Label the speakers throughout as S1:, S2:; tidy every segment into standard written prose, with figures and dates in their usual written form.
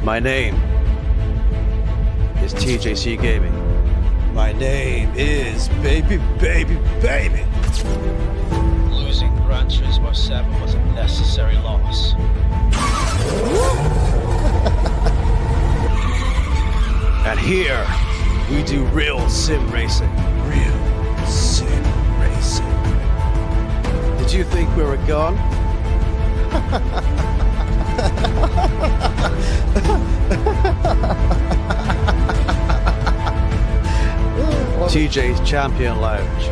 S1: My name is TJC Gaming.
S2: My name is Baby.
S3: Losing Gran Turismo 7 was a necessary loss.
S1: And here, we do real sim racing.
S2: Real sim racing.
S1: Did you think we were gone? TJ's Champion Lounge.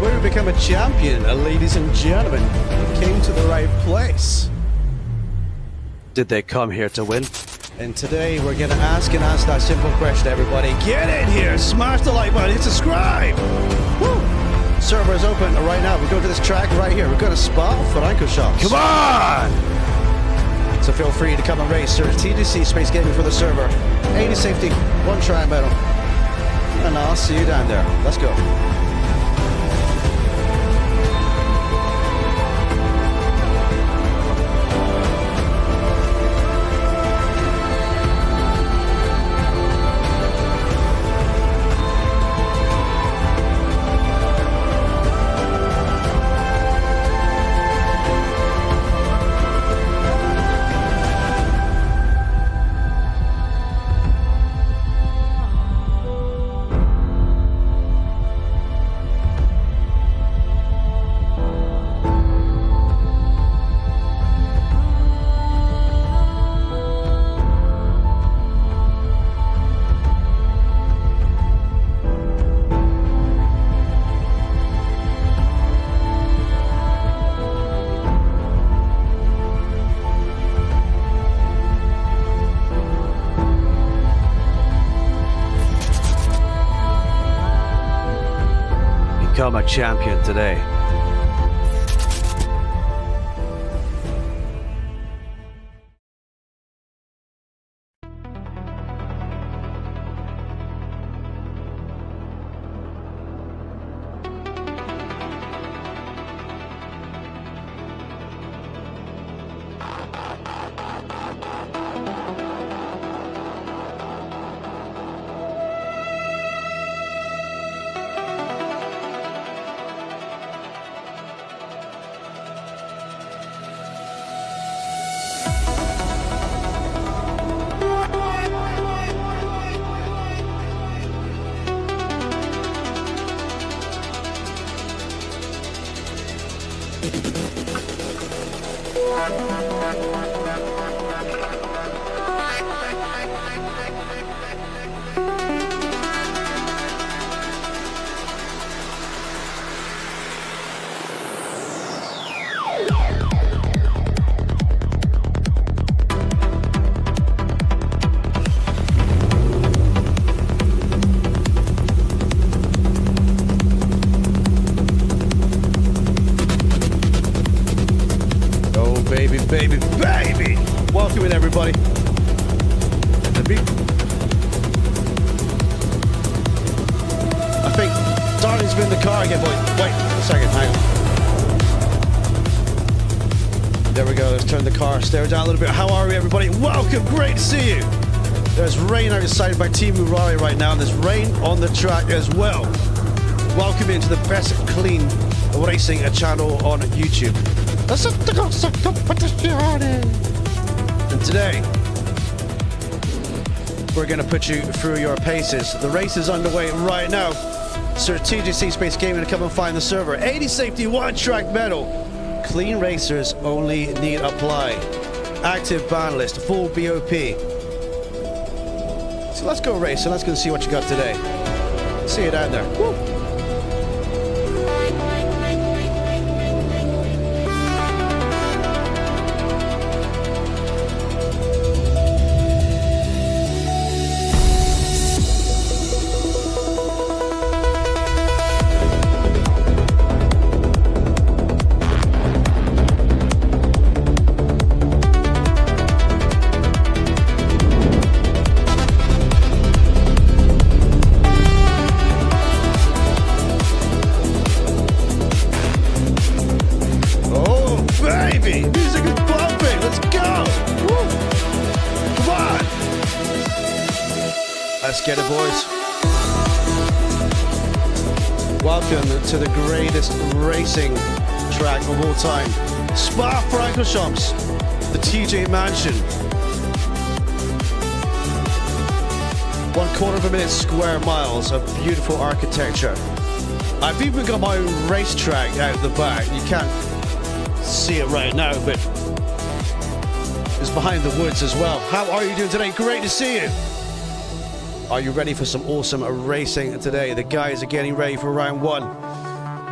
S2: Where we become a champion, ladies and gentlemen. You came to the right place.
S1: Did they come here to win?
S2: And today we're gonna ask that simple question, everybody. Get in here, smash the like button, and subscribe. Woo! Server is open right now. We go to this track right here. We're gonna Spa Francorchamps.
S1: Come on!
S2: So feel free to come and race. Search TGC Space Gaming for the server. 80 safety, 1 try medal. And I'll see you down there. Let's go.
S1: Become a champion today. Baby! Welcome in, everybody. I think Darling's been in the car again, boy. Wait a second, hang on. There we go, let's turn the car stereo down a little bit. How are we, everybody? Welcome, great to see you. There's rain outside by Team Murari right now, and there's rain on the track as well. Welcome into the best clean racing channel on YouTube. Assetto Corsa Competizione. And today, we're going to put you through your paces. The race is underway right now. Sir TGC Space Gaming to come and find the server. 80 safety, 1 track medal. Clean racers only need apply. Active ban list, full BOP. So let's go race and let's go see what you got today. See you down there. Woo. Let's get it, boys. Welcome to the greatest racing track of all time. Spa-Francorchamps, the TJ Mansion. 1/4 minute square miles of beautiful architecture. I've even got my own racetrack out the back. You can't see it right now, but it's behind the woods as well. How are you doing today? Great to see you. Are you ready for some awesome racing today? The guys are getting ready for round 1.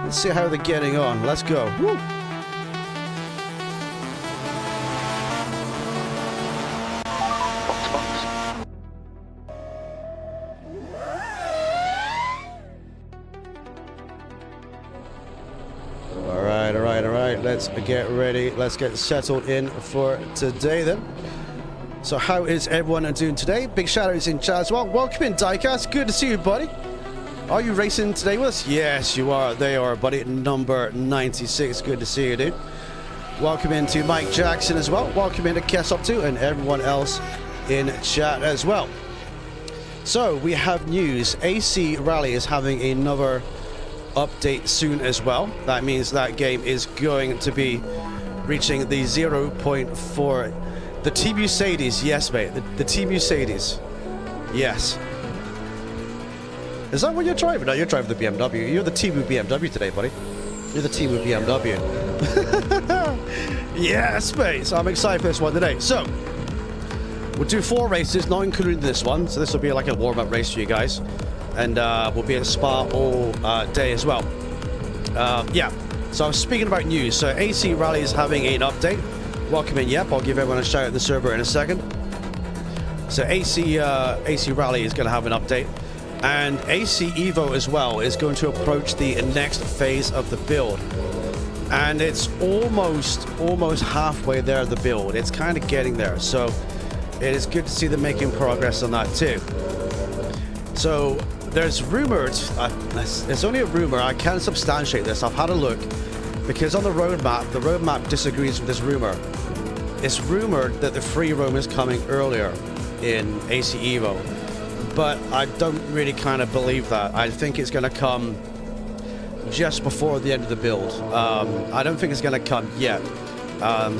S1: Let's see how they're getting on. Let's go. Woo. Let's get ready. Let's get settled in for today then. So how is everyone doing today? Big shout outs in chat as well. Welcome in, Diecast. Good to see you, buddy. Are you racing today with us? Yes, you are. They are, buddy. Number 96. Good to see you, dude. Welcome in to Mike Jackson as well. Welcome in to Kessop2 and everyone else in chat as well. So we have news. AC Rally is having another update soon as well. That means that game is going to be reaching the 0.4. The Team Mercedes, yes, mate. The Team Mercedes, yes. Is that what you're driving? No, you're driving the BMW. You're the team with BMW today, buddy. You're the team with BMW. Yes, mate. So I'm excited for this one today. So we'll do 4 races, not including this one. So this will be like a warm-up race for you guys. And we'll be at Spa all day as well. Yeah, so I'm speaking about news. So AC Rally is having an update. Welcome in, yep. I'll give everyone a shout at the server in a second. So AC Rally is going to have an update. And AC Evo as well is going to approach the next phase of the build. And it's almost halfway there, the build. It's kind of getting there. So it is good to see them making progress on that too. So there's rumored, it's only a rumor, I can't substantiate this, I've had a look, because on the roadmap disagrees with this rumor. It's rumored that the free roam is coming earlier in AC Evo, but I don't really kind of believe that. I think it's going to come just before the end of the build. I don't think it's going to come yet.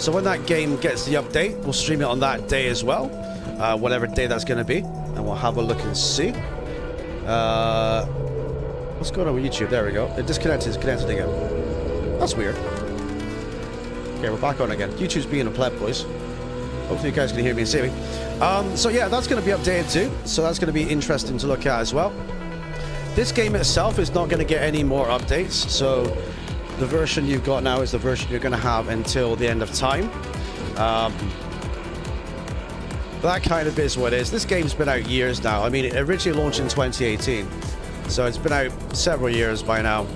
S1: So when that game gets the update, we'll stream it on that day as well, whatever day that's going to be, and we'll have a look and see. What's going on with YouTube? There we go. It disconnected. It's connected again. That's weird. Okay, we're back on again. YouTube's being a pleb, boys. Hopefully you guys can hear me and see me. So yeah, that's going to be updated too. So that's going to be interesting to look at as well. This game itself is not going to get any more updates. So the version you've got now is the version you're going to have until the end of time. That kind of is what it is. This game's been out years now. I mean, it originally launched in 2018. So it's been out several years by now.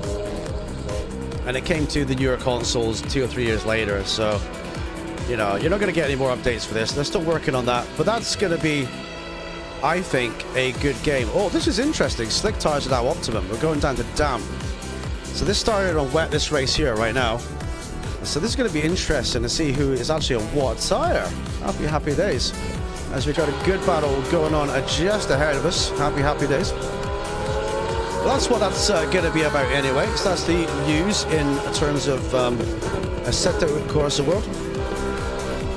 S1: And it came to the newer consoles 2 or 3 years later. So, you know, you're not going to get any more updates for this. They're still working on that. But that's going to be, I think, a good game. Oh, this is interesting. Slick tires are now optimum. We're going down to damp. So this started on wet, this race here right now. So this is going to be interesting to see who is actually on what tire. Happy days. As we've got a good battle going on just ahead of us. Happy days. Well, that's what that's going to be about anyway. So that's the news in terms of Assetto Corsa World.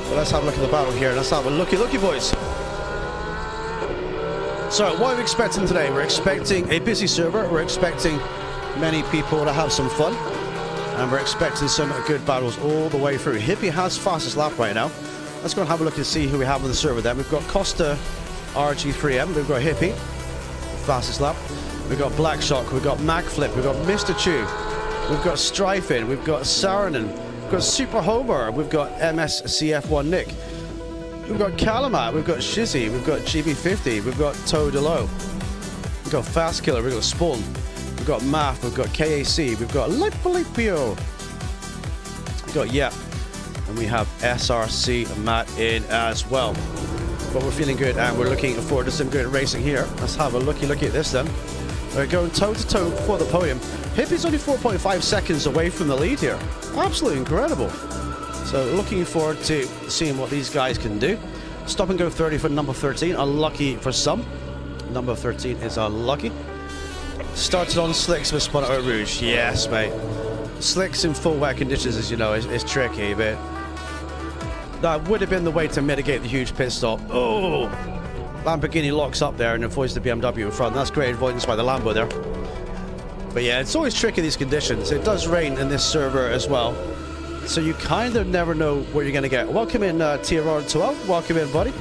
S1: But let's have a look at the battle here. Let's have a looky, boys. So what are we expecting today? We're expecting a busy server. We're expecting many people to have some fun. And we're expecting some good battles all the way through. Hippie has fastest lap right now. Let's go and have a look and see who we have on the server then. We've got Costa RG3M, we've got Hippie, fastest lap. We've got Black Shock, we've got Magflip, we've got Mr. Chew, we've got Strifin, we've got Saranen, we've got Super Homer, we've got MSCF1 Nick, we've got Calamat, we've got Shizzy, we've got GB50, we've got Toadalo, we've got Fast Killer, we've got Spawn, we've got Math, we've got KAC, we've got Lipolipio, we've got Yep. And we have SRC Matt in as well. But we're feeling good and we're looking forward to some good racing here. Let's have a looky at this then. We're going toe-to-toe for the podium. Hippie's only 4.5 seconds away from the lead here. Absolutely incredible. So looking forward to seeing what these guys can do. Stop and go 30 for number 13. Unlucky for some. Number 13 is unlucky. Started on slicks with spun out rouge. Yes, mate. Slicks in full wet conditions, as you know, is tricky, but that would have been the way to mitigate the huge pit stop. Oh! Lamborghini locks up there and avoids the BMW in front. That's great avoidance by the Lambo there. But yeah, it's always tricky, these conditions. It does rain in this server as well, so you kind of never know what you're going to get. Welcome in, TR12. Welcome in, buddy.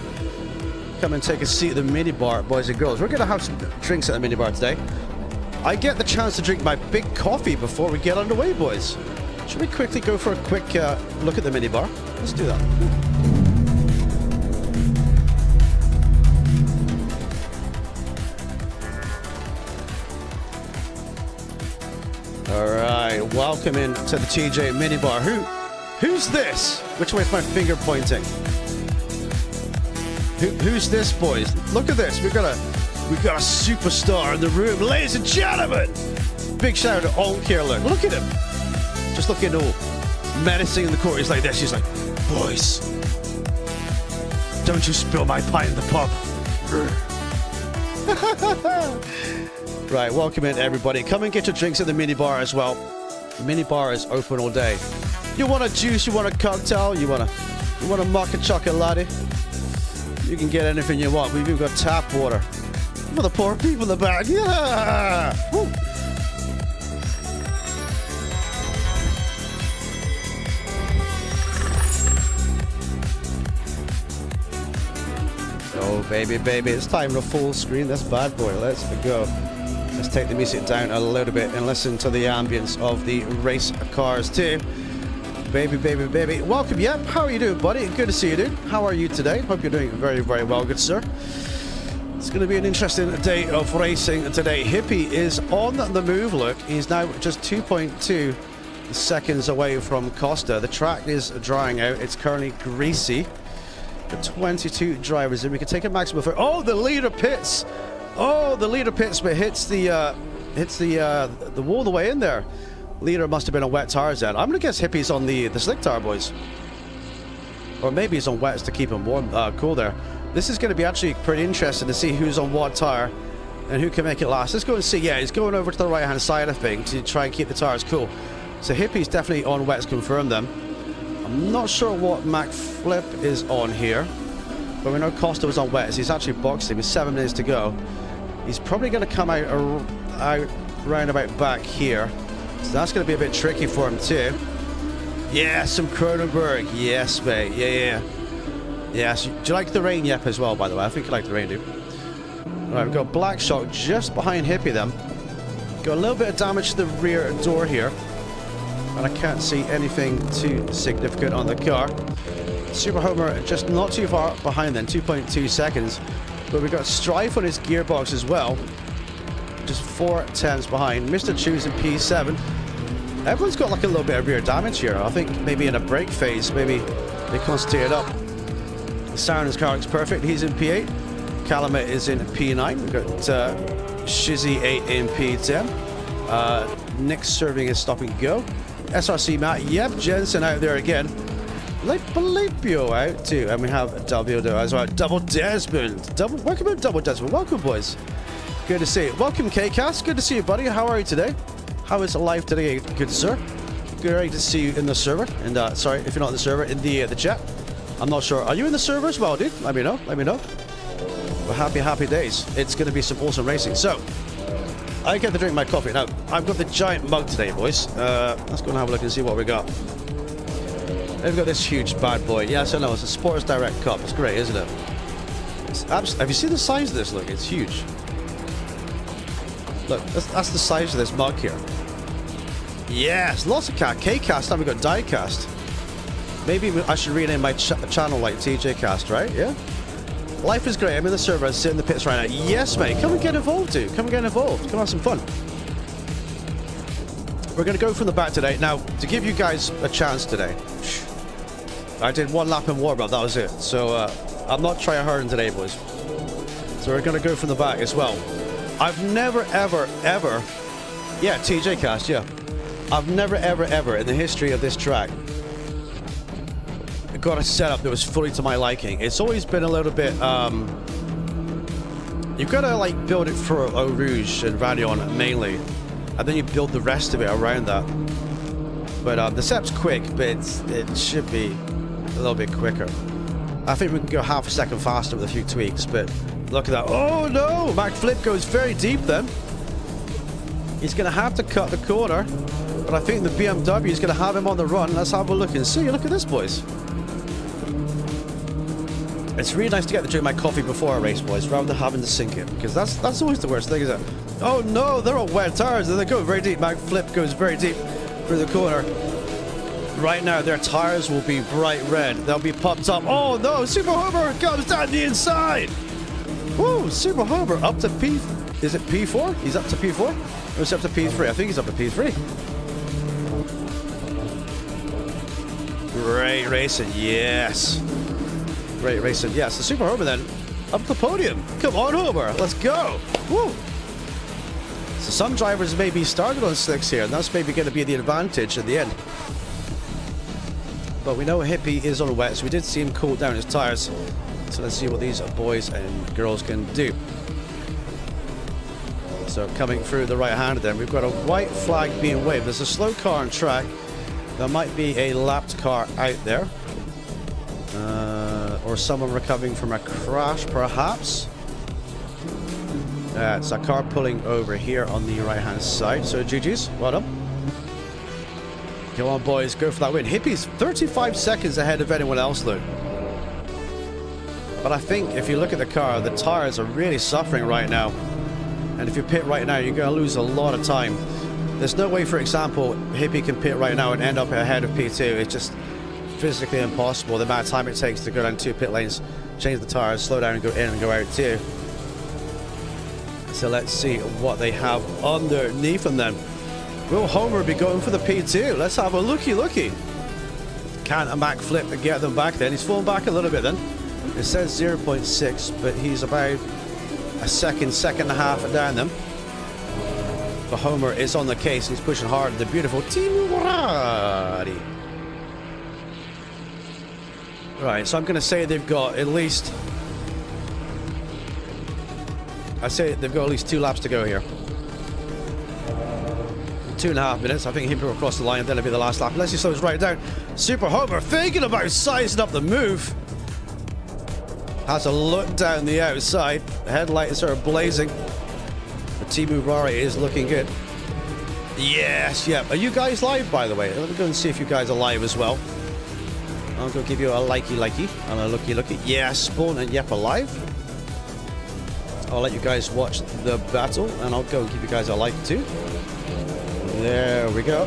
S1: Come and take a seat at the minibar, boys and girls. We're going to have some drinks at the minibar today. I get the chance to drink my big coffee before we get underway, boys. Should we quickly go for a quick look at the minibar? Let's do that. All right, welcome in to the TJ minibar. Who's this? Which way is my finger pointing? Who's this, boys? Look at this. We've got a superstar in the room, ladies and gentlemen. Big shout out to Onk here. Look at him. Just looking all menacing in the court. He's like this. He's like, boys, don't you spill my pint in the pub. Right, welcome in, everybody. Come and get your drinks at the minibar as well. The minibar is open all day. You want a juice? You want a cocktail? You want a mocha chocolate? You can get anything you want. We've even got tap water for the poor people in the back. Yeah! Woo. Oh, baby, it's time to full screen this bad boy. Let's go. Let's take the music down a little bit and listen to the ambience of the race cars too. Baby. Welcome, yep. How are you doing, buddy? Good to see you, dude. How are you today? Hope you're doing very, very well, good sir. It's going to be an interesting day of racing today. Hippie is on the move, look. He's now just 2.2 seconds away from Costa. The track is drying out. It's currently greasy. Got 22 drivers in. We can take a maximum for... Oh, the leader pits! Oh, the leader pits, but hits the wall the way in there. Leader must have been on wet tires then. I'm going to guess Hippie's on the slick tire, boys. Or maybe he's on wets to keep him warm, cool there. This is going to be actually pretty interesting to see who's on what tire and who can make it last. Let's go and see. Yeah, he's going over to the right-hand side, I think, to try and keep the tires cool. So Hippie's definitely on wets, confirmed them. I'm not sure what Mac Flip is on here, but we know Costa was on wets. He's actually boxed him with 7 minutes to go. He's probably going to come out round about back here. So that's going to be a bit tricky for him too. Yeah, some Cronenberg. Yes, mate. Yeah. So, do you like the rain? Yep, as well, by the way. I think you like the rain, dude. All right, we've got Black Shock just behind Hippie then. Got a little bit of damage to the rear door here. And I can't see anything too significant on the car. Super Homer just not too far behind then, 2.2 seconds. But we've got Strife on his gearbox as well. Just 4 tenths behind. Mr. Choose in P7. Everyone's got like a little bit of rear damage here. I think maybe in a brake phase, maybe they concentrated up. Saren's car looks perfect. He's in P8. Calumet is in P9. We've got Shizzy 8 in P10. Nick's serving his stop and go. SRC Matt. Yep, Jensen out there again. Filipio out too. And we have W as well. Double Desmond. Welcome in, Double Desmond. Welcome, boys. Good to see you. Welcome, K-Cast. Good to see you, buddy. How are you today? How is life today, good sir? Great to see you in the server. And sorry if you're not in the server, in the chat. I'm not sure. Are you in the server as well, dude? Let me know. Well, happy days. It's going to be some awesome racing. So, I get to drink my coffee. Now, I've got the giant mug today, boys. Let's go and have a look and see what we got. We've got this huge bad boy. Yes, I know. It's a Sports Direct cup. It's great, isn't it? Have you seen the size of this? Look, it's huge. Look, that's the size of this mug here. Yes, lots of K-Cast. Now we've got Die-Cast. Maybe I should rename my channel like TJ Cast, right? Yeah? Life is great. I'm in the server. I sit in the pits right now. Yes, mate. Come and get involved, dude. Come and get involved. Come have some fun. We're going to go from the back today. Now, to give you guys a chance today, I did 1 lap in warm-up. That was it. So, I'm not trying hard today, boys. So we're going to go from the back as well. I've never, ever, yeah, TJ Cast, yeah. I've never, ever in the history of this track got a setup that was fully to my liking. It's always been a little bit You've got to like build it for Eau Rouge and Radeon mainly, and then you build the rest of it around that. But the setup's quick, but it should be a little bit quicker. I think we can go half a second faster with a few tweaks, but look at that. Oh no! Mac Flip goes very deep then. He's going to have to cut the corner, but I think the BMW is going to have him on the run. Let's have a look and see. Look at this, boys. It's really nice to get to drink my coffee before a race, boys, rather than having to sink it, because that's always the worst thing, isn't it? Oh no, they're all wet tires, and they go very deep. Mac Flip goes very deep through the corner. Right now, their tires will be bright red. They'll be popped up. Oh no, Super Homer comes down the inside. Woo, Super Homer up to P. Is it P4? He's up to P4? Or is he up to P3? I think he's up to P3. Great racing, yes. Great racing, yes. The Super Homer then up the podium. Come on, Homer, let's go. Woo. So some drivers may be started on slicks here, and that's maybe going to be the advantage at the end. But we know Hippie is on wet, so we did see him cool down his tires. So let's see what these boys and girls can do. So coming through the right hand then, we've got a white flag being waved. There's a slow car on track. There might be a lapped car out there. Or someone recovering from a crash, perhaps. It's a car pulling over here on the right-hand side. So GG's, well done. Come on, boys, go for that win. Hippie's 35 seconds ahead of anyone else, Luke. But I think if you look at the car, the tires are really suffering right now. And if you pit right now, you're going to lose a lot of time. There's no way, for example, Hippie can pit right now and end up ahead of P2. It's just physically impossible. The amount of time it takes to go down 2 pit lanes, change the tires, slow down and go in and go out too. So let's see what they have underneath them then. Will Homer be going for the P2? Let's have a looky. Can't a Mac Flip get them back then? He's fallen back a little bit then. It says 0.6, but he's about a second and a half down them. But Homer is on the case. He's pushing hard. The beautiful Timurari. Right, so I'm going to say they've got at least... I say they've got at least 2 laps to go here. 2.5 minutes. I think Hippie will cross the line, and then it'll be the last lap. Unless he slows right down. Super Homer thinking about sizing up the move. Has a look down the outside. The headlights are blazing. The Timu Rari is looking good. Yes, yeah. Are you guys live, by the way? Let me go and see if you guys are live as well. I'll go give you a likey and a looky. Yeah, Spawn and Yep are live. I'll let you guys watch the battle, and I'll go and give you guys a like too. There we go.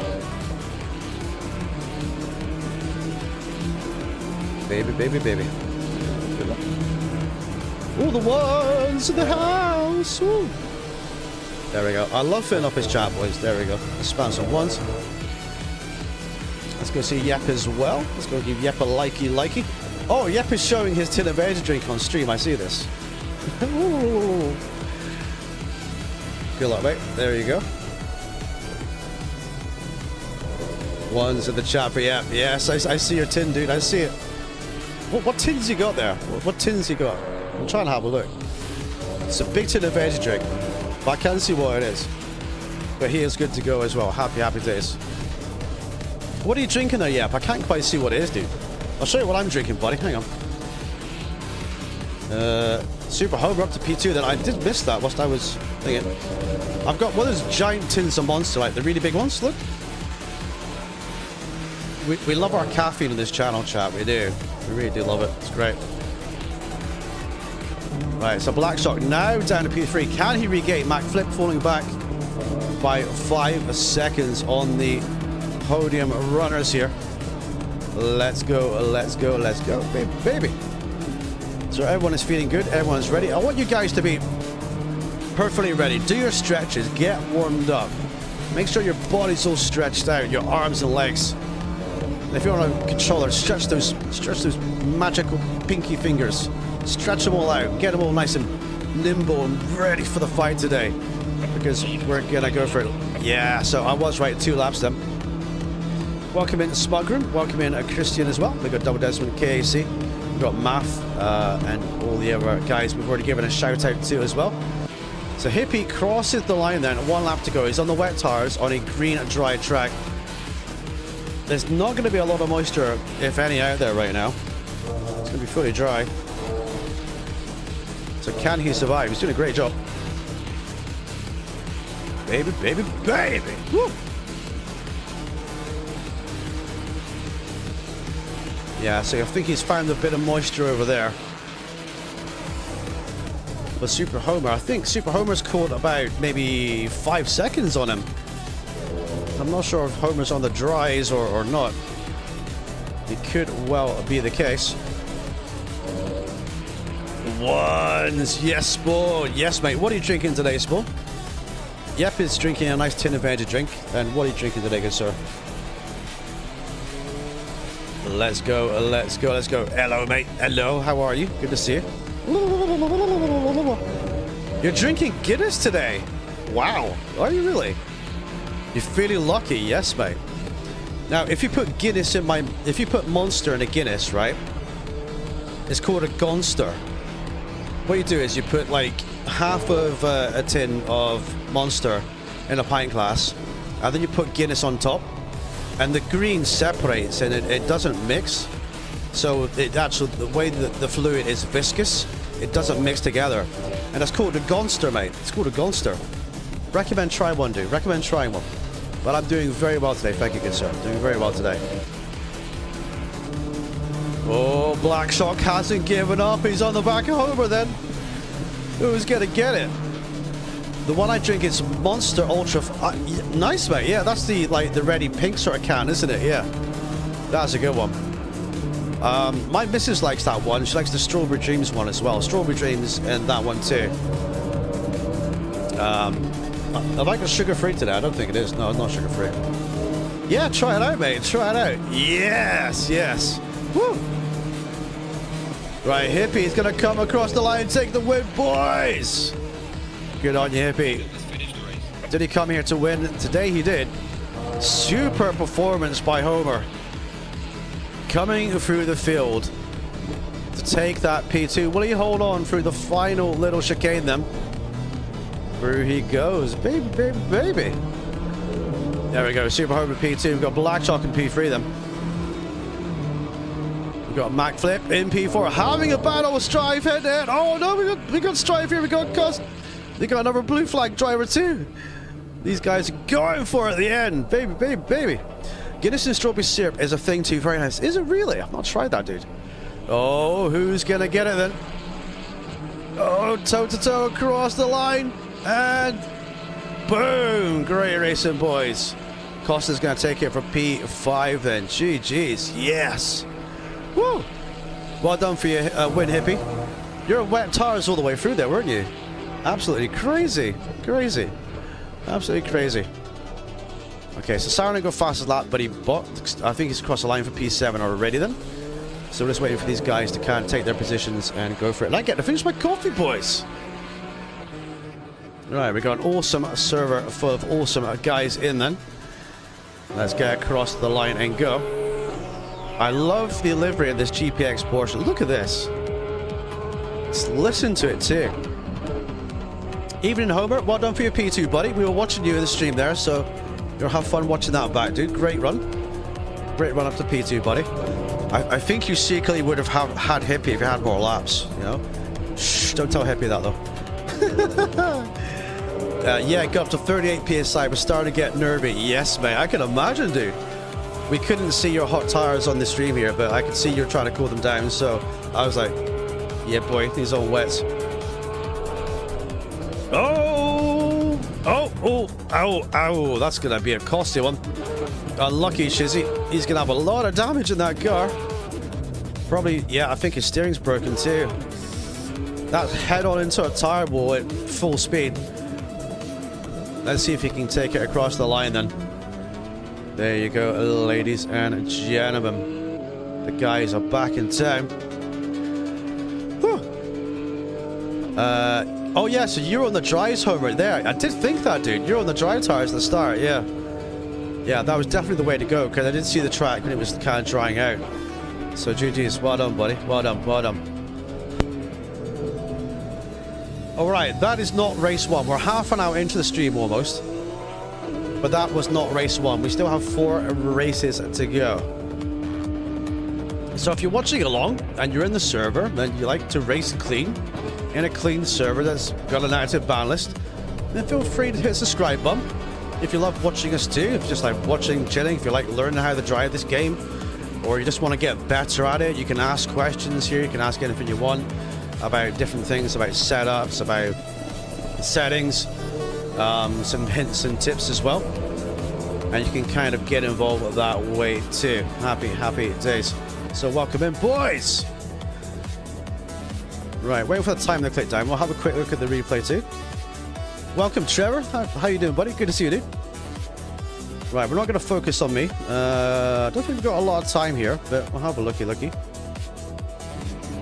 S1: Baby. Good luck. All the ones in the house. Ooh. There we go. I love filling up his chat, boys. There we go. Let's spam some ones. Let's go see Yep as well. Let's go give Yep a likey. Oh, Yep is showing his tin of energy drink on stream. I see this. Ooh. Good luck, mate. There you go. Ones in the chat for Yep. Yes, I see your tin, dude. I see it. What tins you got there? What tins you got? I'm trying to have a look. It's a big tin of energy drink, but I can't see what it is. But he is good to go as well. Happy days. What are you drinking there, Yep? I can't quite see what it is, dude. I'll show you what I'm drinking, buddy. Hang on. Super Homer up to P2. Then I did miss that whilst I was thinking. I've got one of those giant tins of Monster, like the really big ones. Look. We love our caffeine in this channel, chat. We do. We really do love it. It's great. Right, so Blackshock now down to P3. Can he regain? Mac Flip falling back by 5 seconds on the podium runners here. Let's go, baby. So everyone is feeling good. Everyone is ready. I want you guys to be perfectly ready. Do your stretches. Get warmed up. Make sure your body's all stretched out. Your arms and legs. And if you're on a controller, stretch those magical pinky fingers. Stretch them all out. Get them all nice and nimble and ready for the fight today. Because we're gonna go for it. Yeah, so I was right. 2 laps then. Welcome in Smug Room. Welcome in Christian as well. We got Double Desmond, KAC, We've got Math and all the other guys we've already given a shout out to as well. So Hippie crosses the line then, 1 lap to go. He's on the wet tires on a green dry track. There's not going to be a lot of moisture, if any, out there right now. It's going to be fully dry. So can he survive? He's doing a great job. Baby, baby, baby! Woo! Yeah, so I think he's found a bit of moisture over there. But Super Homer, I think Super Homer's caught about maybe 5 seconds on him. I'm not sure if Homer's on the dries or not. It could well be the case. Ones! Yes, Spore! Yes, mate. What are you drinking today, Spore? Yep, is drinking a nice tin of energy drink. And what are you drinking today, good sir? Let's go, let's go, let's go. Hello, mate. Hello, how are you? Good to see you. You're drinking Guinness today? Wow. Are you really? You're feeling lucky? Yes, mate. Now, if you put Guinness in my... If you put Monster in a Guinness, right? It's called a Gonster. What you do is you put like half of a tin of Monster in a pint glass, and then you put Guinness on top, and the green separates and it doesn't mix. So it actually, the way that the fluid is viscous, it doesn't mix together. And that's called a Gonster, mate. It's called a Gonster. Recommend try one, dude. Recommend trying one. But I'm doing very well today. Thank you, good sir. Doing very well today. Oh, Black Shock hasn't given up. He's on the back of Homer then. Who's gonna get it? The one I drink is Monster Ultra. Nice, mate. Yeah, that's the like the ready pink sort of can, isn't it? Yeah, that's a good one. My missus likes that one. She likes the Strawberry Dreams one as well. Strawberry Dreams and that one too. I like the sugar-free today. I don't think it is. No, it's not sugar-free. Yeah, try it out, mate. Try it out. Yes, yes. Woo! Right, Hippie's gonna come across the line and take the win, boys! Good on you, Hippie. Did he come here to win? Today he did. Super performance by Homer. Coming through the field to take that P2. Will he hold on through the final little chicane then? Through he goes. Baby, baby, baby. There we go. Super Homer P2. We've got Black Shock in P3 then. We've got Mac Flip in P4. Having a battle with Strife head to head. Oh no, we got Strife here. We got Cust. We got another blue flag driver too. These guys are going for it at the end. Baby, baby, baby. Guinness and strawberry syrup is a thing too. Very nice. Is it really? I've not tried that, dude. Oh, who's gonna get it then? Oh, toe to toe across the line. And boom. Great racing, boys. Costa's gonna take it for P5 then. GG's. Yes. Woo. Well done for your win, Hippie. You're wet tires all the way through there, weren't you? Absolutely crazy. Crazy. Absolutely crazy. Okay, so Siren got fastest lap, but I think he's crossed the line for P7 already then. So we're just waiting for these guys to kind of take their positions and go for it. And I get to finish my coffee, boys. Right, we got an awesome server full of awesome guys in then. Let's get across the line and go. I love the livery of this GPX Porsche. Look at this. Just listen to it too. Evening, Homer. Well done for your P2, buddy. We were watching you in the stream there, so you'll have fun watching that back, dude. Great run. Great run up to P2, buddy. I think you secretly would have had Hippie if you had more laps, you know? Shh, don't tell Hippie that, though. Yeah, got up to 38 PSI. We're starting to get nervy. Yes, mate. I can imagine, dude. We couldn't see your hot tires on the stream here, but I could see you're trying to cool them down, so I was like, yeah, boy, these are wet. Oh! Oh, oh, ow, ow. That's going to be a costly one. Unlucky Shizzy. He's going to have a lot of damage in that car. Probably, yeah, I think his steering's broken too. That's head on into a tire wall at full speed. Let's see if he can take it across the line then. There you go, ladies and gentlemen. The guys are back in town. Whew. Oh yeah, so you're on the dries, Homer, there. I did think that, dude. You're on the dry tires at the start, yeah. Yeah, that was definitely the way to go, because I did see the track when it was kind of drying out. So GG's, well done, buddy. Well done, well done. Alright, that is not race 1. We're half an hour into the stream almost. But that was not race 1. We still have 4 races to go. So if you're watching along and you're in the server and you like to race clean, in a clean server that's got an active ban list, then feel free to hit the subscribe button. If you love watching us too, if you just like watching, chilling, if you like learning how to drive this game, or you just want to get better at it, you can ask questions here. You can ask anything you want about different things, about setups, about settings, some hints and tips as well. And you can kind of get involved that way too. Happy days. So welcome in, boys! Right, waiting for the time to click down. We'll have a quick look at the replay too. Welcome, Trevor. How you doing, buddy? Good to see you, dude. Right, we're not going to focus on me. I don't think we've got a lot of time here, but we'll have a looky.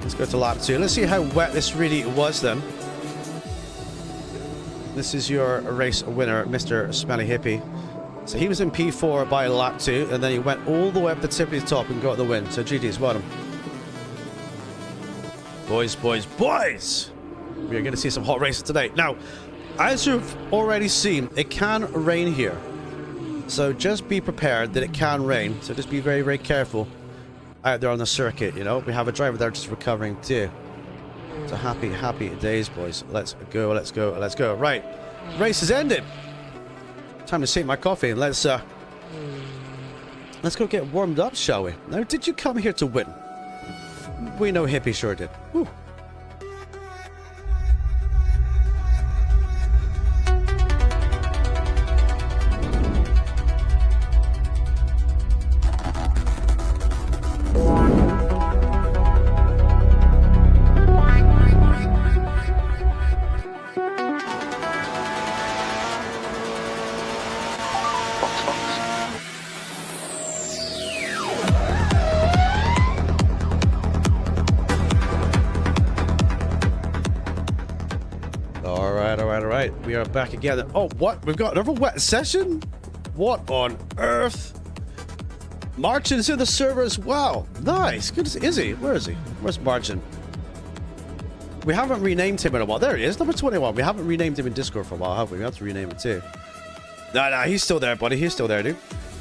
S1: Let's go to lap 2. Let's see how wet this really was then. This is your race winner, Mr. Smelly Hippie. So he was in P4 by lap 2, and then he went all the way up the tip of the top and got the win. So GG's, well done. Boys! We're going to see some hot racing today. Now, as you've already seen, it can rain here. So just be prepared that it can rain. So just be very, very careful out there on the circuit, you know. We have a driver there just recovering too. So happy days, boys. Let's go. Right, race has ended. Time to save my coffee and let's go get warmed up, shall we? Now, did you come here to win? We know Hippie sure did. Whew. Alright, we are back again. Oh, what? We've got another wet session? What on earth? Margin's in the server as well. Nice. Good. Is he? Where is he? Where's Margin? We haven't renamed him in a while. There he is, number 21. We haven't renamed him in Discord for a while, have we? We have to rename it too. Nah, he's still there, buddy. He's still there, dude.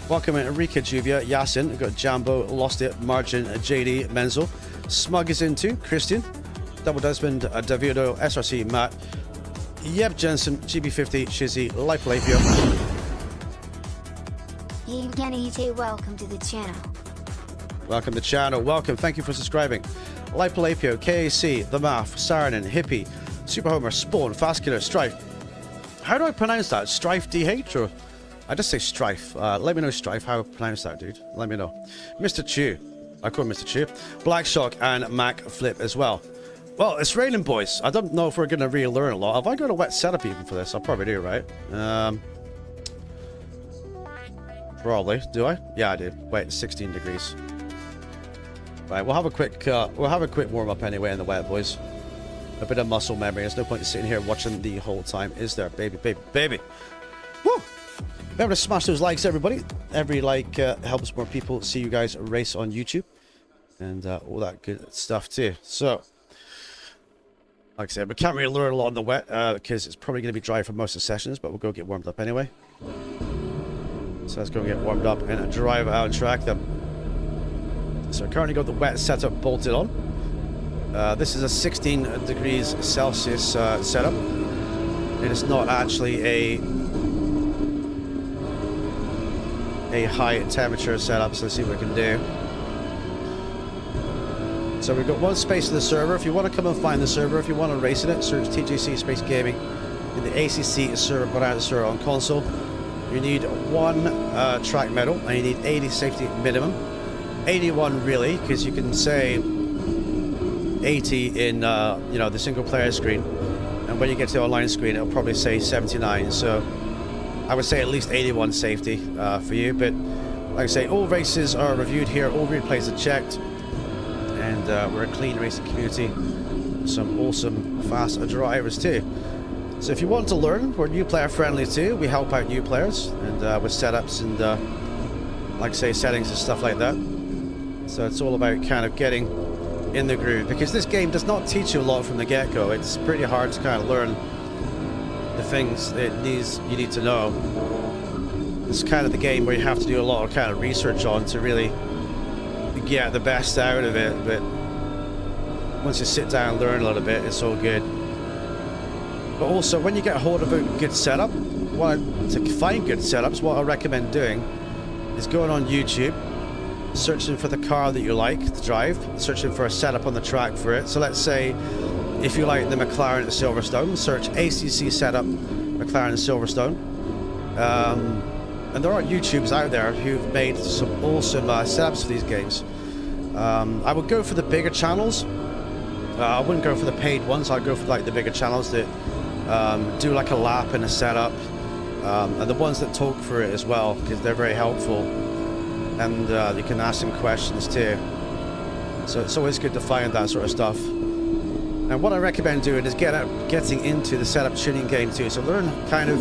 S1: Welcome in Enrique, Juvia, Yasin. We've got Jambo, Lost It, Margin, JD, Menzel. Smug is in too. Christian. Double Desmond, Davido, SRC, Matt. Yep, Jensen, GB50, Shizzy, Lipolapio.
S4: Evgenity, welcome to the channel.
S1: Welcome to the channel. Welcome. Thank you for subscribing. Lipolapio, KAC, The Math, Saranin, Hippie, Super Homer, Spawn, Fastkiller, Strife. How do I pronounce that? Strife DH or? I just say Strife. Let me know, Strife, how I pronounce that, dude. Let me know. Mr. Chew. I call him Mr. Chew. Black Shock and Mac Flip as well. Well, it's raining, boys. I don't know if we're going to really learn a lot. Have I got a wet setup even for this? I probably do, right? Probably. Do I? Yeah, I do. Wait, 16 degrees. Right, we'll have a quick warm up anyway in the wet, boys. A bit of muscle memory. There's no point in sitting here watching the whole time, is there? Baby. Woo! Remember to smash those likes, everybody. Every like helps more people see you guys race on YouTube, and all that good stuff too. So, like I said, we can't really learn a lot on the wet because it's probably going to be dry for most of the sessions, but we'll go get warmed up anyway. So let's go get warmed up and drive out and track them. So I currently got the wet setup bolted on. This is a 16 degrees Celsius setup. It is not actually a high temperature setup, so let's see what we can do. So we've got one space in the server. If you want to come and find the server, if you want to race in it, search TGC Space Gaming in the ACC server, but out the server on console. You need 1 track medal, and you need 80 safety minimum. 81 really, because you can say 80 in you know, the single player screen, and when you get to the online screen, it'll probably say 79. So I would say at least 81 safety for you. But like I say, all races are reviewed here, all replays are checked. And we're a clean racing community. Some awesome, fast drivers too. So if you want to learn, we're new player friendly too. We help out new players and with setups and like I say, settings and stuff like that.
S2: So it's all about kind of getting in the groove, because this game does not teach you a lot from the get-go. It's pretty hard to kind of learn the things that you need to know. It's kind of the game where you have to do a lot of kind of research on to really get the best out of it, but once you sit down and learn a little bit, it's all good. But also, when you get a hold of a good setup, to find good setups, what I recommend doing is going on YouTube, searching for the car that you like to drive, searching for a setup on the track for it. So let's say if you like the McLaren at Silverstone, search ACC setup McLaren at Silverstone. And there are YouTubers out there who've made some awesome setups for these games. I would go for the bigger channels. I wouldn't go for the paid ones. I'd go for like the bigger channels that do like a lap and a setup, and the ones that talk for it as well, because they're very helpful, and you can ask them questions too. So it's always good to find that sort of stuff. And what I recommend doing is getting into the setup tuning game too. So learn kind of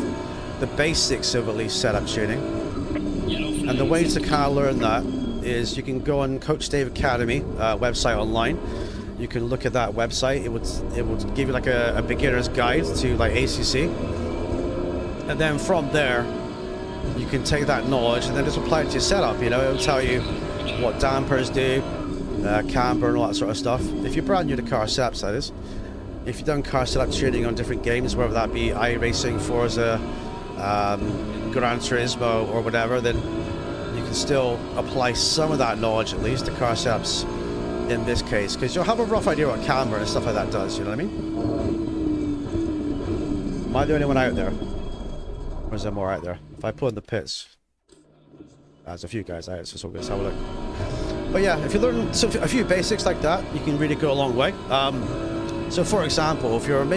S2: the basics of at least setup tuning. And the way to kind of learn that is you can go on Coach Dave Academy website online. You can look at that website. It would give you like a beginner's guide to like ACC, and then from there you can take that knowledge and then just apply it to your setup. You know, it'll tell you what dampers do, camber and all that sort of stuff. If you're brand new to car setups, that is. If you've done car setup tuning on different games, whether that be iRacing, Forza, Gran Turismo or whatever, then you can still apply some of that knowledge at least to car setups in this case, because you'll have a rough idea what camber and stuff like that does, you know what I mean? Am I the only one out there? Or is there more out there? If I pull in the pits, there's a few guys out, so let's have a look. But yeah, if you learn a few basics like that, you can really go a long way. So for example, if you've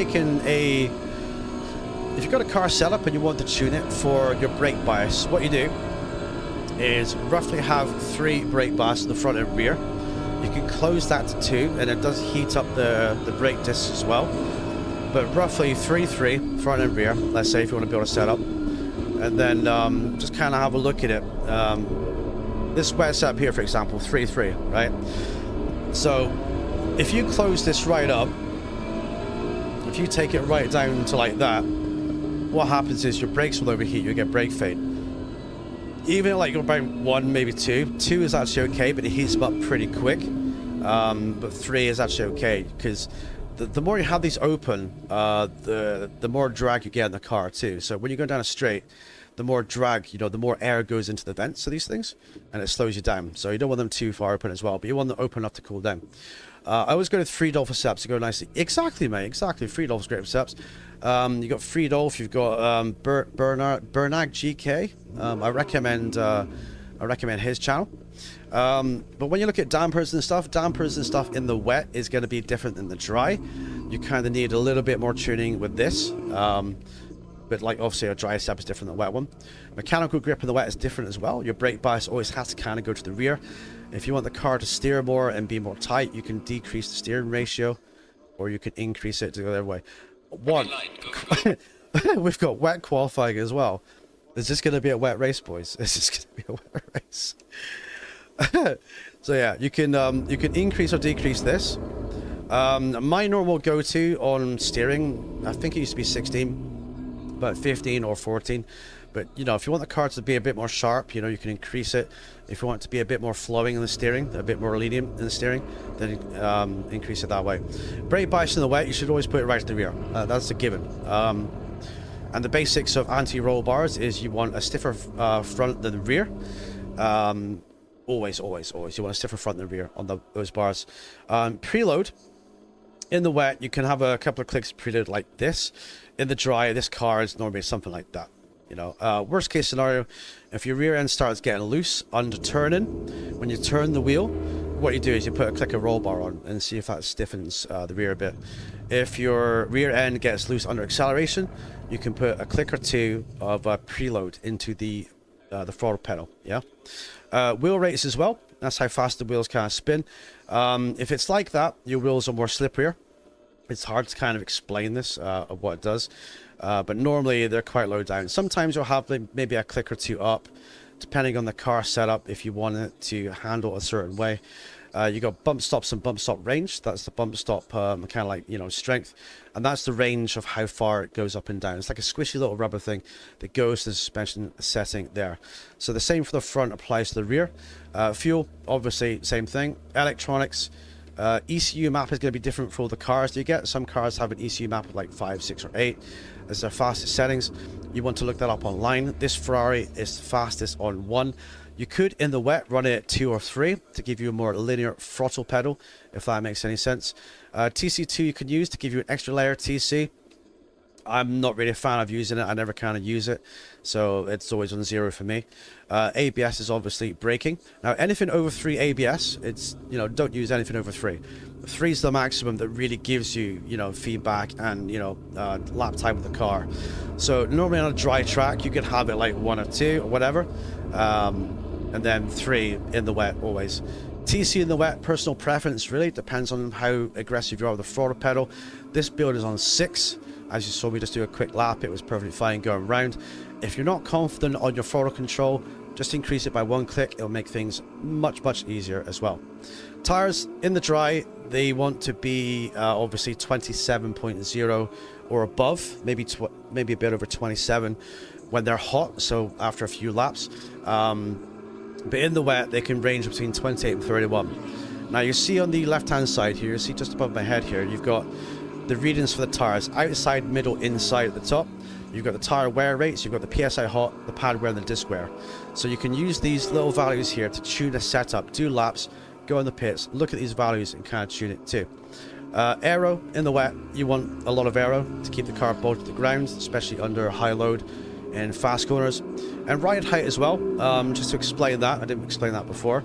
S2: got a car setup and you want to tune it for your brake bias, what you do is roughly have 3 brake bias in the front and rear. You can close that to 2, and it does heat up the brake discs as well. But roughly 3 front and rear, let's say, if you want to build a setup. And then just kind of have a look at it. This wet setup here, for example, 3, right? So if you close this right up, if you take it right down to like that, what happens is your brakes will overheat, you get brake fade. Even like you're about 1, maybe 2. 2 is actually okay, but it heats them up pretty quick. But 3 is actually okay, because the more you have these open, the more drag you get in the car too. So when you go down a straight, the more drag, you know, the more air goes into the vents of these things, and it slows you down. So you don't want them too far open as well, but you want them open enough to cool down. I always go to Freedolf for setups to go nicely. Exactly, mate. Exactly. Freedolf's great for setups. You got Freedolf. You've got Bernag GK. I recommend his channel. But when you look at dampers and stuff in the wet is going to be different than the dry. You kind of need a little bit more tuning with this. But like obviously a dry setup is different than a wet one. Mechanical grip in the wet is different as well. Your brake bias always has to kind of go to the rear. If you want the car to steer more and be more tight, you can decrease the steering ratio, or you can increase it to go the other way. We've got wet qualifying as well. Is this going to be a wet race, boys? Is this going to be a wet race? So yeah, you can increase or decrease this. My normal go-to on steering, I think it used to be 16, but 15 or 14. But you know, if you want the car to be a bit more sharp, you know, you can increase it. If you want it to be a bit more flowing in the steering, a bit more lenient in the steering, then increase it that way. Brake bias in the wet, you should always put it right to the rear. That's a given. And the basics of anti-roll bars is you want a stiffer front than the rear. Always. You want a stiffer front than the rear on those bars. Preload. In the wet, you can have a couple of clicks preload like this. In the dry, this car is normally something like that. You know, worst case scenario, if your rear end starts getting loose under turning, when you turn the wheel, what you do is you put a click of roll bar on and see if that stiffens the rear a bit. If your rear end gets loose under acceleration, you can put a click or 2 of preload into the throttle pedal. Yeah, wheel rates as well. That's how fast the wheels kind of spin. If it's like that, your wheels are more slipperier. It's hard to kind of explain this of what it does. But normally they're quite low down. Sometimes you'll have maybe a click or 2 up,
S1: depending on the car setup, if you want it to handle a certain way. You got bump stops and bump stop range. That's the bump stop kind of like, you know, strength, and that's the range of how far it goes up and down. It's like a squishy little rubber thing that goes to the suspension setting there. So the same for the front applies to the rear. Fuel, obviously, same thing. Electronics, ECU map is going to be different for all the cars that you get. Some cars have an ECU map of like 5, 6, or 8 as their fastest settings. You want to look that up online. This Ferrari is fastest on 1. You could, in the wet, run it at 2 or 3 to give you a more linear throttle pedal, if that makes any sense. TC2 you can use to give you an extra layer TC. I'm not really a fan of using it. I never kind of use it, so it's always on 0 for me. ABS is obviously braking. Now, anything over 3 ABS, it's, you know, don't use anything over 3. 3 is the maximum that really gives you, you know, feedback and, you know, lap time with the car. So normally on a dry track, you could have it like 1 or 2 or whatever. And then 3 in the wet always. TC in the wet, personal preference, really depends on how aggressive you are with the throttle pedal. This build is on 6. As you saw me just do a quick lap, it was perfectly fine going round. If you're not confident on your throttle control, just increase it by 1 click. It'll make things much easier as well. Tires in the dry, they want to be obviously 27.0 or above, maybe a bit over 27 when they're hot, so after a few laps. But in the wet, they can range between 28 and 31. Now you see on the left-hand side here, you see just above my head here, you've got the readings for the tires, outside, middle, inside at the top. You've got the tire wear rates, you've got the PSI hot, the pad wear, and the disc wear. So you can use these little values here to tune a setup, do laps, go in the pits, look at these values and kind of tune it too. Aero in the wet, you want a lot of aero to keep the car bolted to the ground, especially under high load in fast corners. And ride height as well, just to explain that, I didn't explain that before.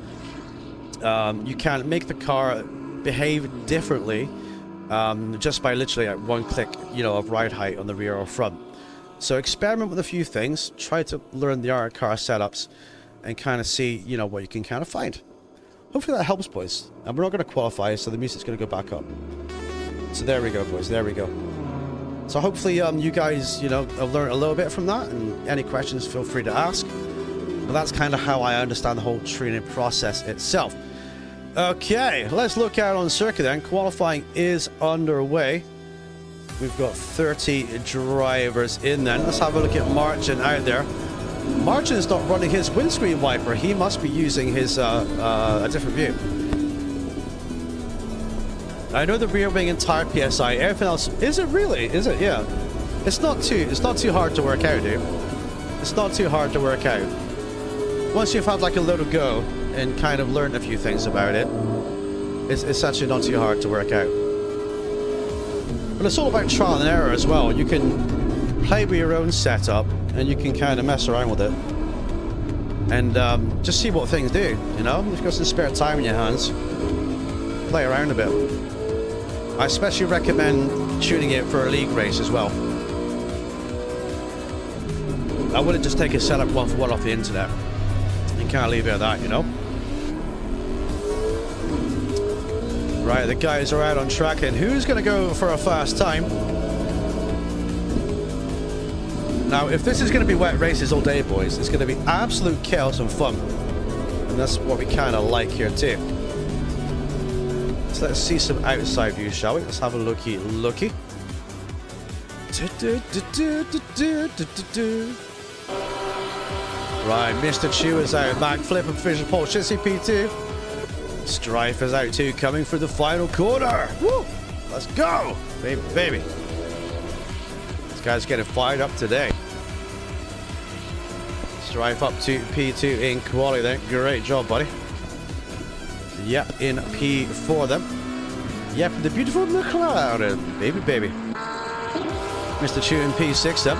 S1: You can make the car behave differently just by literally like 1 click, you know, of ride height on the rear or front. So experiment with a few things, try to learn the art car setups and kind of see, you know, what you can kind of find. Hopefully that helps, boys. And we're not going to qualify, so the music's going to go back up. So there we go, boys, there we go. So hopefully you guys, you know, have learned a little bit from that, and any questions feel free to ask. But that's kind of how I understand the whole training process itself. Okay, let's look out on circuit then. Qualifying is underway. We've got 30 drivers in then. Let's have a look at Martin out there. Martin is not running his windscreen wiper. He must be using his a different view. I know the rear wing and tire PSI. Everything else, is it really? Is it? Yeah. It's not too hard to work out, dude. It's not too hard to work out. Once you've had like a little go and kind of learned a few things about it, it's actually not too hard to work out. But it's all about trial and error as well. You can play with your own setup and you can kind of mess around with it and just see what things do, you know? If you've got some spare time in your hands, play around a bit. I especially recommend tuning it for a league race as well. I wouldn't just take a setup one for one off the internet. You can't leave it at that, you know? Right, the guys are out on track, and who's going to go for a fast time? Now, if this is going to be wet races all day, boys, it's going to be absolute chaos and fun. And that's what we kind of like here, too. So let's see some outside views, shall we? Let's have a looky. Right, Mr. Chew is out. Backflip and Fisher Pole Shitsy P2. Strife is out too, coming for the final corner. Woo! Let's go! Baby. This guy's getting fired up today. Strife up to P2 in quality then. Great job, buddy. Yep, in P4 then. Yep, the beautiful McLaren. Baby. Mr. Chew in P6 then.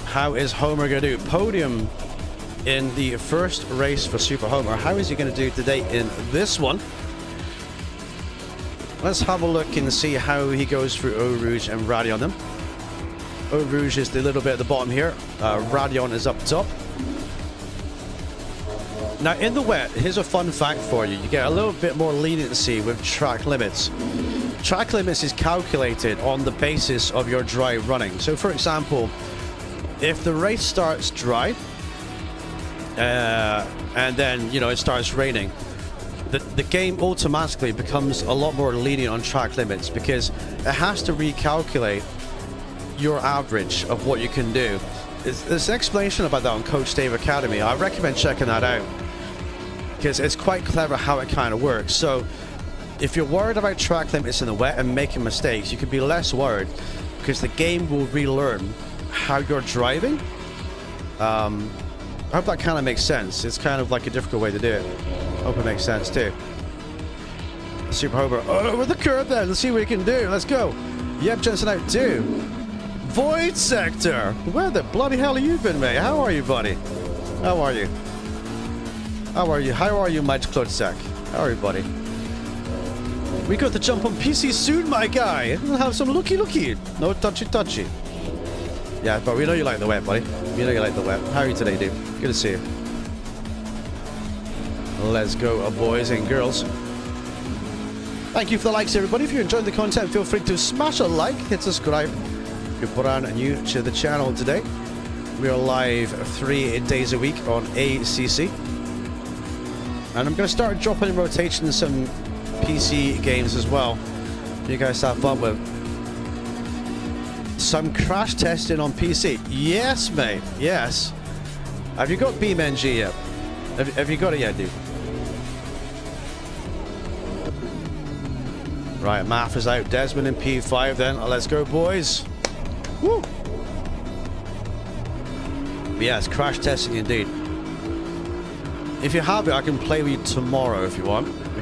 S1: How is Homer going to do? Podium in the first race for Super Homer. How is he going to do today in this one? Let's have a look and see how he goes through Eau Rouge and Radeon then. Eau Rouge is the little bit at the bottom here. Radeon is up top. Now in the wet, here's a fun fact for you. You get a little bit more leniency with track limits. Track limits is calculated on the basis of your dry running. So for example, if the race starts dry, and then, you know, it starts raining, the game automatically becomes a lot more lenient on track limits because it has to recalculate your average of what you can do. There's an explanation about that on Coach Dave Academy. I recommend checking that out because it's quite clever how it kind of works. So if you're worried about track limits in the wet and making mistakes, you can be less worried because the game will relearn how you're driving. I hope that kind of makes sense. It's kind of like a difficult way to do it. Hope it makes sense too. Super Hober over the curb there. Let's see what we can do. Let's go. Yep, Jensen out too. Void Sector. Where the bloody hell have you been, mate? How are you, buddy? How are you? How are you? How are you, Mike Klutzak? How are you, buddy? We got to jump on PC soon, my guy. We'll have some looky. No touchy. Yeah, but we know you like the wet, buddy. We know you like the wet. How are you today, dude? Good to see you. Let's go, boys and girls. Thank you for the likes, everybody. If you're enjoying the content, feel free to smash a like, hit subscribe. If you're brand new to the channel today, we are live 3 days a week on ACC. And I'm going to start dropping in rotation some PC games as well. You guys have fun with some crash testing on PC. Yes, mate. Yes. Have you got BeamNG yet? Have you got it yet, dude? Right, Math is out. Desmond in P5 then. Let's go, boys. Woo! Yes, crash testing indeed. If you have it, I can play with you tomorrow if you want. We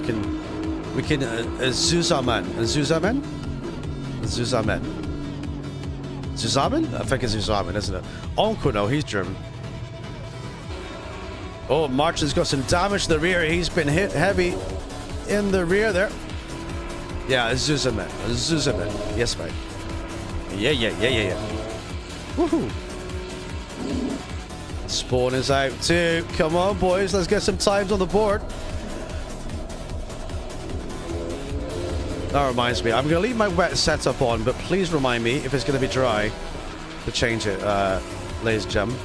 S1: can Zuzaman. Zuzaman? I think it's Zuzaman, isn't it? Onko, no, he's German. Oh, Martin's got some damage to the rear. He's been hit heavy in the rear there. Yeah, Zuzaman. Yes, mate. Yeah. Woohoo. Spawn is out too. Come on, boys. Let's get some times on the board. That reminds me. I'm going to leave my wet setup on, but please remind me if it's going to be dry to change it, ladies and gentlemen.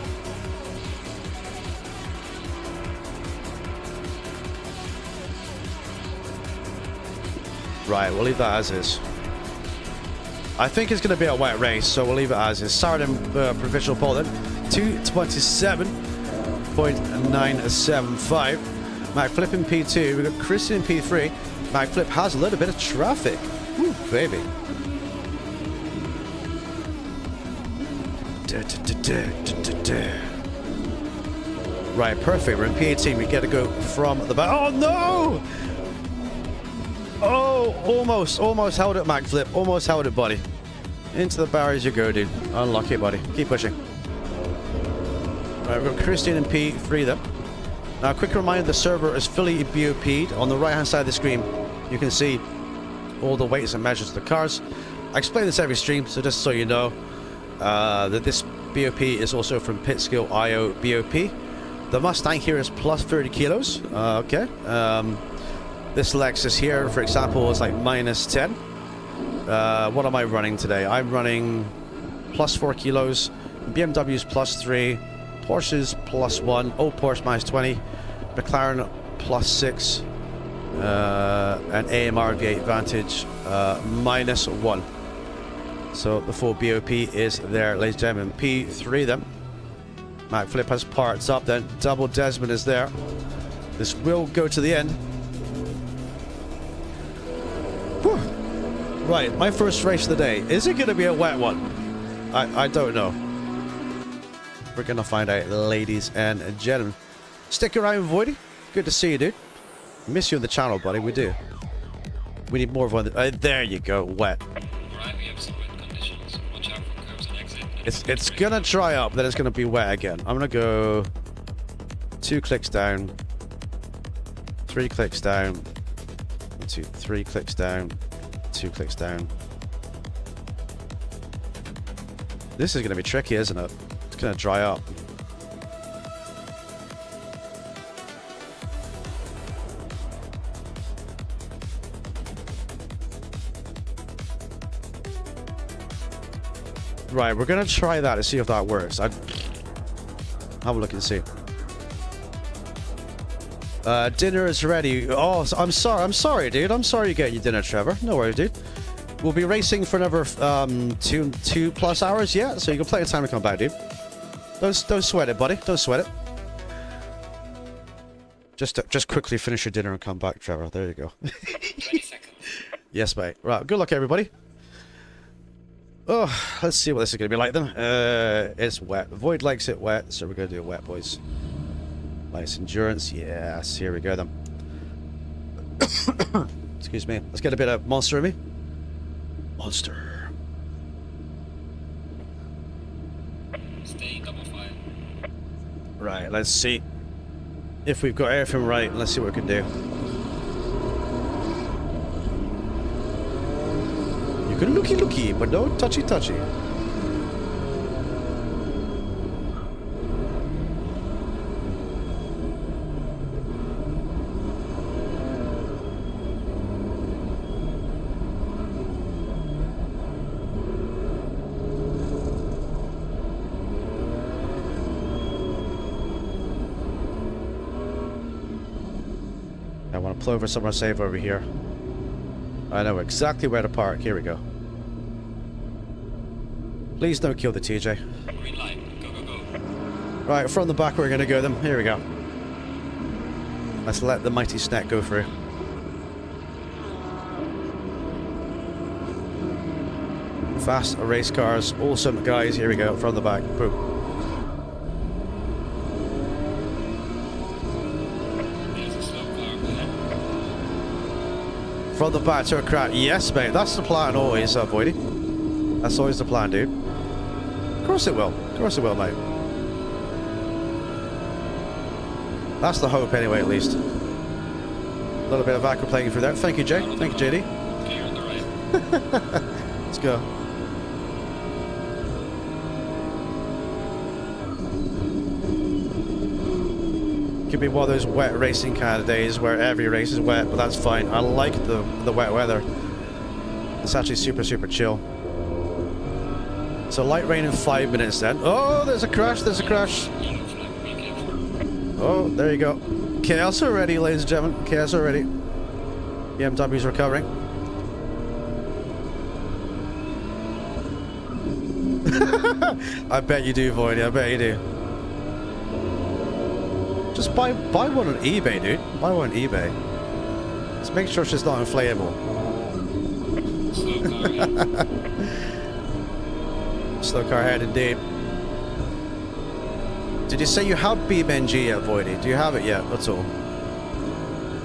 S1: Right, we'll leave that as is. I think it's going to be a wet race, so we'll leave it as is. Saradin provisional pole then, 227.975. McFlip in P2. We've got Christian in P3. McFlip has a little bit of traffic. Woo, baby. Right, perfect. We're in P18. We get to go from the back. Oh, no! Oh, almost held it, McFlip. Almost held it, buddy. Into the barriers you go, dude. Unlucky, buddy. Keep pushing. Right, we've got Christian in P3 there. Now, a quick reminder, the server is fully BOP'd. On the right-hand side of the screen, you can see all the weights and measures of the cars. I explain this every stream, so just so you know that this BOP is also from Pitskill IO BOP. The Mustang here is plus 30 kilos. Okay. This Lexus here, for example, is like minus 10. What am I running today? I'm running plus 4 kilos. BMW's plus 3. Porsche's plus 1. Old Porsche minus 20. McLaren plus 6. And AMR V8 Vantage minus 1. So the full BOP is there, ladies and gentlemen. P3 then. McFlip has parts up then. Double Desmond is there. This will go to the end. Whew. Right, my first race of the day. Is it going to be a wet one? I don't know. We're going to find out, ladies and gentlemen. Stick around, Voidy. Good to see you, dude. Miss you on the channel, buddy. We do. We need more of one. There you go. Wet.
S5: Right, we have some wet conditions. Watch out for curbs and exit.
S1: It's going to dry up, then it's going to be wet again. I'm going to go 2 clicks down. 3 clicks down. 1, 2, 3 clicks down. 2 clicks down. This is going to be tricky, isn't it? It's going to dry up. Right, we're going to try that to see if that works. Have a look and see. Dinner is ready. Oh, I'm sorry, dude. I'm sorry you're getting your dinner, Trevor. No worries, dude. We'll be racing for another 2+ hours yet, so you got plenty of time to come back, dude. Don't sweat it, buddy. Don't sweat it. Just quickly finish your dinner and come back, Trevor. There you go.
S5: 20 seconds.
S1: Yes, mate. Right, good luck, everybody. Oh, let's see what this is going to be like then. It's wet. Void likes it wet, so we're going to do it wet, boys. Nice endurance. Yes, here we go then. Excuse me. Let's get a bit of monster in me. Monster.
S5: Stay double file.
S1: Right, let's see if we've got everything right. Let's see what we can do. You can looky, but no touchy. I want to pull over somewhere safe over here. I know exactly where to park. Here we go. Please don't kill the TJ.
S5: Green light. Go.
S1: Right, from the back we're going to go then. Here we go. Let's let the mighty snack go through. Fast race cars. Awesome, guys. Here we go. From the back. Boom.
S5: There's a slow car ahead.
S1: From the back to a crack. Yes, mate. That's the plan always, Voidy. That's always the plan, dude. Of course it will. Of course it will, mate. That's the hope anyway, at least. A little bit of aquaplaning through there. Thank you, Jay. Thank you, JD.
S5: Clear on the right.
S1: Let's go. Could be one of those wet racing kind of days where every race is wet, but that's fine. I like the wet weather. It's actually super chill. So light rain in 5 minutes then. Oh, there's a crash,
S5: Yellow flag. Be careful.
S1: Oh, there you go. Chaos already, ladies and gentlemen. Chaos already. BMW's recovering. I bet you do, Voidy. I bet you do. Just buy one on eBay, dude. Buy one on eBay. Just make sure she's not inflatable.
S5: Slow car ahead.
S1: Slow car ahead, indeed. Did you say you have BeamNG yet, Voidy? Do you have it yet? That's all.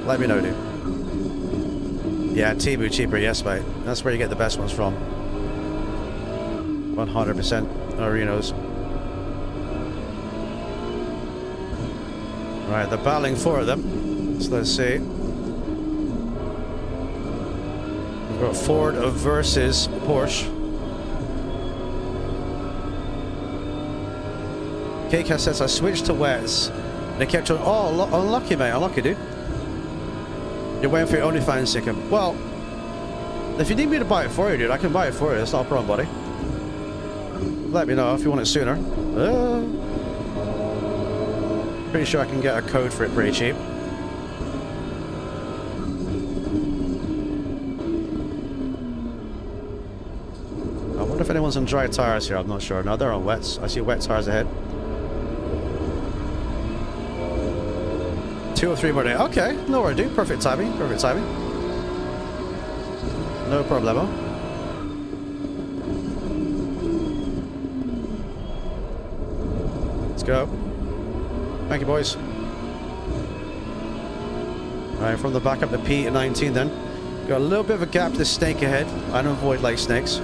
S1: Let me know, dude. Yeah, Temu cheaper, yes, mate. That's where you get the best ones from. 100% Arenos. Right, they're battling for them. So let's see. We've got Ford versus Porsche. KK says I switched to wets. They kept on. Oh, unlucky, mate. Unlucky, dude. You're waiting for your OnlyFans, Sickham. Well, if you need me to buy it for you, dude, I can buy it for you. It's not a problem, buddy. Let me know if you want it sooner. Pretty sure I can get a code for it pretty cheap. I wonder if anyone's on dry tires here. I'm not sure. No, they're on wets. I see wet tires ahead. 2 or 3 more days. Okay, no worries, dude. Perfect timing. Perfect timing. No problemo. Let's go. Thank you, boys. Alright, from the back up to P19 then. Got a little bit of a gap to the snake ahead. I don't avoid like snakes.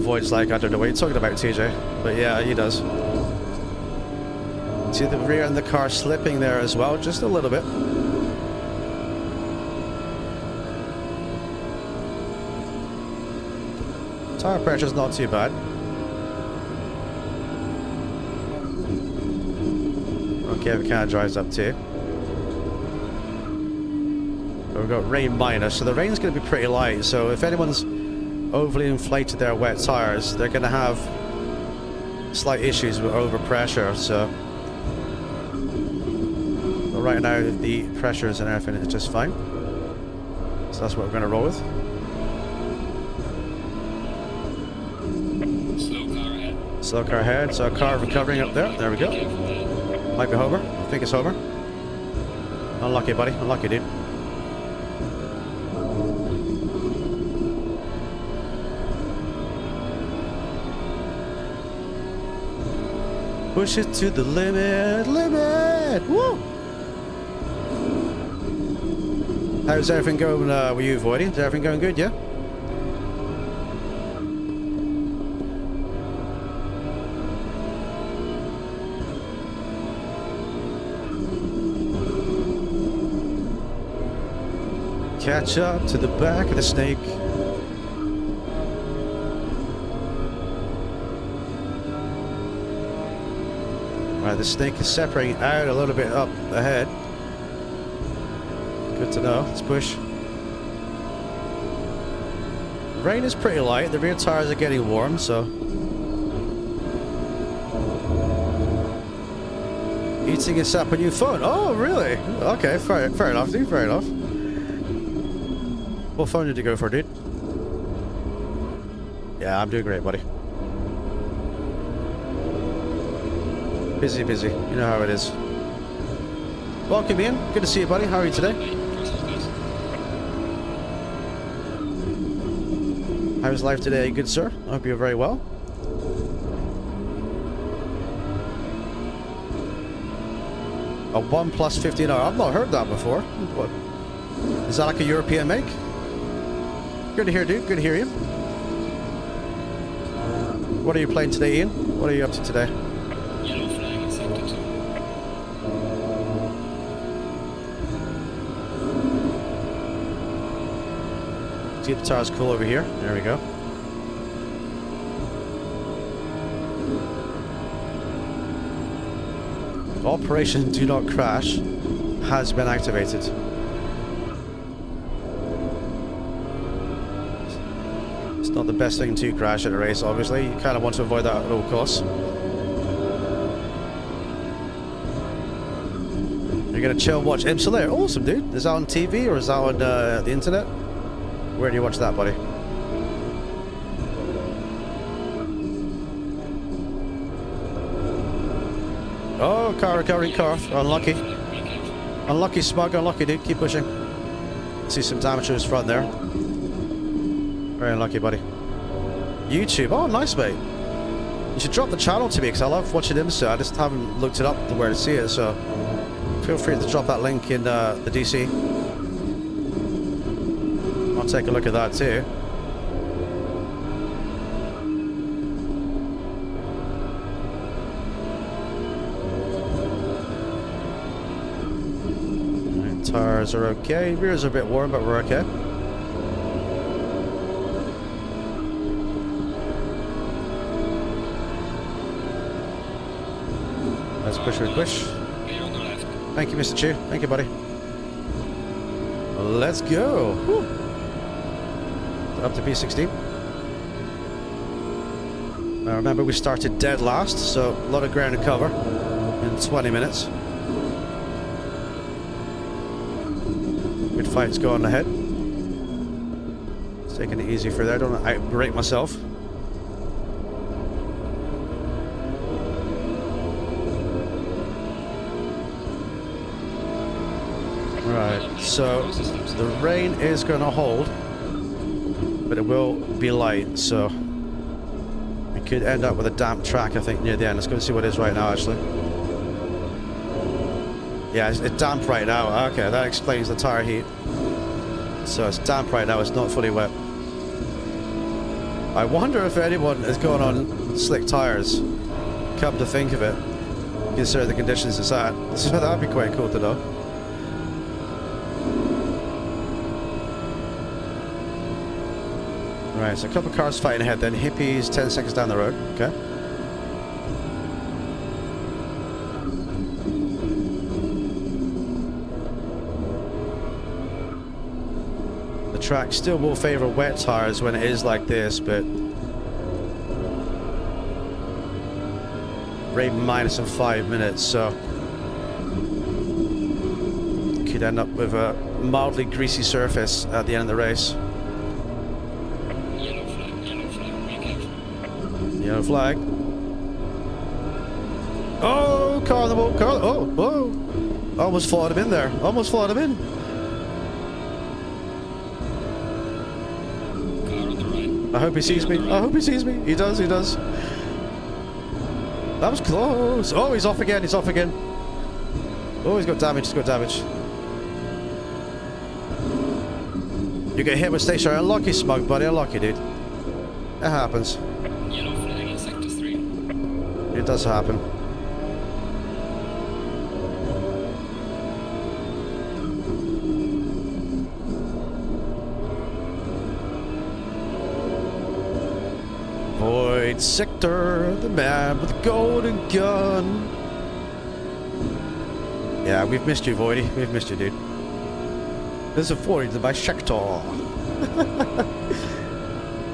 S1: Void's like, I don't know what you're talking about, TJ. But yeah, he does. See the rear end of the car slipping there as well, just a little bit. Tire pressure's not too bad. Okay, we kind of dries up too. We've got rain minus, so the rain's going to be pretty light. So if anyone's overly inflated their wet tires, they're going to have
S2: slight issues with overpressure, so but right now the pressures and everything is just fine. So that's what we're going to roll with.
S5: Slow car ahead.
S2: Slow car ahead, so a car recovering up there. There we go. Might be Homer. I think it's Homer. Unlucky, buddy. Unlucky, dude. Push it to the limit, limit! Woo! How's everything going with you, Voidy? Is everything going good, yeah? Catch up to the back of the snake. Right, the snake is separating out a little bit up ahead. Good to know. Let's push. The rain is pretty light. The rear tires are getting warm, so. Eating a sap on your phone. Oh, really? Okay, fair enough, dude. Fair enough. What phone did you go for, dude? Yeah, I'm doing great, buddy. Busy, busy. You know how it is. Welcome in. Good to see you, buddy. How are you today? How's life today, good sir? I hope you're very well. A OnePlus 15. I've not heard that before. What? Is that like a European make? Good to hear, dude. Good to hear you. What are you playing today, Ian? What are you up to today?
S5: Yellow flag in sector 2.
S2: See the tires cool over here. There we go. Operation Do Not Crash has been activated. It's not the best thing to crash at a race, obviously. You kind of want to avoid that at all costs. You're gonna chill, watch Imsolair. Awesome, dude. Is that on TV or is that on the internet? Where do you watch that, buddy? Oh, car recovering car. Unlucky. Unlucky, Smug. Unlucky, dude. Keep pushing. See some damage to his front there. Very unlucky, buddy. YouTube. Oh, nice, mate. You should drop the channel to me because I love watching Imsa. I just haven't looked it up to where to see it, so feel free to drop that link in the DC. I'll take a look at that too. Right, tires are okay. Rears are a bit warm, but we're okay. Let's push, push. Thank you, Mr. Chu. Thank you, buddy. Let's go. Woo. Up to P16. Now remember, we started dead last, so a lot of ground to cover in 20 minutes. Good fights going ahead. Just taking it easy for there. Don't out-brake myself. Right, so the rain is going to hold, but it will be light, so we could end up with a damp track, I think, near the end. Let's go and see what it is right now, actually. Yeah, it's damp right now. Okay, that explains the tire heat. So it's damp right now, it's not fully wet. I wonder if anyone is going on slick tires, come to think of it, consider the conditions it's at. So that'd be quite cool to know. Right, so a couple of cars fighting ahead then. Hippies 10 seconds down the road. Okay. The track still will favor wet tires when it is like this, but
S1: Rain minus in 5 minutes, so could end up with a mildly greasy surface at the end of the race.
S5: Yellow flag, be careful.
S1: Yellow flag. Oh, car on the wall, car. Oh, whoa. Almost followed him in there. Almost followed him in.
S5: Car on the right.
S1: I hope he sees me. I hope he sees me. He does, he does. That was close. Oh, he's off again. He's off again. Oh, he's got damage. He's got damage. You get hit with stationary. Unlucky, Smug, buddy. Unlucky, dude. It happens.
S5: Yellow flag in sector 3.
S1: It does happen. Void Sector, the man with the golden gun. Yeah, we've missed you, Voidy. We've missed you, dude. There's a Void by Sector.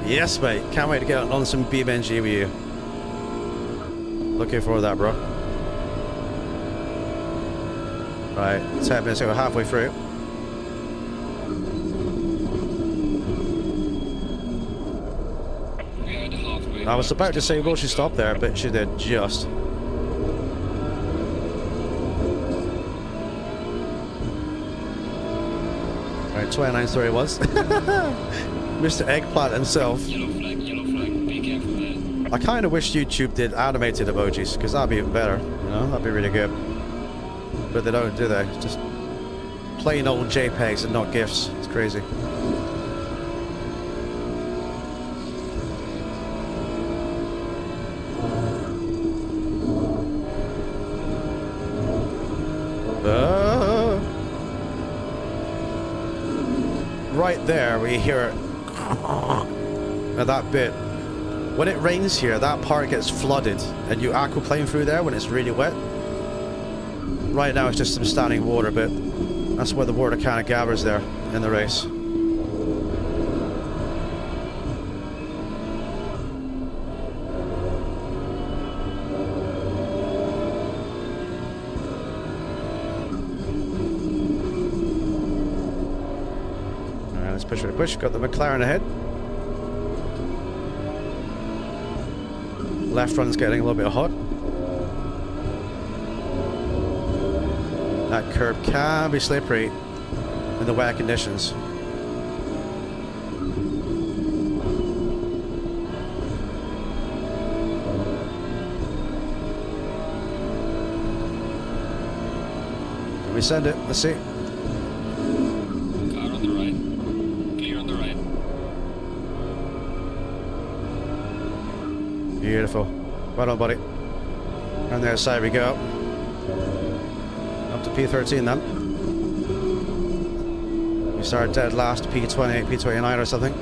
S1: Yes, mate. Can't wait to get on some BeamNG with you. Looking forward to that, bro. Right, 10 minutes ago, halfway through.
S5: We are at the halfway.
S1: I was about to say, will she stop there, but she did just. Right, 29.3 was. Mr. Eggplant himself.
S5: Yellow flag, be careful there.
S1: I kind of wish YouTube did animated emojis, because that'd be even better. You know, that'd be really good. But they don't, do they? Just plain old JPEGs and not GIFs. It's crazy. Right there, we hear it. At that bit. When it rains here, that part gets flooded, and you aquaplane through there when it's really wet. Right now, it's just some standing water, but that's where the water kind of gathers there in the race. Let's push it, push. Got the McLaren ahead. Left front's getting a little bit hot. That curb can be slippery in the wet conditions. Can we send it? Let's see.
S5: Car on the right. Clear on the right.
S1: Beautiful. Right on, buddy. On the other side we go. Up to P13 then. We started dead last, P20, P29 or something.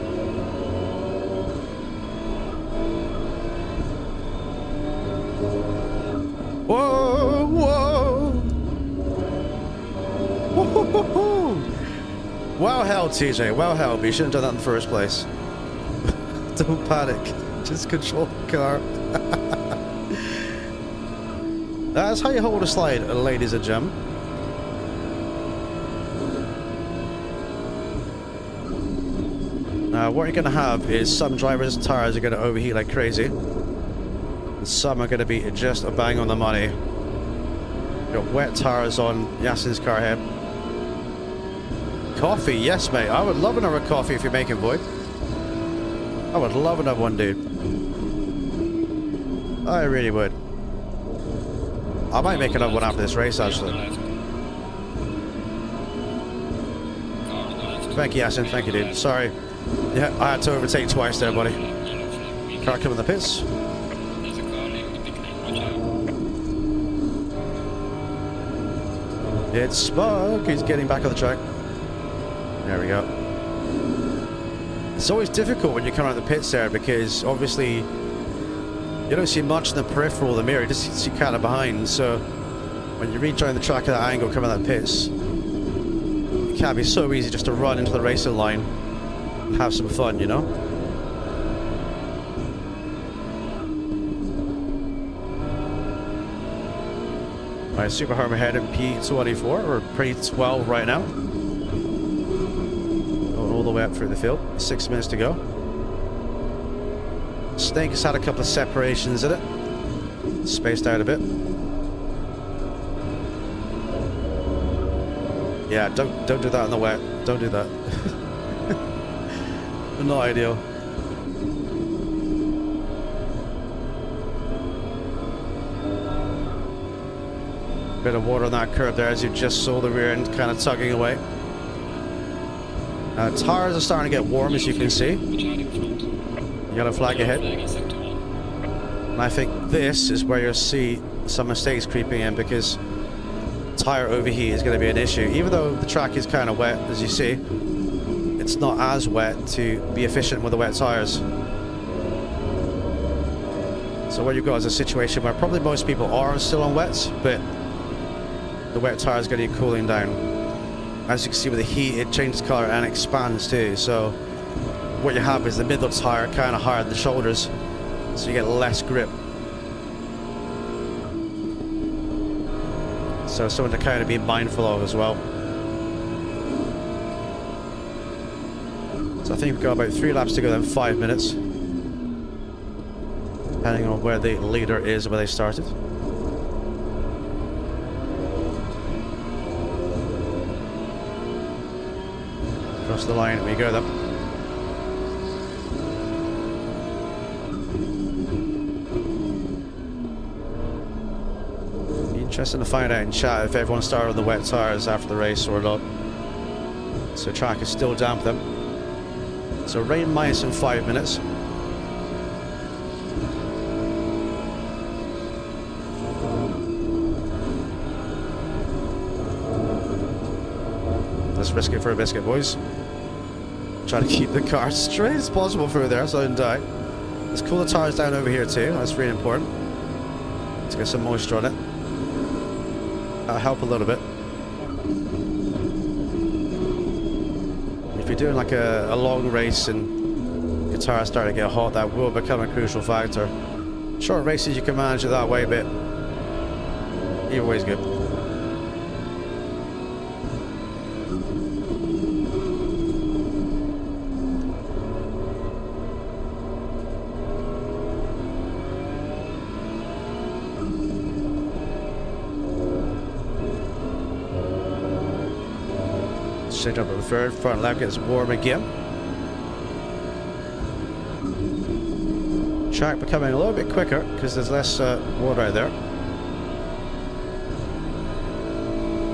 S1: Whoa, whoa! Woo-hoo-hoo-hoo. Well held, TJ. Well held, but you shouldn't have done that in the first place. Don't panic. Just control the car. That's how you hold a slide, ladies and gentlemen. Now, what you're going to have is some drivers' tires are going to overheat like crazy. And some are going to be just a bang on the money. Got wet tires on Yasin's car here. Coffee, yes, mate. I would love another coffee if you're making Void. I would love another one, dude. I really would. I might make another one after this race, actually. Thank you, Yasin. Thank you, dude. Sorry. Yeah, I had to overtake twice there, buddy. Car coming in the pits.
S5: There's a car leaving the pit lane. Watch out.
S1: It's Smug. He's getting back on the track. There we go. It's always difficult when you come out of the pits there because obviously you don't see much in the peripheral of the mirror, you just see kind of behind. So when you rejoin the track at that angle coming out of the pits, it can be so easy just to run into the racing line and have some fun, you know? My Super Harbour head in P24, or P12 right now. Going all the way up through the field. 6 minutes to go. Snake has had a couple of separations in it. Spaced out a bit. Yeah, don't do that in the wet. Don't do that. Not ideal. Bit of water on that curve there, as you just saw the rear end kind of tugging away. Tires are starting to get warm, as you can see. You got a flag ahead. And I think this is where you'll see some mistakes creeping in, because tire overheat is going to be an issue. Even though the track is kind of wet, as you see, it's not as wet to be efficient with the wet tires. So what you've got is a situation where probably most people are still on wets, but the wet tire is going to be cooling down. As you can see with the heat, it changes color and expands too. So what you have is the middle tire kind of higher than the shoulders, so you get less grip. So something to kind of be mindful of as well. So I think we've got about 3 laps to go, then 5 minutes, depending on where the leader is, where they started. Across the line we go then. Interesting to find out in chat if everyone started on the wet tires after the race or not. So track is still damp then. So rain minus in 5 minutes. Let's risk it for a biscuit, boys. Try to keep the car as straight as possible through there so I don't die. Let's cool the tires down over here too. That's really important. Let's get some moisture on it. That'll help a little bit. If you're doing like a long race and your tires start to get hot, that will become a crucial factor. Short races you can manage it that way, but either way is good. Change up at the third, front lap gets warm again. Track becoming a little bit quicker because there's less water out there.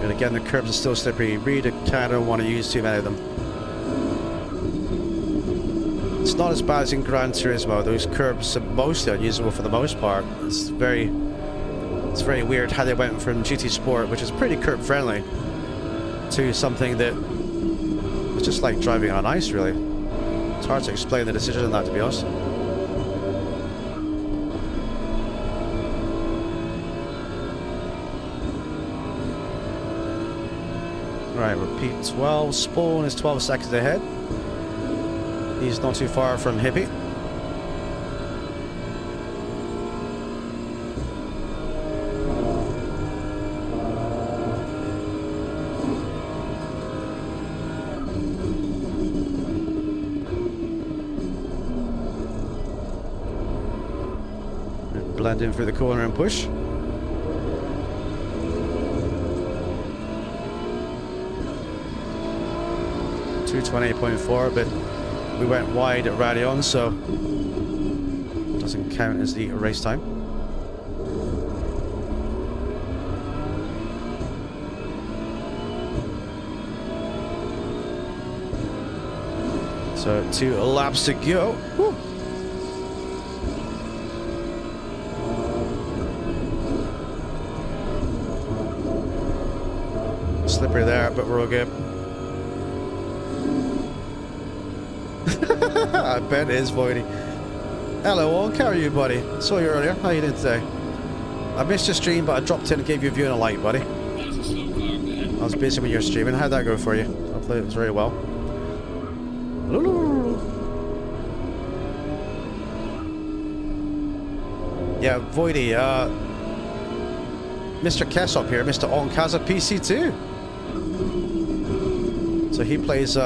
S1: And again, the curbs are still slippery. You really kind of want to use too many of them. It's not as bad as in Gran Turismo. Those curbs are mostly unusable for the most part. It's very weird how they went from GT Sport, which is pretty curb friendly, to something that was just like driving on ice, really. It's hard to explain the decision on that, to be honest. Right, we're P12. Spawn is 12 seconds ahead. He's not too far from Hippie. Blend in through the corner and push. .228.4, but we went wide at Radeon, so doesn't count as the race time. So 2 laps to go. Woo. Slippery there, but we're all good. I bet it is Voidy. Hello all, how are you, buddy? Saw you earlier. How you doing today? I missed your stream, but I dropped in and gave you a view and a like, buddy. I was busy with your streaming. How'd that go for you? Hopefully it was very well. Yeah, Voidy,
S2: Mr. Kessop here, Mr. Onkaza PC2. So he plays,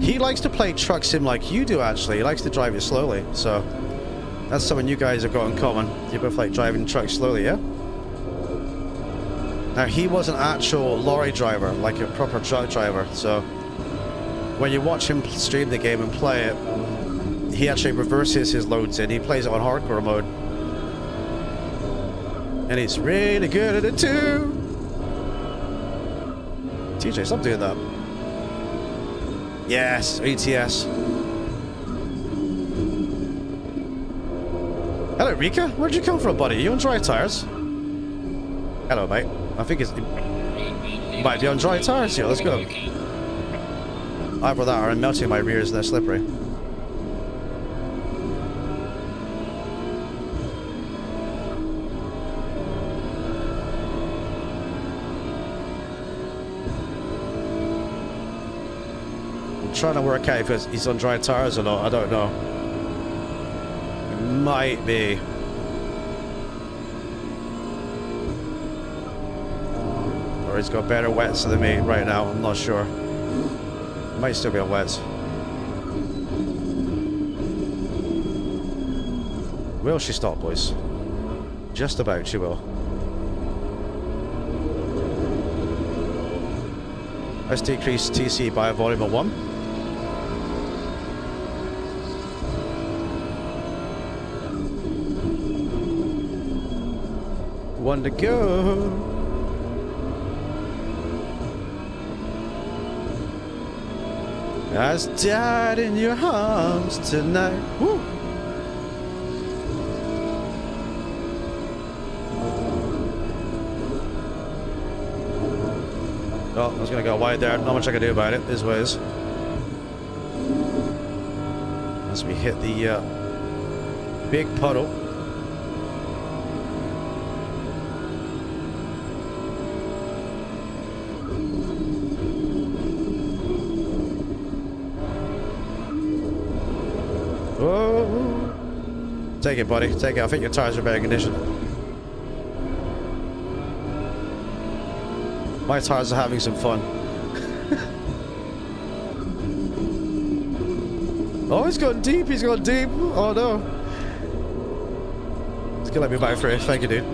S2: he likes to play truck sim like you do, actually. He likes to drive it slowly, so that's something you guys have got in common. You both like driving trucks slowly, yeah? Now, he was an actual lorry driver, like a proper truck driver, so when you watch him stream the game and play it, he actually reverses his loads in. He plays it on hardcore mode. And he's really good at it too. TJ, stop doing that. Yes, ETS. Hello, Rika. Where'd you come from, buddy? You on dry tires? Hello, mate. I think he might be on dry tires here. Let's go. Either that or I'm melting my rears and they're slippery. Trying to work out if he's on dry tires or not. I don't know. It might be. Or he's got better wets than me right now. I'm not sure. Might still be on wets. Will she stop, boys? Just about she will. Let's decrease TC by a volume of 1. One to go. I was died in your arms tonight. Woo. Oh, I was gonna go wide there. Not much I can do about it. This way is. As we hit the big puddle. Whoa. Take it, buddy. Take it. I think your tires are better condition. My tires are having some fun. Oh, he's gone deep. He's gone deep. Oh, no. It's going to let me back through. Thank you, dude.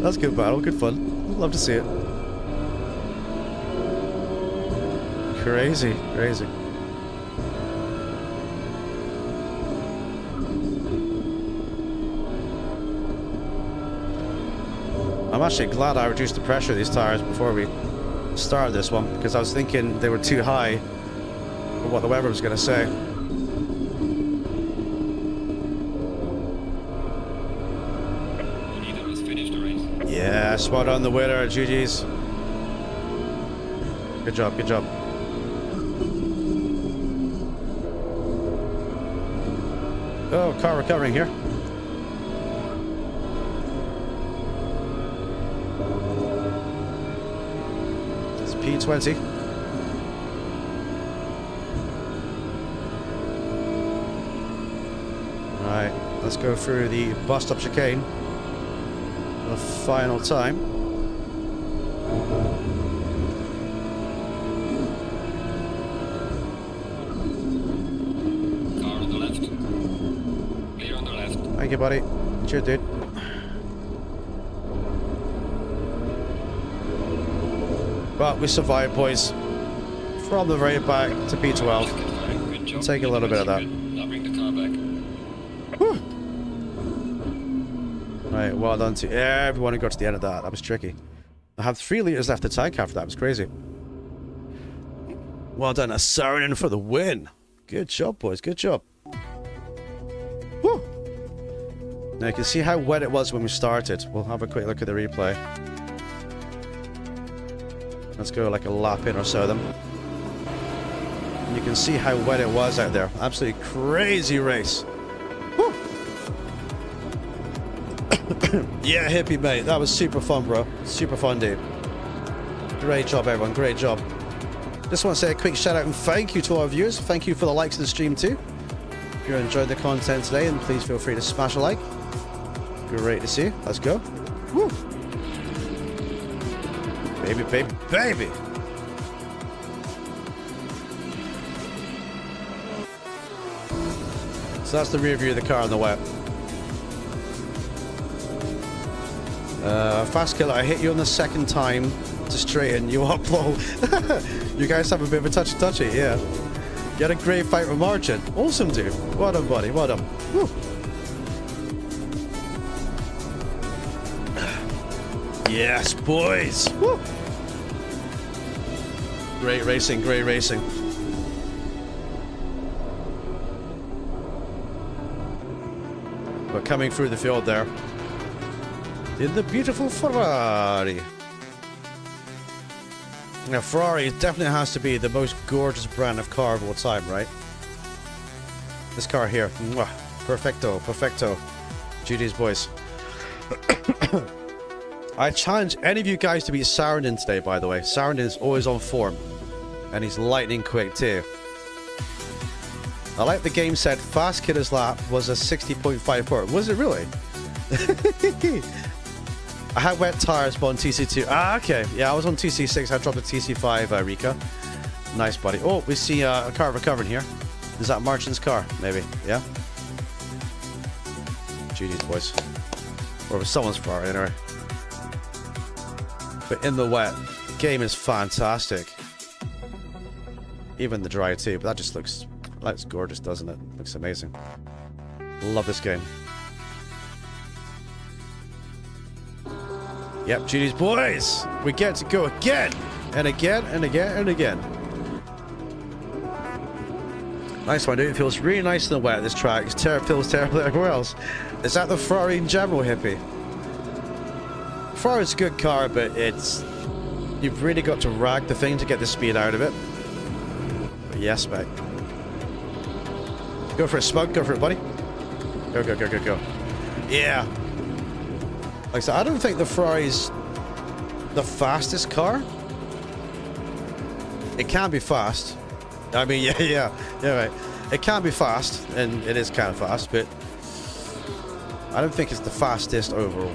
S2: That's good battle. Good fun. Love to see it. Crazy. Crazy. I'm actually glad I reduced the pressure of these tires before we started this one, because I was thinking they were too high for what the weather was going to say. Yeah, spot on the winner, GG's. Good job, good job. Oh, car recovering here. P20. Right, let's go through the bust up chicane for the final time.
S5: Car on the left. Clear on the left.
S2: Thank you, buddy. Cheers, dude. But we survived, boys. From the very back to P12.
S5: Good job.
S2: Take a little bit of that.
S5: Now bring the car back.
S2: Whew. Right, well done to everyone who got to the end of that. That was tricky. I have 3 liters left to tank after that. It was crazy. Well done, Assarin for the win. Good job, boys. Good job. Whew. Now you can see how wet it was when we started. We'll have a quick look at the replay. Let's go like a lap in or so then. And you can see how wet it was out there. Absolutely crazy race. Woo. Yeah, hippie mate. That was super fun, bro. Super fun, dude. Great job, everyone. Great job. Just want to say a quick shout out and thank you to our viewers. Thank you for the likes of the stream too. If you enjoyed the content today, then please feel free to smash a like.
S1: Great to see you. Let's go. Woo. Baby, baby, baby. So that's the rear view of the car on the wet. Fast Killer, I hit you on the second time to straighten you up, lol. You guys have a bit of a touchy, yeah. You had a great fight with Margin. Awesome, dude. Well done, buddy. Well done. Woo. Yes, boys. Woo. Great racing, great racing. We're coming through the field there in the beautiful Ferrari. Now, Ferrari definitely has to be the most gorgeous brand of car of all time, right? This car here, mwah, perfecto, perfecto. GD's boys. I challenge any of you guys to beat Sarandon today, by the way. Sarandon is always on form, and he's lightning quick too. I like the game said Fast Killer's lap was a 60.54. Was it really? I had wet tires, but on TC2. Ah, okay. Yeah, I was on TC6. I dropped a TC5, Rika. Nice, buddy. Oh, we see a car recovering here. Is that Marchin's car? Maybe. Yeah? GG's, boys. Or it was someone's Ferrari, anyway. But in the wet, the game is fantastic. Even the dry, too. But that just looks gorgeous, doesn't it? Looks amazing. Love this game. Yep, GD's boys! We get to go again! And again, and again, and again. Nice one, dude. It feels really nice in the wet, this track. It feels terrible everywhere else. Is that the Ferrari in general, hippie? Ferrari's a good car, but it's... You've really got to rag the thing to get the speed out of it. But yes, mate. Go for a smoke, go for it, buddy. Go, go, go, go, go. Yeah. Like I said, I don't think the Ferrari's the fastest car. It can be fast. I mean, yeah, right. It can be fast, and it is kind of fast, but I don't think it's the fastest overall.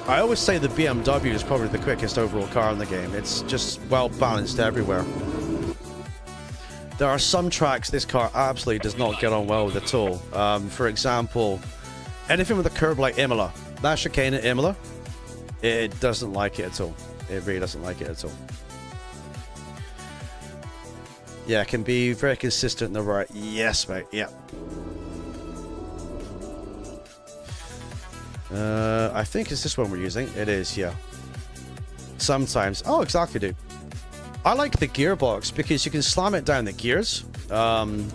S1: I always say the BMW is probably the quickest overall car in the game. It's just well balanced everywhere. There are some tracks this car absolutely does not get on well with at all. For example, anything with a curb like Imola. That chicane at Imola, it doesn't like it at all. It really doesn't like it at all. Yeah, it can be very consistent in the right. Yes, mate. Yeah. I think it's this one we're using. It is, yeah. Sometimes. Oh, exactly, dude. I like the gearbox because you can slam it down the gears. And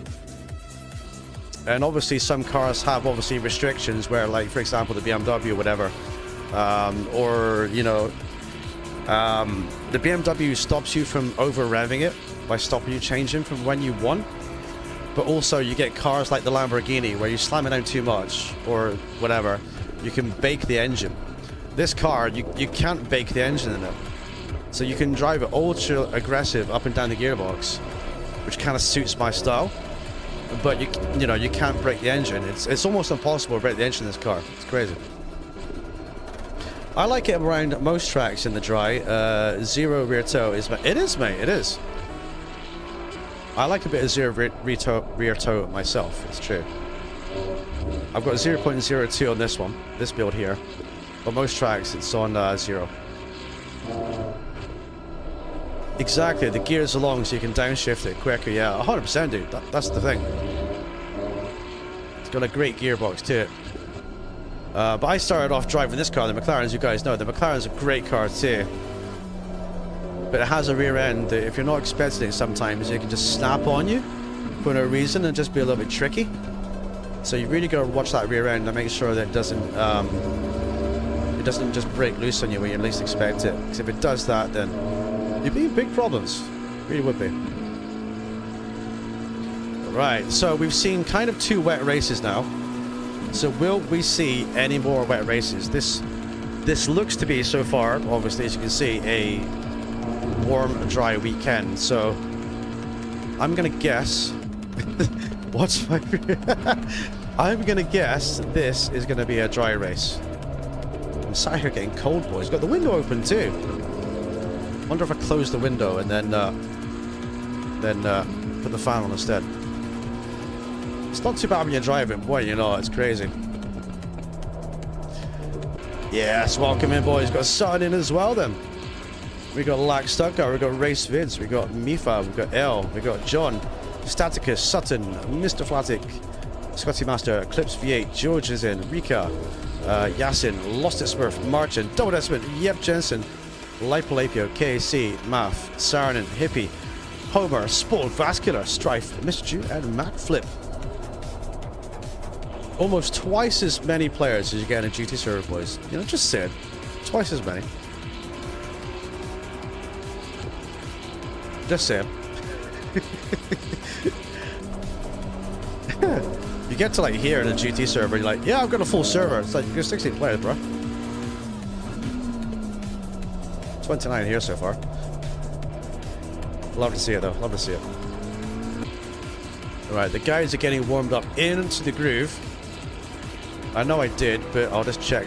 S1: obviously some cars have obviously restrictions where, like, for example, the BMW or whatever. Or, you know, the BMW stops you from over-revving it by stopping you changing from when you want. But also you get cars like the Lamborghini where you slam it down too much or whatever. You can bake the engine. This car, you can't bake the engine in it. So you can drive it ultra aggressive up and down the gearbox, which kind of suits my style. But you know, you can't break the engine. It's almost impossible to break the engine in this car. It's crazy. I like it around most tracks in the dry. Zero rear toe is... It is, mate. It is. I like a bit of zero rear toe myself. It's true. I've got 0.02 on this one, this build here. But most tracks, it's on 0. Exactly, the gears are long so you can downshift it quicker. Yeah, 100%, dude. That's the thing. It's got a great gearbox to it. But I started off driving this car, the McLaren, as you guys know. The McLaren's a great car too. But it has a rear end that if you're not expecting it sometimes, it can just snap on you for no reason and just be a little bit tricky. So you really got to watch that rear end and make sure that it doesn't just break loose on you when you least expect it. Because if it does that, then you'd be in big problems. It really would be. Right, so we've seen kind of 2 wet races now. So will we see any more wet races? This looks to be, so far, obviously, as you can see, a warm, dry weekend. So I'm going to guess What's my... I'm going to guess this is going to be a dry race. I'm sat here getting cold, boys. Got the window open too. Wonder if I close the window and then put the fan on instead. It's not too bad when you're driving. Boy, you know, it's crazy. Yes, welcome in, boys. Got Sutton in as well then. We got Lack Stuttgart, we got Race Vids, we got Mifa, we got L, we got John, Staticus, Sutton, Mr. Flatic, Scotty Master, Eclipse V8, George is in, Rika, Yasin, Lost It Smurf, Martin, Double Desmond, Yep Jensen, Lipolapio, KC, Math, Saranen, Hippie, Homer, Sport, Vascular, Strife, Mr. Jew, and Mac Flip. Almost twice as many players as you get in a GT server, boys. You know, just saying. Twice as many. Just saying. You get to like here in a GT server, you're like, yeah, I've got a full server. It's like, you're 16 players, bro. 29 here so far. Love to see it though, love to see it. Alright, the guys are getting warmed up into the groove. I know I did, but I'll just check.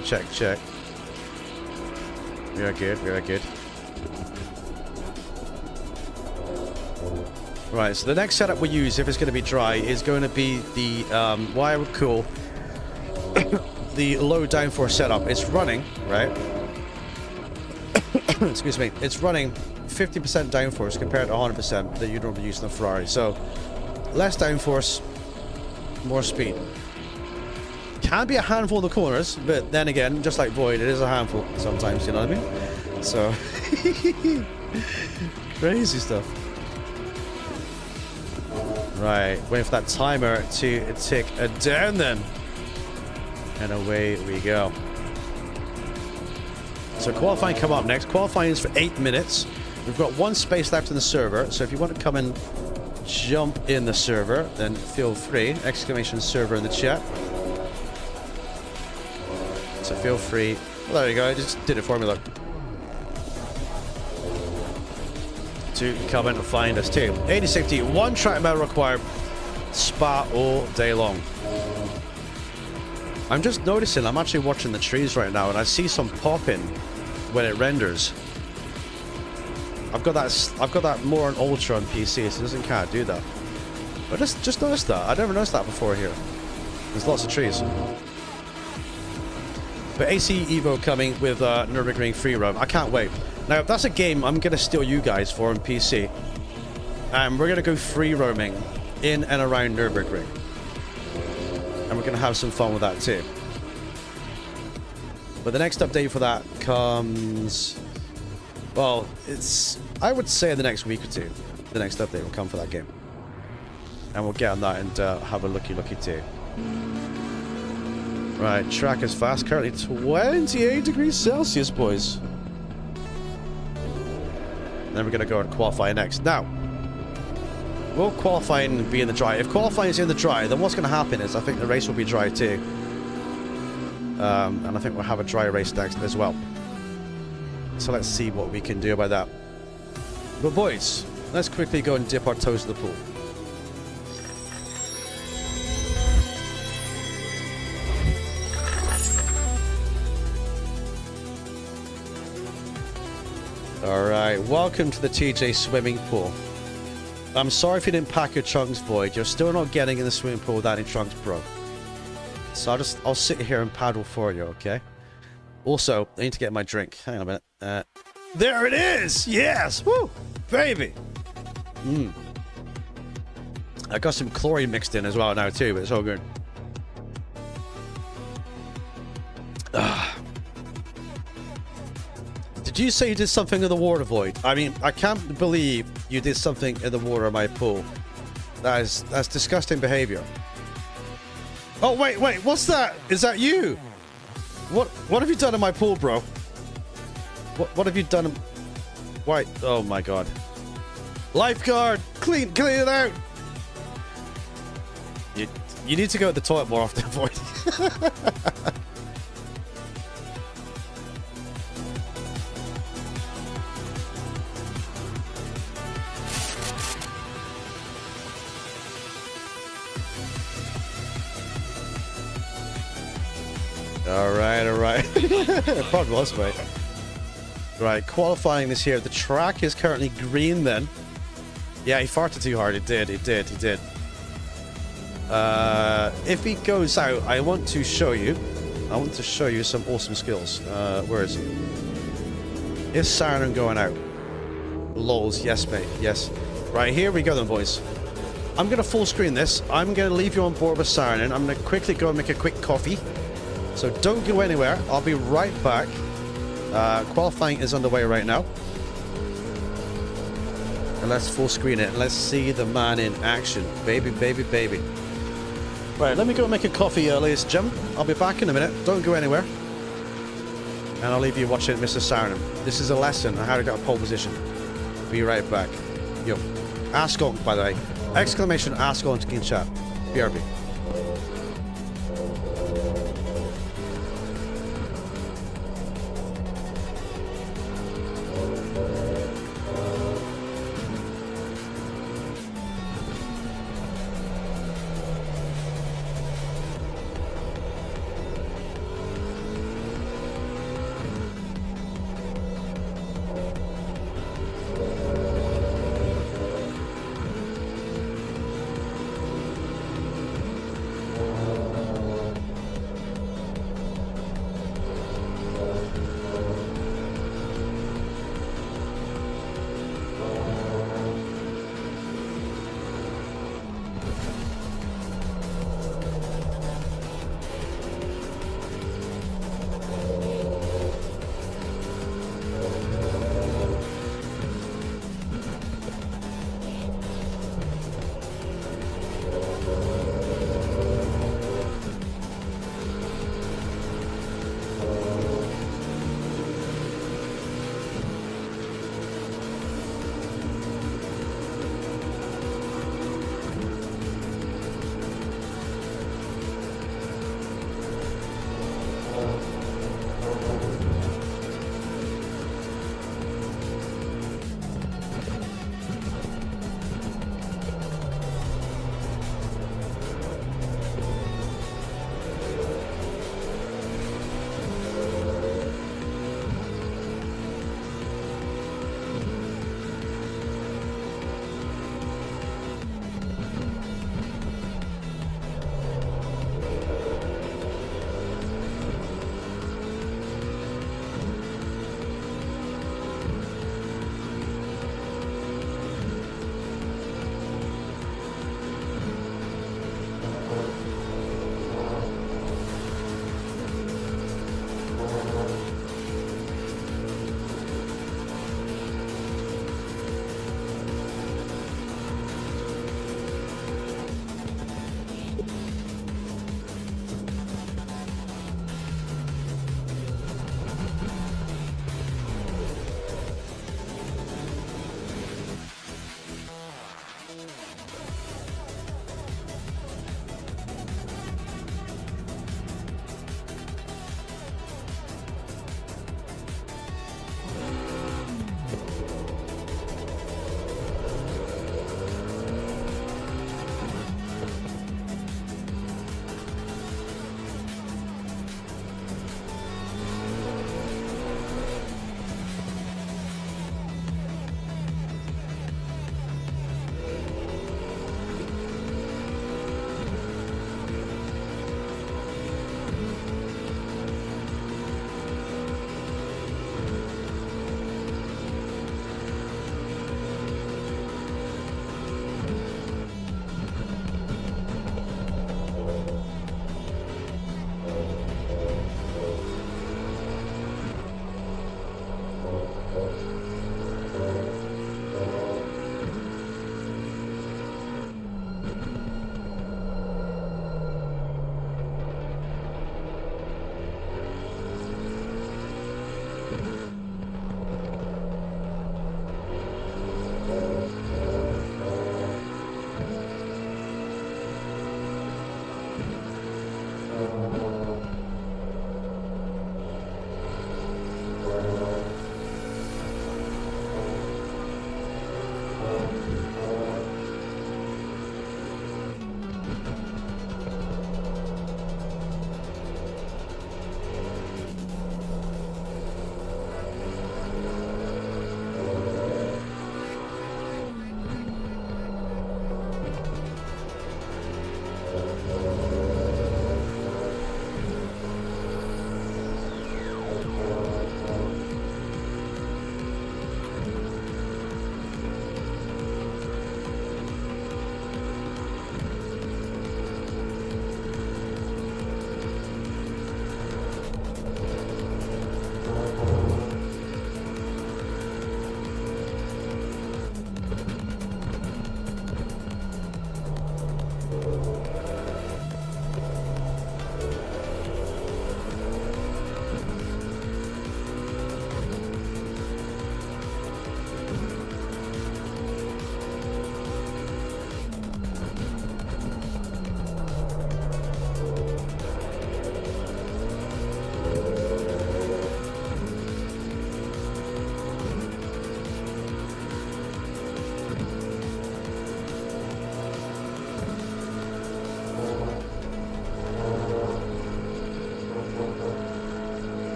S1: We are good, we are good. Right, so the next setup we use, if it's going to be dry, is going to be the, what I would call the low downforce setup. It's running, right? Excuse me. It's running 50% downforce compared to 100% that you normally use in the Ferrari. So, less downforce, more speed. Can be a handful of the corners, but then again, just like Void, it is a handful sometimes, you know what I mean? So, crazy stuff. Right, waiting for that timer to tick down then. And away we go. So qualifying come up next. Qualifying is for 8 minutes. We've got 1 space left in the server, so if you want to come and jump in the server, then feel free. Exclamation server in the chat. So feel free. Well, there you go, I just did it for me, look. To come in and find us too. 80 safety, 1 track medal required. Spa all day long. I'm just noticing, I'm actually watching the trees right now and I see some popping when it renders. I've got that more on Ultra on PC, so it can't do that. But just noticed that. I never noticed that before here. There's lots of trees. But AC Evo coming with Nürburgring Free Roam. I can't wait. Now, if that's a game I'm going to steal you guys for on PC, and we're going to go free roaming in and around Nürburgring. And we're going to have some fun with that too. But the next update for that comes... Well, I would say in the next week or two, the next update will come for that game. And we'll get on that and have a looky too. Right, track is fast. Currently 28 degrees Celsius, boys. Then we're going to go and qualify next. Now, will qualifying be in the dry? If qualifying is in the dry, then what's going to happen is I think the race will be dry too. And I think we'll have a dry race next as well. So let's see what we can do about that. But boys, let's quickly go and dip our toes in the pool. Alright, welcome to the TJ swimming pool. I'm sorry if you didn't pack your trunks, Void. You're still not getting in the swimming pool without any trunks, bro. So I'll sit here and paddle for you, okay? Also, I need to get my drink. Hang on a minute. There it is! Yes! Woo! Baby! I got some chlorine mixed in as well now too, but it's all good. Did you say you did something in the water, Void? I mean, I can't believe you did something in the water of my pool. That's disgusting behavior. Oh, wait, what's that? Is that you? What have you done in my pool, bro? What have you done? Wait, oh my god. Lifeguard! Clean it out! You need to go to the toilet more often, Void. All right. Probably was, mate. Right, qualifying this here. The track is currently green then. Yeah, he farted too hard. He did. If he goes out, I want to show you some awesome skills. Where is he? Is Siren going out? Lols, yes, mate, yes. Right, here we go then, boys. I'm going to full screen this. I'm going to leave you on board with Siren. I'm going to quickly go and make a quick coffee. So don't go anywhere. I'll be right back. Qualifying is underway right now. And let's full screen it. Let's see the man in action. Baby. Right, let me go make a coffee, ladies and gentlemen. I'll be back in a minute. Don't go anywhere. And I'll leave you watching Mr. Siren. This is a lesson on how to get a pole position. Be right back. Yo. Ask on, by the way. Exclamation ask on in chat. BRB.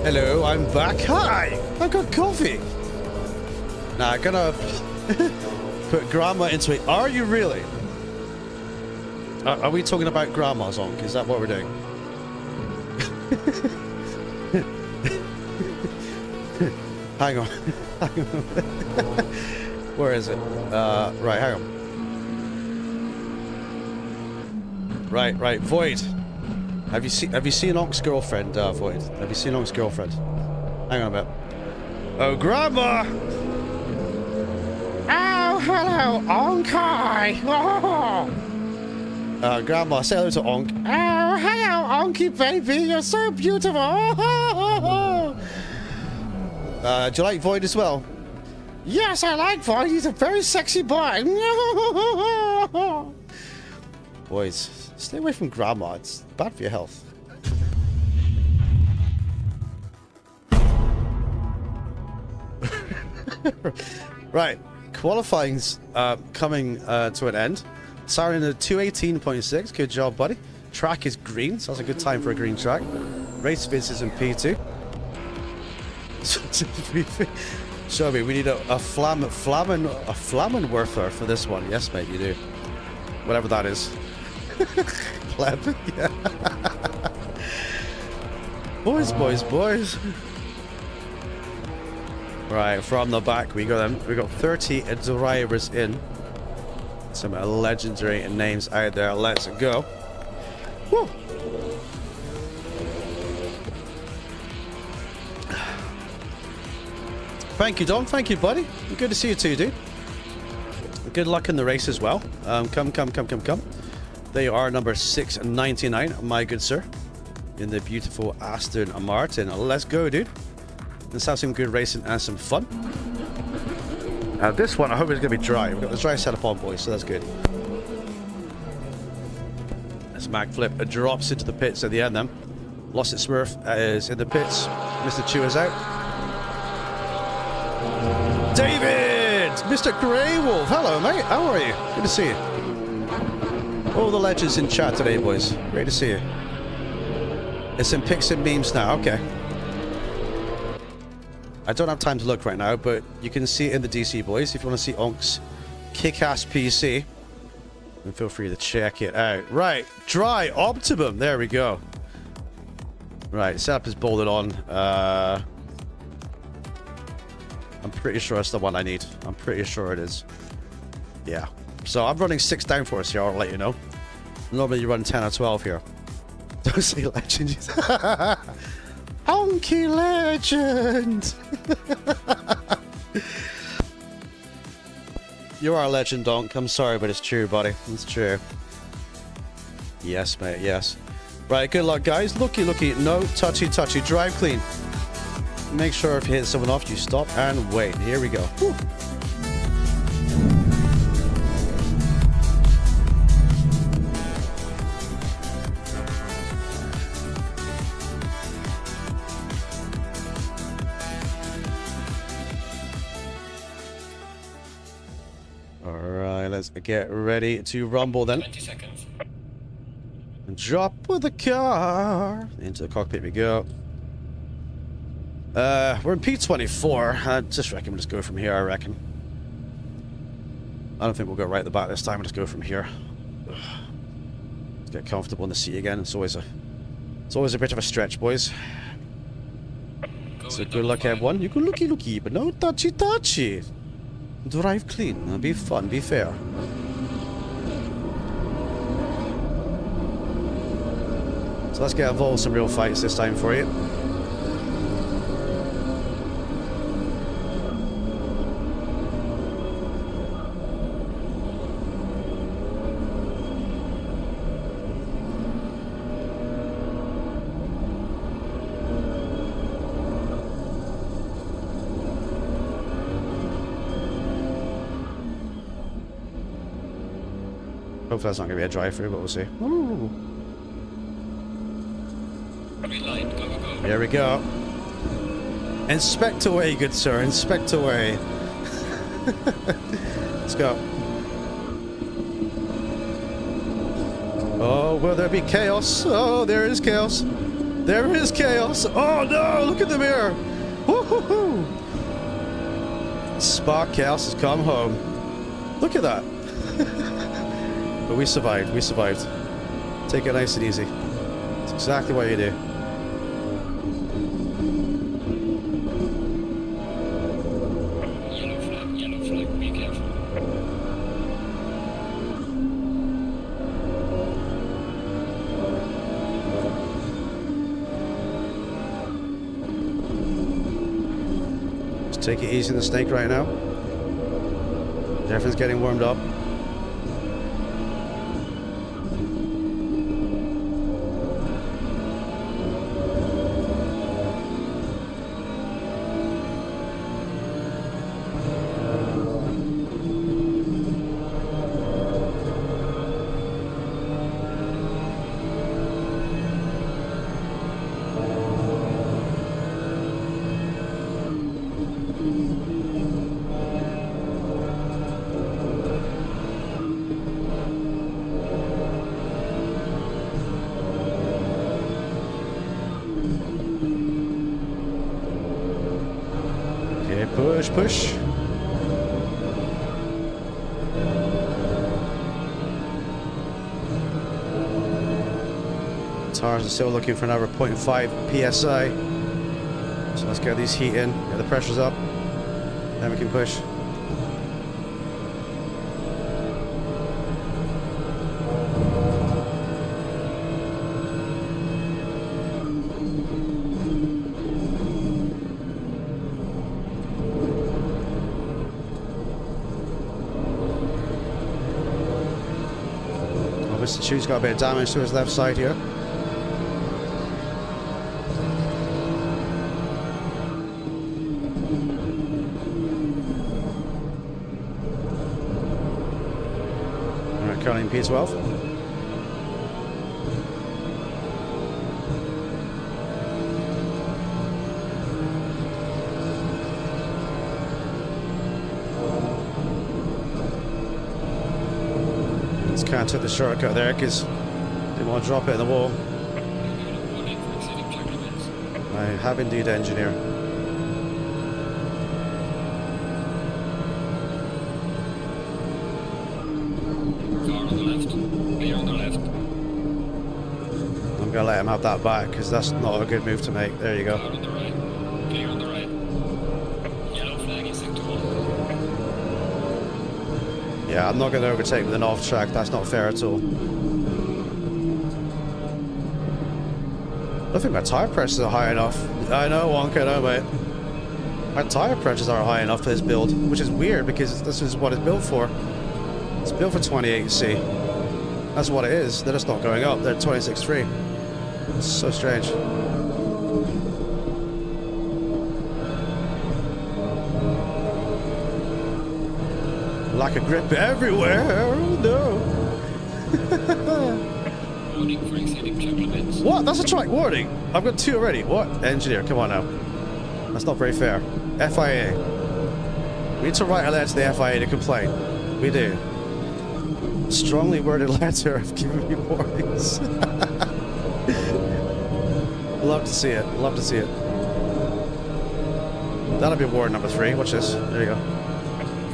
S1: Hello, I'm back. Hi, I got coffee. Now I'm gonna put grandma into it. Are you really? Are we talking about grandma's on? Is that what we're doing? Hang on. Hang on. Where is it? Right, hang on. Right, Void. Have you seen Onk's girlfriend, Void? Have you seen Onk's girlfriend? Hang on a bit. Oh, Grandma! Oh, hello, Onkai! Oh. Grandma, say hello to Onk. Oh, hello, Onky baby, you're so beautiful! Do you like Void as well? Yes, I like Void. He's a very sexy boy. Boys, stay away from Grandma. It's bad for your health. Right, qualifying's coming to an end. Siren at 218.6. Good job, buddy. Track is green, so that's a good time for a green track. Race Fizz is in P2. Show me, we need a Flammenwerfer for this one. Yes, mate, you do. Whatever that is. Pleb, yeah. Boys. Right, from the back we got 30 drivers in. Some legendary names out there. Let's go. Woo. Thank you, Don. Thank you, buddy. Good to see you too, dude. Good luck in the race as well. Come. They are number 699, my good sir. In the beautiful Aston Martin. Let's go, dude. Let's have some good racing and some fun. This one, I hope it's going to be dry. We've got the dry setup on, boys, so that's good. This Mac Flip drops into the pits at the end then. Lost It Smurf is in the pits. Mr. Chew is out. David! Mr. Grey Wolf! Hello, mate. How are you? Good to see you. All the legends in chat today, boys. Great to see you. It's in pics and memes now. Okay. I don't have time to look right now, but you can see it in the DC, boys. If you want to see Onk's kick-ass PC, then feel free to check it out. Right, dry optimum. There we go. Right, setup is bolted on. I'm pretty sure it's the one I need. I'm pretty sure it is. Yeah. So I'm running 6 downforce here. I'll let you know. Normally you run 10 or 12 here. Don't say legend. Honky legend! You are a legend, Donk. I'm sorry, but it's true, buddy. It's true. Yes, mate, yes. Right, good luck, guys. Looky. No, touchy. Drive clean. Make sure if you hit someone off, you stop and wait. Here we go. Whew. Let's get ready to rumble then.
S5: 20 seconds.
S1: And drop with the car. Into the cockpit we go. We're in P24. I just reckon we'll just go from here, I reckon. I don't think we'll go right at the back this time. We'll just go from here. Let's get comfortable in the seat again. It's always a bit of a stretch, boys. So good luck, everyone. You go looky, but no touchy. Drive clean, be fun, be fair. So let's get involved in some real fights this time for you. Hopefully that's not going to be a drive-through, but we'll see. Ooh.
S5: Green light, go.
S1: Here we go. Inspect away, good sir. Inspect away. Let's go. Oh, will there be chaos? Oh, there is chaos. There is chaos. Oh no, look at the mirror. Woo-hoo-hoo. Spark Chaos has come home. Look at that. But we survived. We survived. Take it nice and easy. It's exactly what you do.
S5: Yellow flag, be careful.
S1: Just take it easy in the snake right now. Everything's getting warmed up. Push, push. Tires are still looking for another 0.5 PSI. So let's get these heat in, get the pressures up, then we can push. Mr. Chu's got a bit of damage to his left side here. Alright, currently in P12. Can't take the shortcut there because didn't want to drop it in the wall. I have indeed, engineer.
S5: Car on the left. Clear on the left.
S1: I'm gonna let him have that back because that's not a good move to make. There you
S5: Car
S1: go.
S5: on the right. Clear on the right. Yellow flag in sector 1.
S1: Yeah, I'm not going to overtake with an off track. That's not fair at all. I don't think my tire pressures are high enough. I know, Wonka, no, mate. My tire pressures are high enough for this build, which is weird because this is what it's built for. It's built for 28C. That's what it is. They're just not going up. They're 26.3. It's so strange. Lack of grip everywhere. Oh no.
S5: Warning for exceeding track limits.
S1: What? That's a track warning. I've got 2 already. What? Engineer, come on now. That's not very fair. FIA. We need to write a letter to the FIA to complain. We do. Strongly worded letter of giving me warnings. Love to see it. Love to see it. That'll be warning number 3. Watch this. There you go.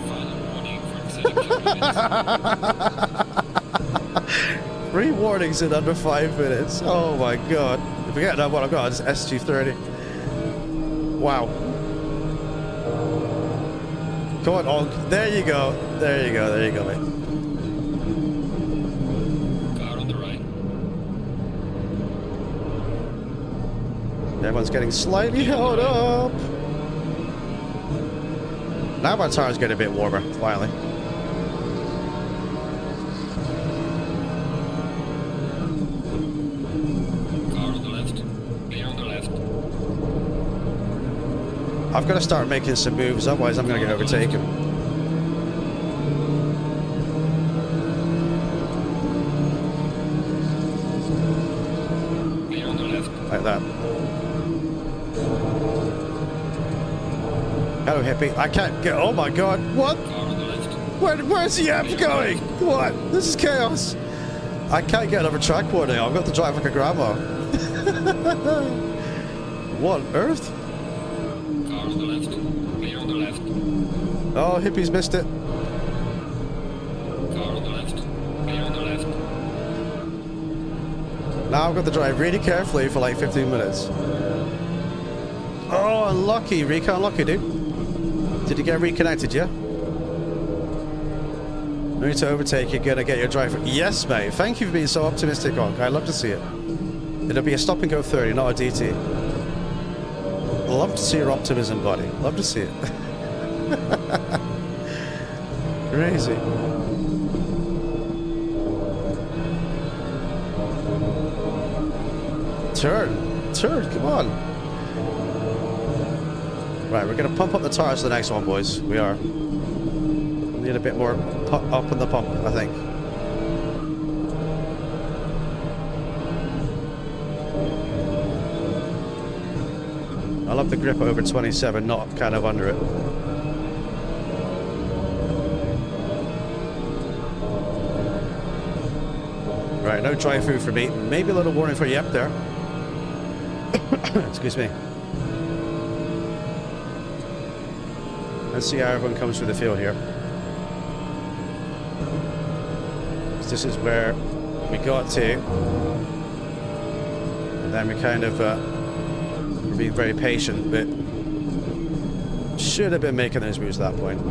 S5: Final warning for exceeding track limits.
S1: 3 warnings in under 5 minutes. Oh my god. If we get that one I've got, it's SG30. Wow. Come on, Onk. There you go. There you go. There you go, mate.
S5: Car on the right.
S1: Everyone's getting slightly held up. Now my tire's getting a bit warmer, finally. I've got to start making some moves, otherwise I'm going to get overtaken. Like that. Hello, hippie. I can't get... Oh my god, what? Where's the app going? What? This is chaos. I can't get another track warning. I've got to drive like a grandma. What on earth?
S5: Car on the left. Clear on the left.
S1: Oh, hippies missed it.
S5: Car on the left. Clear on the left.
S1: Now I've got to drive really carefully for like 15 minutes. Oh, unlucky, Rika, unlucky, dude. Did you get reconnected, yeah? No need to overtake, you're gonna get your driver. Yes, mate. Thank you for being so optimistic, Onk. I love to see it. It'll be a stop and go 30, not a DT. Love to see your optimism, buddy. Love to see it. Crazy. Turn, come on. Right, we're gonna pump up the tires for the next one, boys. We are. Need a bit more up in the pump, I think. I love the grip over 27, not kind of under it. Right, no drive-through for me. Maybe a little warning for you up there. Excuse me. Let's see how everyone comes through the field here. This is where we got to. And then we kind of were being very patient, but should have been making those moves at that point.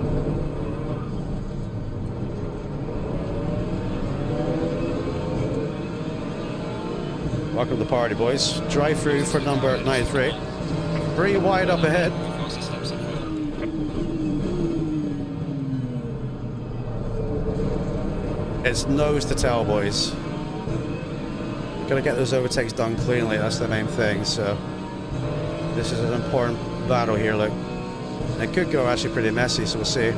S1: Welcome to the party, boys. Drive through for number 93. 3 wide up ahead. It's nose to tail, boys. Gotta get those overtakes done cleanly, that's the main thing, so this is an important battle here, look. It could go actually pretty messy, so we'll see.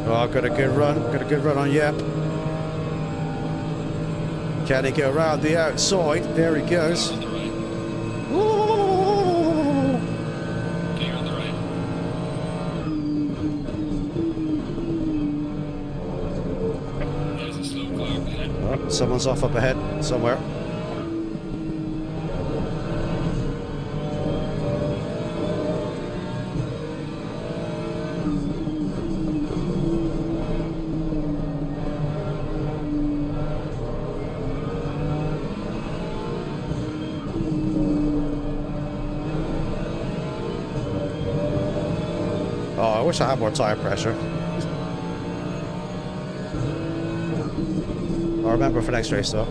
S1: Oh, got a good run on Yep. Can he go around the outside? There he goes. Someone's off up ahead, somewhere. Oh, I wish I had more tire pressure. I'll remember for next race though.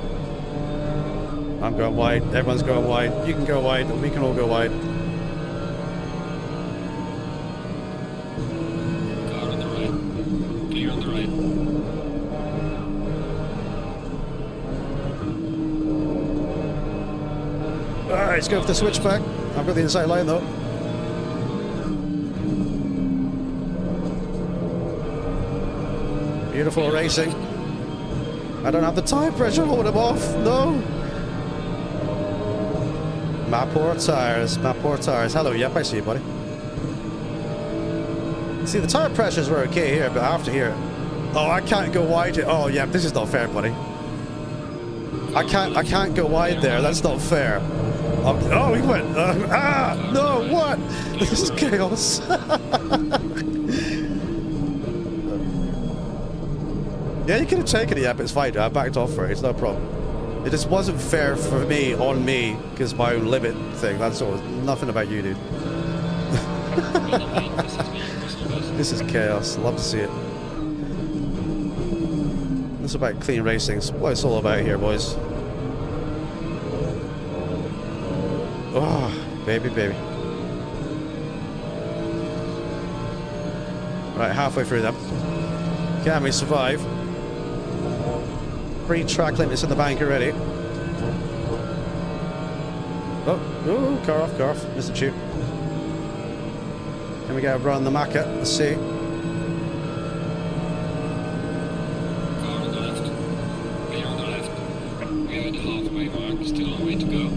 S1: I'm going wide, everyone's going wide. You can go wide, we can all go wide.
S5: Car on the right. Clear on the right.
S1: Alright, let's go for the switchback. I've got the inside line though. Beautiful racing. I don't have the tire pressure, hold him off, no! My poor tires, my poor tires. Hello, yep, I see you, buddy. See, the tire pressures were okay here, but after here... Oh, I can't go wide here. Oh, yeah, this is not fair, buddy. I can't go wide there, that's not fair. Oh, he went... no, what? This is chaos. Yeah, you could have taken it, yeah, but it's fine. I backed off for it. It's no problem. It just wasn't fair for me, on me, because my own limit thing. That's all. Nothing about you, dude. This is chaos. Love to see it. This is about clean racing. It's what it's all about here, boys. Oh, baby, baby. Right, halfway through them. Can we survive? 3 track limits in the bank already. Oh, car off, Mr. Chew. Can we get a run on the Macca? Let's see.
S5: Car on the left. Clear on the left. We are at the halfway mark, still a long way to go.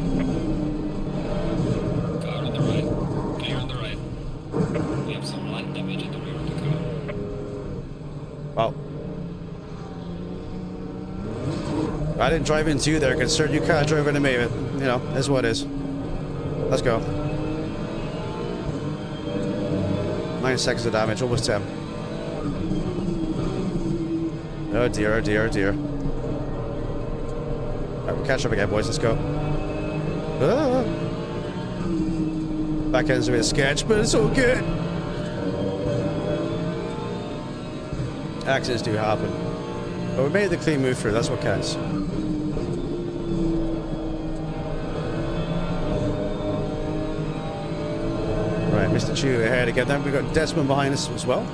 S5: Car on the right. Clear on the right. We have some light damage at the rear of the car.
S1: Well. I didn't drive into you there, concerned you can't drive into me, but, you know, that's what it is. Let's go. 9 seconds of damage, almost 10. Oh dear, oh dear, oh dear. Alright, we'll catch up again, boys, let's go. Ah. Back end's a bit sketch, but it's all good. Accidents do happen. But we made the clean move through, that's what counts. Right, Mr. Chu ahead again. Then we've got Desmond behind us as well.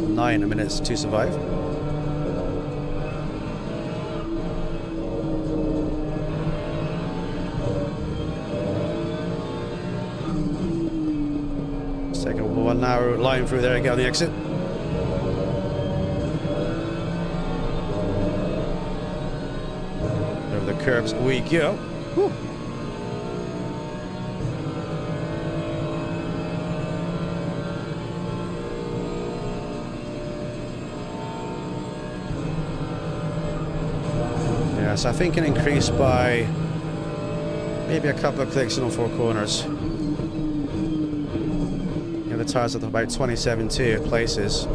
S1: 9 minutes to survive. Let's take a 1 hour line through there and get on the exit. Over the curbs we go. Whew. So I think an increase by maybe a couple of clicks in all 4 corners. Yeah, the tires are about 27.2 places,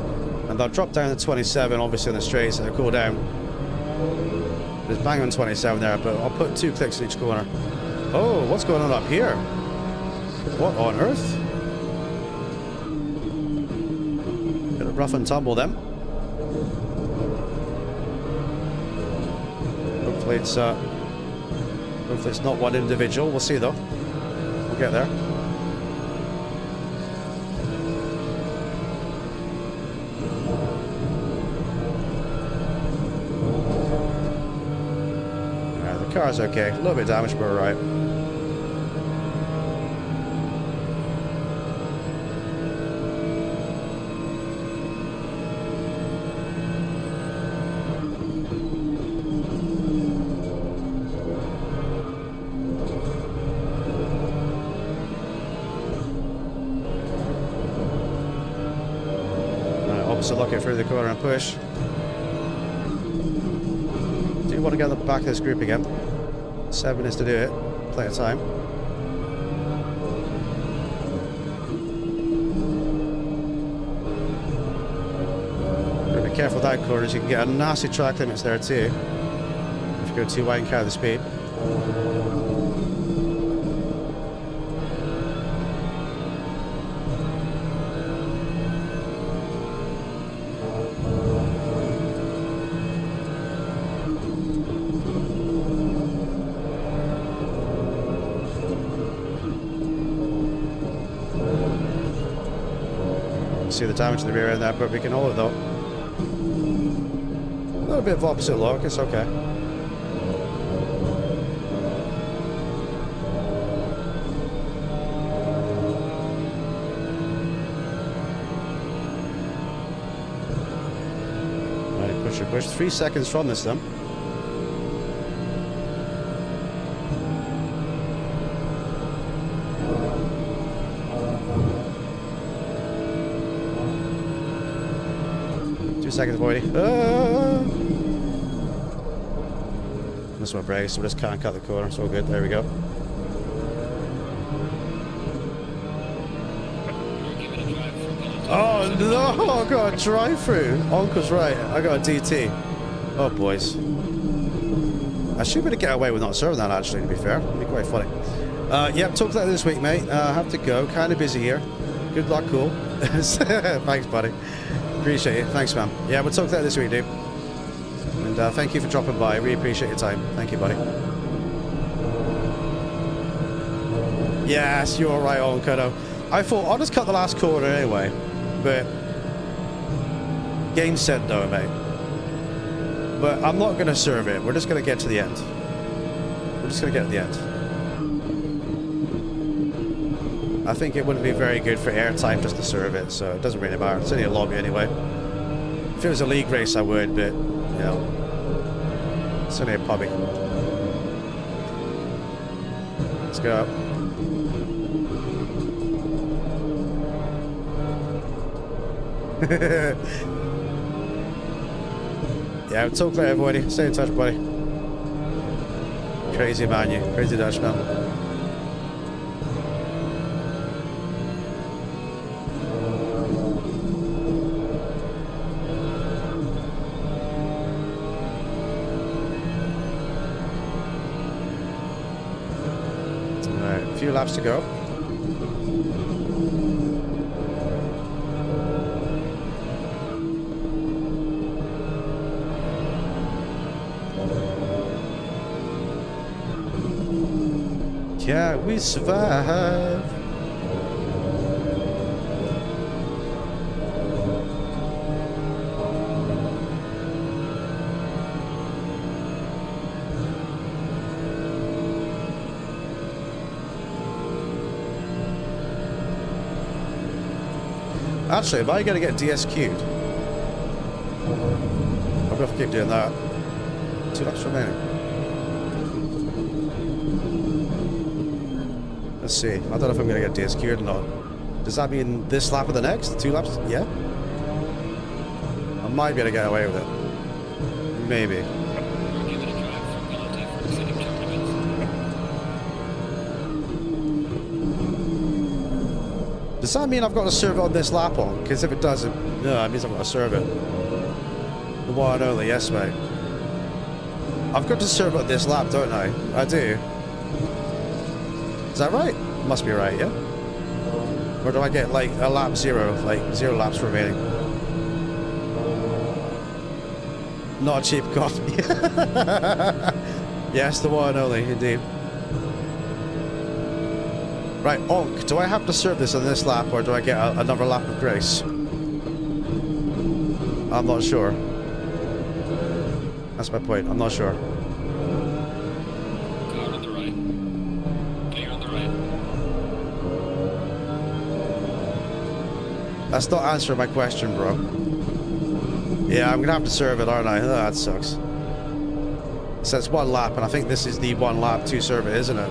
S1: and they'll drop down to 27 obviously on the straights and they'll cool down. There's bang on 27 there, but I'll put 2 clicks in each corner. Oh, what's going on up here? What on earth? Bit of rough and tumble then. Hopefully it's not one individual. We'll see though. We'll get there. Alright, the car's okay. A little bit damaged, but we're alright. So lock it through the corner and push. Do you want to get on the back of this group again? 7 minutes to do it. Plenty of time. Be careful with that corners. You can get a nasty track limits there too. If you go too wide and carry the speed. See the damage to the rear end there, but we can hold it though. A little bit of opposite lock, it's okay. Right, push. 3 seconds from this then. Seconds, Voidy. This one breaks, so we just can't cut the corner. It's all good. There we go. Oh no! I got a drive-through. Uncle's right. I got a DT. Oh boys. I should be able to get away with not serving that. Actually, to be fair, it'd be quite funny. Yep. Talk about this week, mate. I have to go. Kind of busy here. Good luck, cool. Thanks, buddy. Appreciate it. Thanks, man. Yeah, we'll talk that this week, dude. And thank you for dropping by. I really appreciate your time. Thank you, buddy. Yes, you're right on, Kudo. I thought I'll just cut the last corner anyway, but game said no, mate. But I'm not going to serve it. We're just going to get to the end. We're just going to get to the end. I think it wouldn't be very good for airtime just to serve it, so it doesn't really matter. It's only a lobby anyway. If it was a league race, I would, but, you know, it's only a pubby. Let's go. Yeah, talk later, everybody. Stay in touch, buddy. Crazy man, you. Crazy Dutchman. Alright, a few laps to go. Can we survive? Actually, am I going to get DSQ'd? I'll have to keep doing that. 2 laps remaining. Let's see. I don't know if I'm going to get DSQ'd or not. Does that mean this lap or the next? 2 laps? Yeah. I might be able to get away with it. Maybe.
S5: Give it a drive for penalty for exceeding track limits.
S1: Does that mean I've got to serve it on this lap on? Because if it doesn't, no, it means I've got to serve it. The one and only, yes, mate. I've got to serve it on this lap, don't I? I do. Is that right? Must be right, yeah? Or do I get like a lap 0, like 0 laps remaining? Not a cheap coffee. Yes, the one and only, indeed. Right, Onk, do I have to serve this on this lap or do I get another lap of grace? I'm not sure. That's my point, I'm not sure.
S5: Car on the right. Clear on the right.
S1: That's not answering my question, bro. Yeah, I'm gonna have to serve it, aren't I? Oh, that sucks. So it's 1 lap, and I think this is the 1 lap to serve it, isn't it?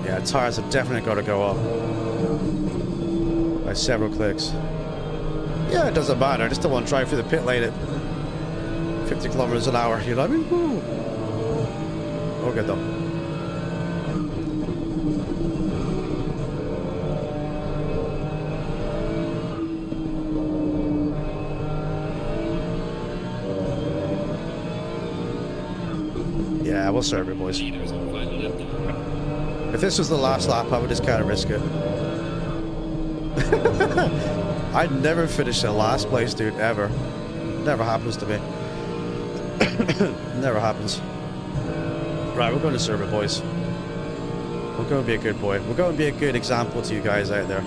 S1: Yeah, tires have definitely got to go up by several clicks. Yeah, it doesn't matter. I just don't want to drive through the pit lane at 50 kilometers an hour. You know what I mean? Woo. Okay, though. Yeah, we'll serve it, boys.
S5: Leaders on final lap now.
S1: If this was the last lap, I would just kind of risk it. I'd never finish in last place, dude, ever. Never happens to me. Never happens. Right, we're going to serve it, boys. We're going to be a good boy. We're going to be a good example to you guys out there.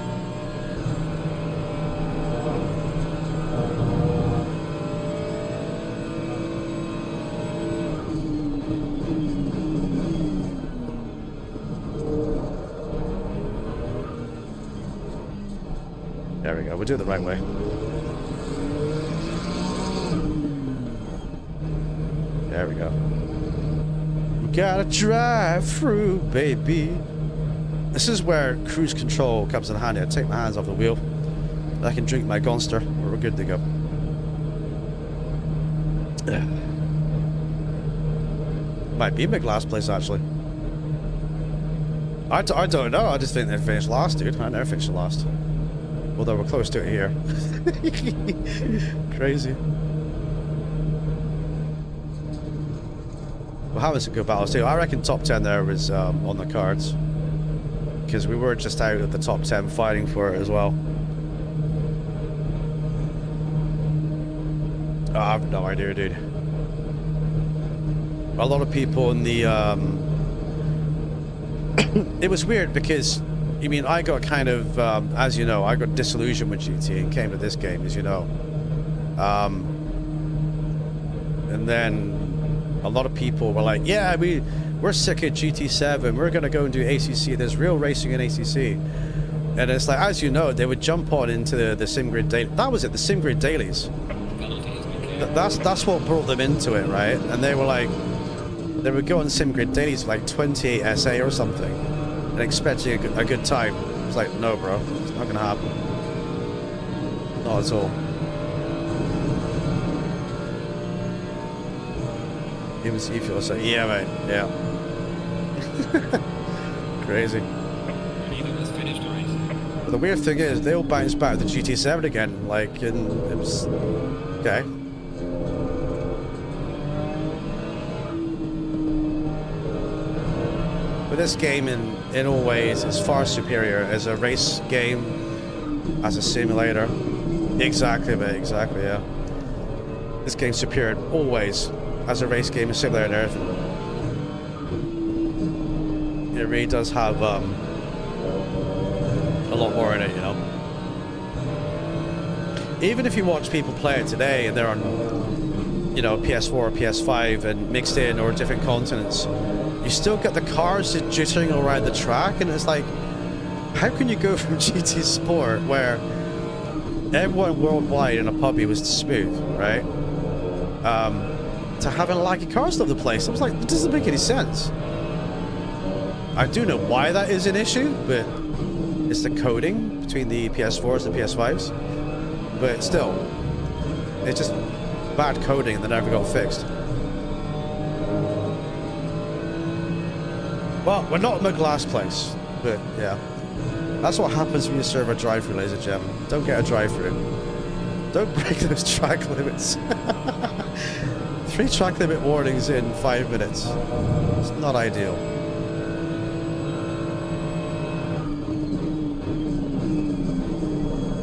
S1: There we go, we'll do it the right way. There we go. We gotta drive through, baby. This is where cruise control comes in handy. I take my hands off the wheel. I can drink my Gonster, we're good to go. Might be my last place, actually. I don't know, I just think they finished last, dude. I never finished last. Although we're close to it here. Crazy. We're having some good battles too. I reckon top 10 there was on the cards. Because we were just out of the top 10 fighting for it as well. Oh, I have no idea, dude. A lot of people in the... it was weird because... I mean, I got kind of, as you know, I got disillusioned with GT and came to this game, as you know. And then a lot of people were like, yeah, we're sick of GT7. We're going to go and do ACC. There's real racing in ACC. And it's like, as you know, they would jump on into the SimGrid daily. That was it, the SimGrid dailies. That's what brought them into it, right? And they were like, they would go on SimGrid dailies for like 28 SA or something. And and expecting a good time. It's like, no, bro, it's not gonna happen. Not at all. Even see if you'll say, yeah, mate, yeah. Crazy.
S5: Neither has finished the race.
S1: But the weird thing is, they all bounce back to the GT7 again, like, and it was okay. But this game, in all ways, is far superior as a race game, as a simulator. Exactly, mate, exactly, yeah. This game's superior always as a race game, a simulator, and everything. It really does have a lot more in it, you know. Even if you watch people play it today and they're on, you know, PS4 or PS5 and mixed in or different continents, you still get the cars just jittering around the track, and it's like, how can you go from GT Sport, where everyone worldwide in a puppy was smooth, right, to having laggy cars all over the place? I was like, it doesn't make any sense. I do know why that is an issue, but it's the coding between the PS4s and the PS5s. But still, it's just bad coding that never got fixed. Well, we're not in the glass place, but yeah. That's what happens when you serve a drive-through, ladies and gentlemen. Don't get a drive-through. Don't break those track limits. 3 track limit warnings in 5 minutes. It's not ideal.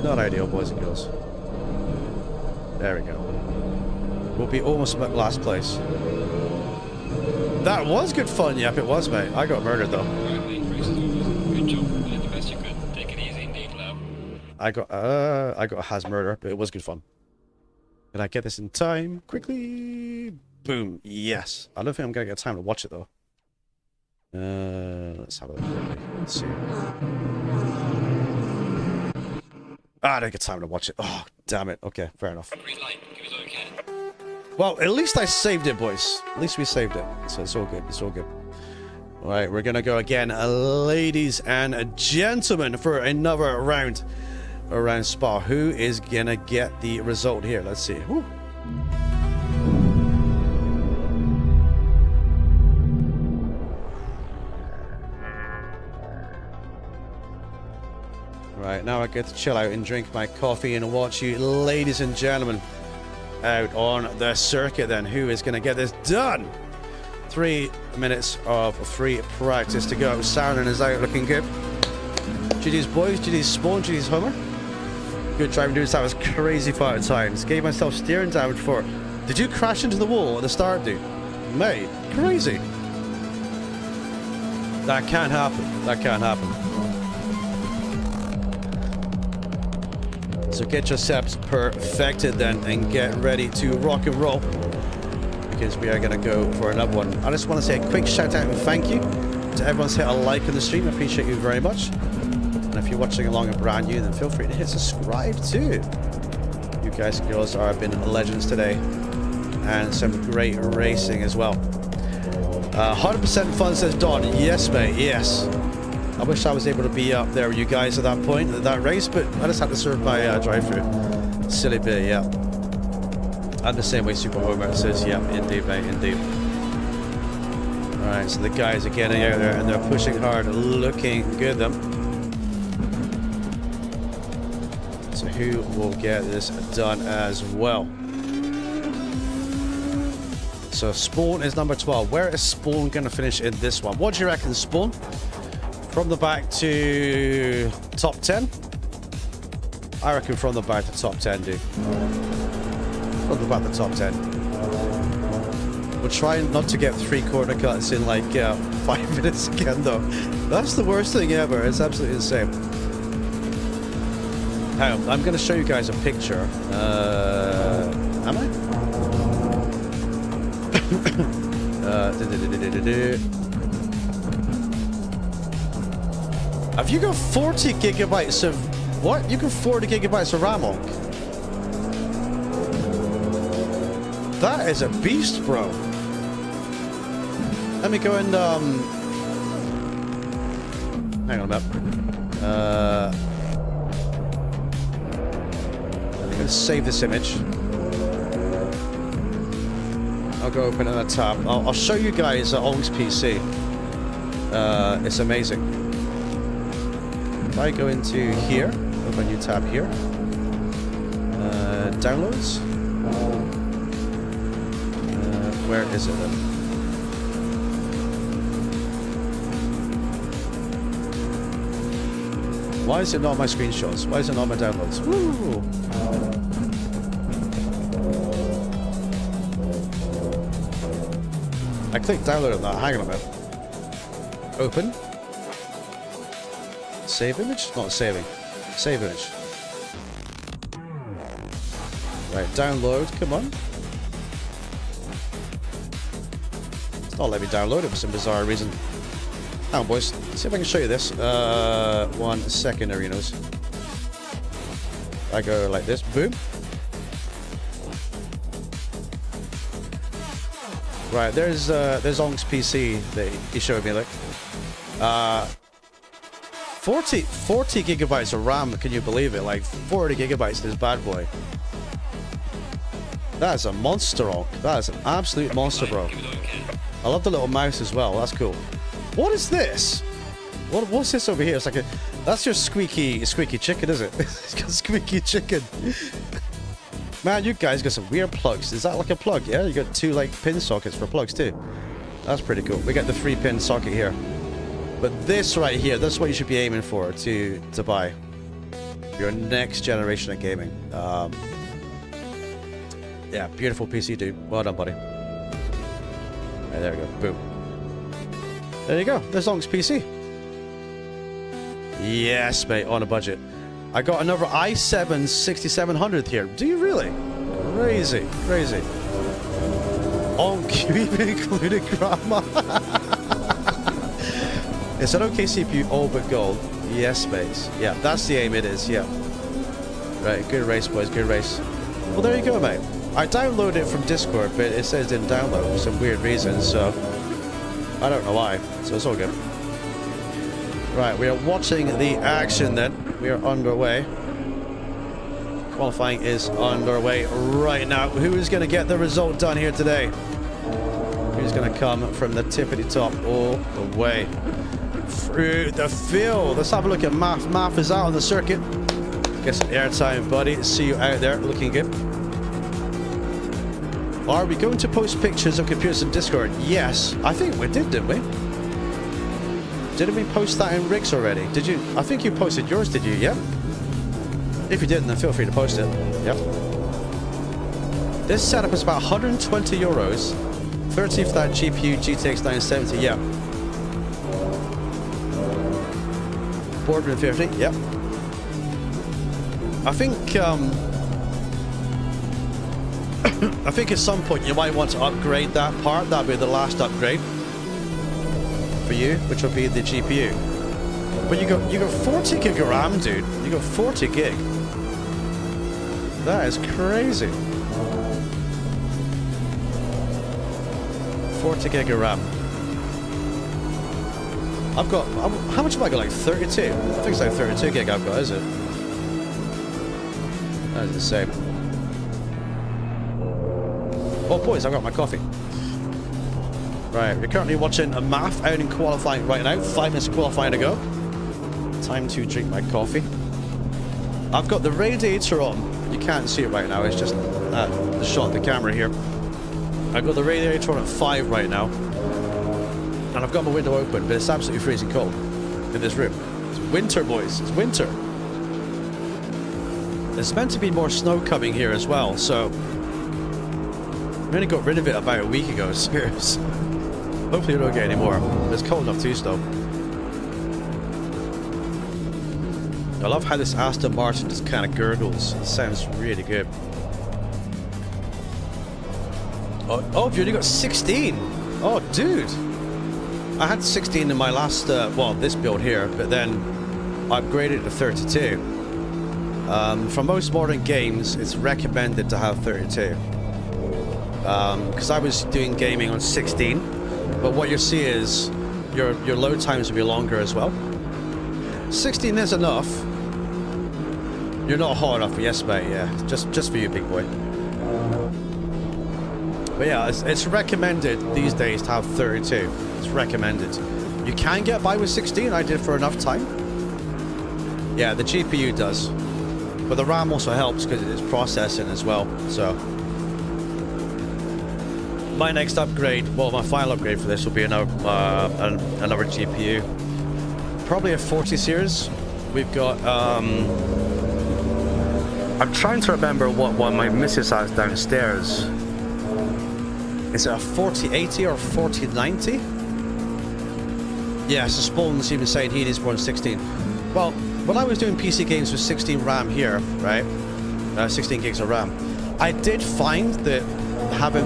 S1: Not ideal, boys and girls. There we go. We'll be almost at last place. That was good fun, yep, it was, mate. I got murdered, though.
S5: Right, mate, race is over. Good job. You did the best you could. Take it easy indeed, love.
S1: I got a has murder, but it was good fun. Did I get this in time? Quickly. Boom. Yes. I don't think I'm gonna get time to watch it though. Let's have a look quickly. Let's see. I didn't get time to watch it. Oh, damn it. Okay, fair enough.
S5: Green light. Give it all you can.
S1: Well, at least I saved it, boys. At least we saved it. So it's all good. It's all good. All right, we're gonna go again, ladies and gentlemen, for another round around Spa. Who is gonna get the result here? Let's see. Woo. Right, now I get to chill out and drink my coffee and watch you, ladies and gentlemen, out on the circuit then. Who is gonna get this done? 3 minutes of free practice to go. Saturn is out, looking good. GD's boys, GD's Spawn, GD's Homer. Good driving, dudes. That was crazy fun at times. Gave myself steering damage for. Did you crash into the wall at the start, dude? Mate, crazy. That can't happen. That can't happen. So get yourselves perfected then and get ready to rock and roll, because we are going to go for another one. I just want to say a quick shout out and thank you to everyone's hit a like on the stream. I appreciate you very much. And if you're watching along and brand new, then feel free to hit subscribe too. You guys and girls are been legends today, and some great racing as well. 100% fun, says Don. Yes, mate, yes. I wish I was able to be up there with you guys at that point, at that race, but I just had to serve my drive-through. Silly bit, yeah. And the same way Super Homer says, yeah, indeed, mate, indeed. Alright, so the guys are getting out there and they're pushing hard, looking good, them. So who will get this done as well? So Spawn is number 12. Where is Spawn going to finish in this one? What do you reckon, Spawn? From the back to top 10? I reckon from the back to top 10, dude. From the back to top 10. We'll try not to get 3 corner cuts in like 5 minutes again, though. That's the worst thing ever. It's absolutely insane. Hang on, I'm going to show you guys a picture. Am I? Have you got 40 gigabytes of what? You got 40 gigabytes of RAM on? That is a beast, bro. Let me go and Hang on a minute. I'm going to save this image. I'll go open another tab. I'll show you guys Ong's PC. It's amazing. If I go into here, open a new tab here. Downloads. Where is it then? Why is it not my screenshots? Why is it not my downloads? Woo! I clicked download on that. Hang on a minute. Open. Save image? Not saving. Save image. Right, download. Come on. It's not letting me download it for some bizarre reason. Hang on, boys. Let's see if I can show you this. 1 second, Arenos. I go like this. Boom. Right, there's Ong's PC that he showed me, like. 40 gigabytes of RAM, can you believe it? Like 40 gigabytes, this bad boy. That is a monster, Ong. That is an absolute monster, bro. I love the little mouse as well. That's cool. What is this? What's this over here? It's like a... That's your squeaky chicken, is it? It's got squeaky chicken. Man, you guys got some weird plugs. Is that like a plug? Yeah, you got 2 like pin sockets for plugs too. That's pretty cool. We got the 3-pin socket here. But this right here, that's what you should be aiming for to buy your next generation of gaming. Yeah, beautiful PC, dude. Well done, buddy. Right, there we go. Boom. There you go. There's Ong's PC. Yes, mate. On a budget. I got another i7 6700 here. Do you really? Crazy, crazy. Ong, you even included grandma. It's an okay CPU, all but gold. Yes, mate. Yeah, that's the aim. It is. Yeah. Right. Good race, boys. Good race. Well, there you go, mate. I downloaded it from Discord, but it says it didn't download for some weird reason, so I don't know why. So it's all good. Right, we are watching the action then. We are underway. Qualifying is underway right now. Who is going to get the result done here today? Who's going to come from the tippity top all the way through the field? Let's have a look at Math. Math is out on the circuit. Get some airtime, buddy. See you out there. Looking good. Are we going to post pictures of computers in Discord? Yes. I think we did, didn't we? Didn't we post that in Rick's already? Did you? I think you posted yours, did you? Yeah? If you didn't, then feel free to post it. Yep. This setup is about 120 euros. 30 for that GPU GTX 970. Yeah. $450. Yep. I think I think at some point you might want to upgrade that part. That'll be the last upgrade for you, which will be the GPU. But you got 40 gig of RAM, dude. You got 40 gig. That is crazy. 40 gig of RAM. I've got, how much have I got? Like 32? I think it's like 32 gig I've got, is it? That is the same. Oh boys, I've got my coffee. Right, we're currently watching a Math out in qualifying right now. 5 minutes of qualifying to go. Time to drink my coffee. I've got the radiator on. You can't see it right now, it's just the shot of the camera here. I've got the radiator on at 5 right now. And I've got my window open, but it's absolutely freezing cold in this room. It's winter, boys. It's winter. There's meant to be more snow coming here as well, so we only got rid of it about a week ago, so hopefully we don't get any more. It's cold enough too, though. I love how this Aston Martin just kind of gurgles. It sounds really good. Oh, you only got 16. Oh, dude. I had 16 in my last, well, this build here, but then I upgraded to 32. For most modern games, it's recommended to have 32. Because I was doing gaming on 16, but what you'll see is your load times will be longer as well. 16 is enough. You're not hot enough, yes, mate. Yeah, just for you, big boy. But yeah, it's recommended these days to have 32. It's recommended. You can get by with 16. I did for enough time. Yeah, the GPU does, but the RAM also helps because it's processing as well. So my next upgrade, well, my final upgrade for this will be another GPU, probably a 40 series. We've got. I'm trying to remember what one my missus has downstairs. Is it a 4080 or 4090? Yeah, so Spawn's even saying he needs more than 16. Well, when I was doing PC games with 16 RAM here, right? 16 gigs of RAM, I did find that having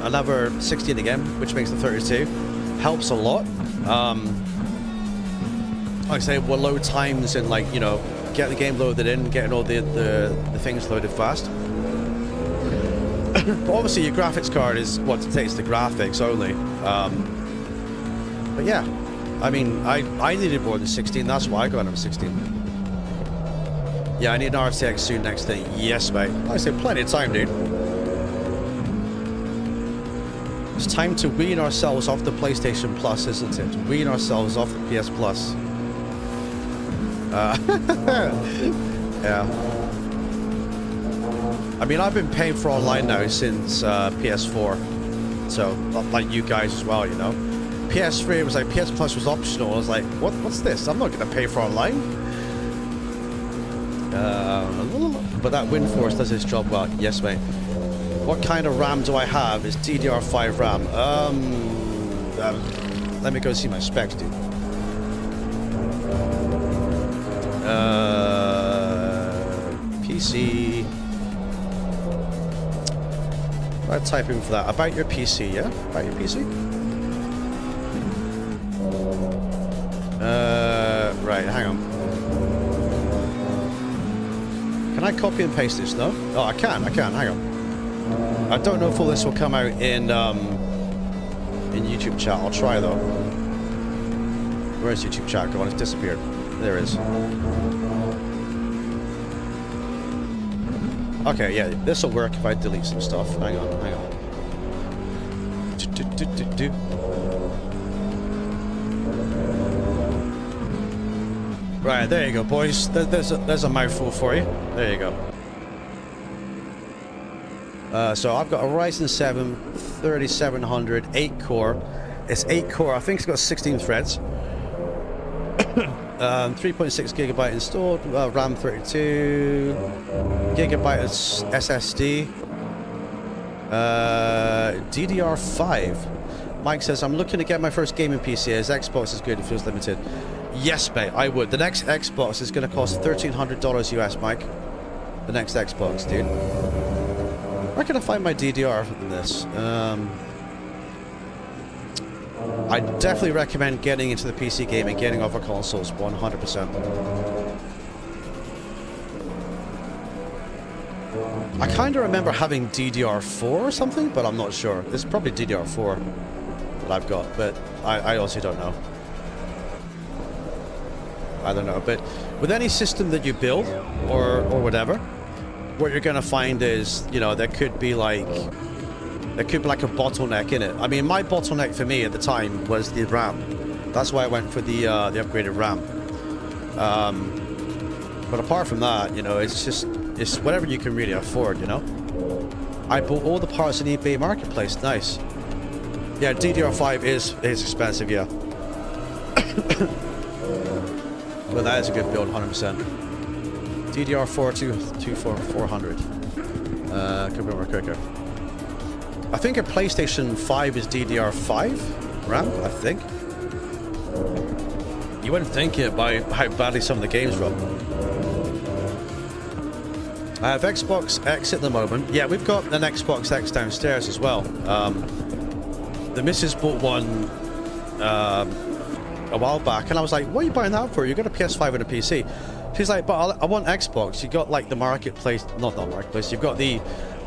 S1: another 16 again, which makes the 32, helps a lot. Like I say, we're low times and, like, you know, get the game loaded in, getting all the things loaded fast. But obviously your graphics card is what it takes, the graphics only. But yeah, I mean, I needed more than 16, that's why I got another 16. Yeah, I need an RTX soon next day. Yes, mate. I say plenty of time, dude. It's time to wean ourselves off the PlayStation Plus, isn't it? Wean ourselves off the PS Plus. Yeah. I mean, I've been paying for online now since PS4. So, like you guys as well, you know. PS3, it was like PS Plus was optional. I was like, what's this? I'm not going to pay for online. But that WindForce does its job well. Yes, mate. What kind of RAM do I have? It's DDR5 RAM. Let me go see my specs, dude. PC. I'll type in for that. About your PC, yeah? About your PC? Right, hang on. Can I copy and paste this, no? Oh, I can, hang on. I don't know if all this will come out in YouTube chat. I'll try, though. Where's YouTube chat gone? It's disappeared. There it is. Okay, yeah, this will work if I delete some stuff. Hang on. Right, there you go, boys. There's a mouthful for you. There you go. So I've got a Ryzen 7 3700 8-core. It's 8-core. I think it's got 16 threads. 3.6 gigabyte installed, RAM 32, gigabyte SSD, DDR5. Mike says, I'm looking to get my first gaming PC as Xbox is good, it feels limited. Yes, mate, I would. The next Xbox is going to cost $1,300 US, Mike. The next Xbox, dude. Where can I find my DDR in this? I definitely recommend getting into the PC game and getting off our consoles 100%. I kind of remember having DDR4 or something, but I'm not sure. It's probably DDR4 that I've got, but I also don't know. I don't know, but with any system that you build or whatever, what you're going to find is, you know, there could be like a bottleneck in it. I mean, my bottleneck for me at the time was the RAM. That's why I went for the upgraded RAM. But apart from that, you know, it's whatever you can really afford, you know. I bought all the parts in eBay Marketplace. Nice. Yeah, DDR5 is expensive, yeah. But that is a good build, 100%. DDR4 to 400. Could be more quicker. I think a PlayStation 5 is DDR5 RAM, I think. You wouldn't think it by how badly some of the games run. I have Xbox X at the moment. Yeah, we've got an Xbox X downstairs as well. The missus bought one a while back, and I was like, what are you buying that for? You got a PS5 and a PC. She's like, but I want Xbox. You got like the marketplace, not marketplace, you've got the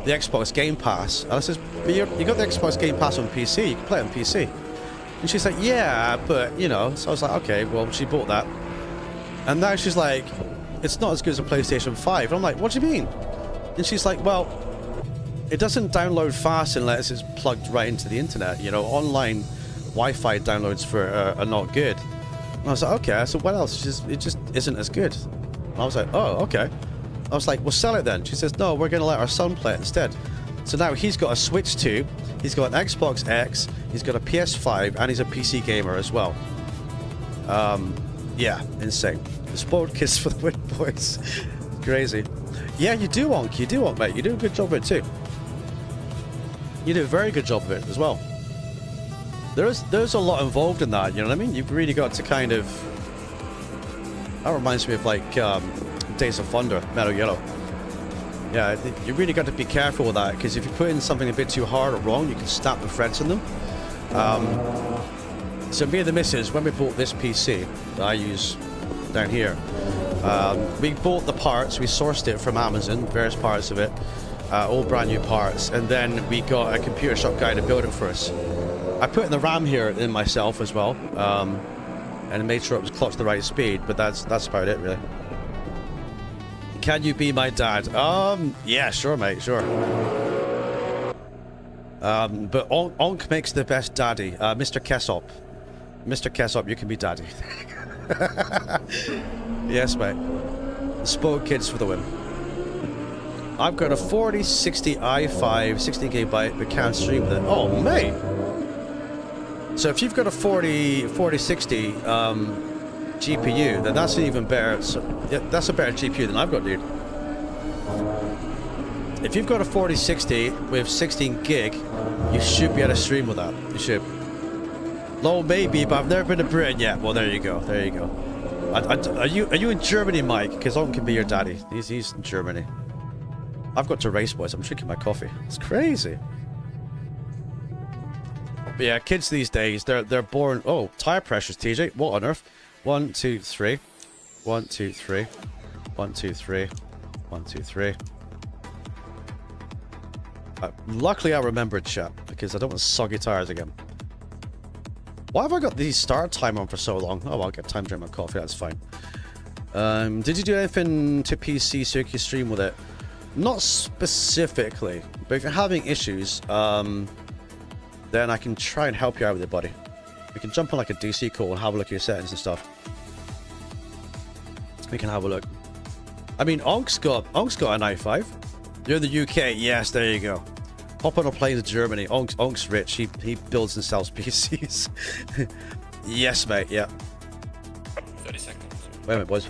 S1: Xbox Game Pass. And I says, but you got the Xbox Game Pass on PC, you can play it on PC. And she's like, yeah, but, you know, so I was like, okay, well, she bought that. And now she's like, it's not as good as a PlayStation 5. And I'm like, what do you mean? And she's like, well, it doesn't download fast unless it's plugged right into the internet. You know, online Wi-Fi downloads are not good. And I was like, okay. So what else? It just isn't as good. And I was like, oh, okay. I was like, well, sell it then. She says, no, we're going to let our son play it instead. So now he's got a Switch 2, he's got an Xbox X, he's got a PS5, and he's a PC gamer as well. Yeah, insane. The spoiled kids for the win, boys. Crazy. Yeah, you do, Onk. You do, Onk, mate. You do a good job of it too. You do a very good job of it as well. There's a lot involved in that, you know what I mean? You've really got to kind of... That reminds me of like Days of Thunder, Metal Yellow. Yeah, you really got to be careful with that, because if you put in something a bit too hard or wrong, you can snap the threads in them. So me and the missus, when we bought this PC that I use down here, we bought the parts, we sourced it from Amazon, various parts of it, all brand new parts, and then we got a computer shop guy to build it for us. I put in the RAM here in myself as well, and made sure it was clocked to the right speed, but that's about it really. Can you be my dad? Yeah, sure, mate, sure. But Onk makes the best daddy. Mr. Kessop. Mr. Kessop, you can be daddy. Yes, mate. Spoiled kids for the win. I've got a 4060 i5, 16 gigabyte, but can't stream with it. Oh, mate! So if you've got a 4060 GPU, then that's an even better. So, yeah, that's a better GPU than I've got, dude. If you've got a 4060 with 16 gig, you should be able to stream with that. You should. Low maybe, but I've never been to Britain yet. Well, there you go. There you go. Are you in Germany, Mike? Because Owen can be your daddy. He's in Germany. I've got to race, boys. I'm drinking my coffee. It's crazy. But yeah, kids these days, they're born. Oh, tire pressures, TJ. What on earth? 1, 2, 3. 1, 2, 3. 1, 2, 3. 1, 2, 3. Luckily, I remembered, chat, because I don't want soggy tires again. Why have I got the start time on for so long? Oh, I'll get time to drink my coffee. That's fine. Did you do anything to PC so you can stream with it? Not specifically, but if you're having issues, then I can try and help you out with it, buddy. We can jump on like a DC call and have a look at your settings and stuff. We can have a look. I mean, Onk's got an i5. You're in the UK. Yes, there you go. Hop on a plane to Germany. Onk's rich. He builds and sells PCs. Yes, mate. Yeah.
S5: 30 seconds.
S1: Wait a minute, boys.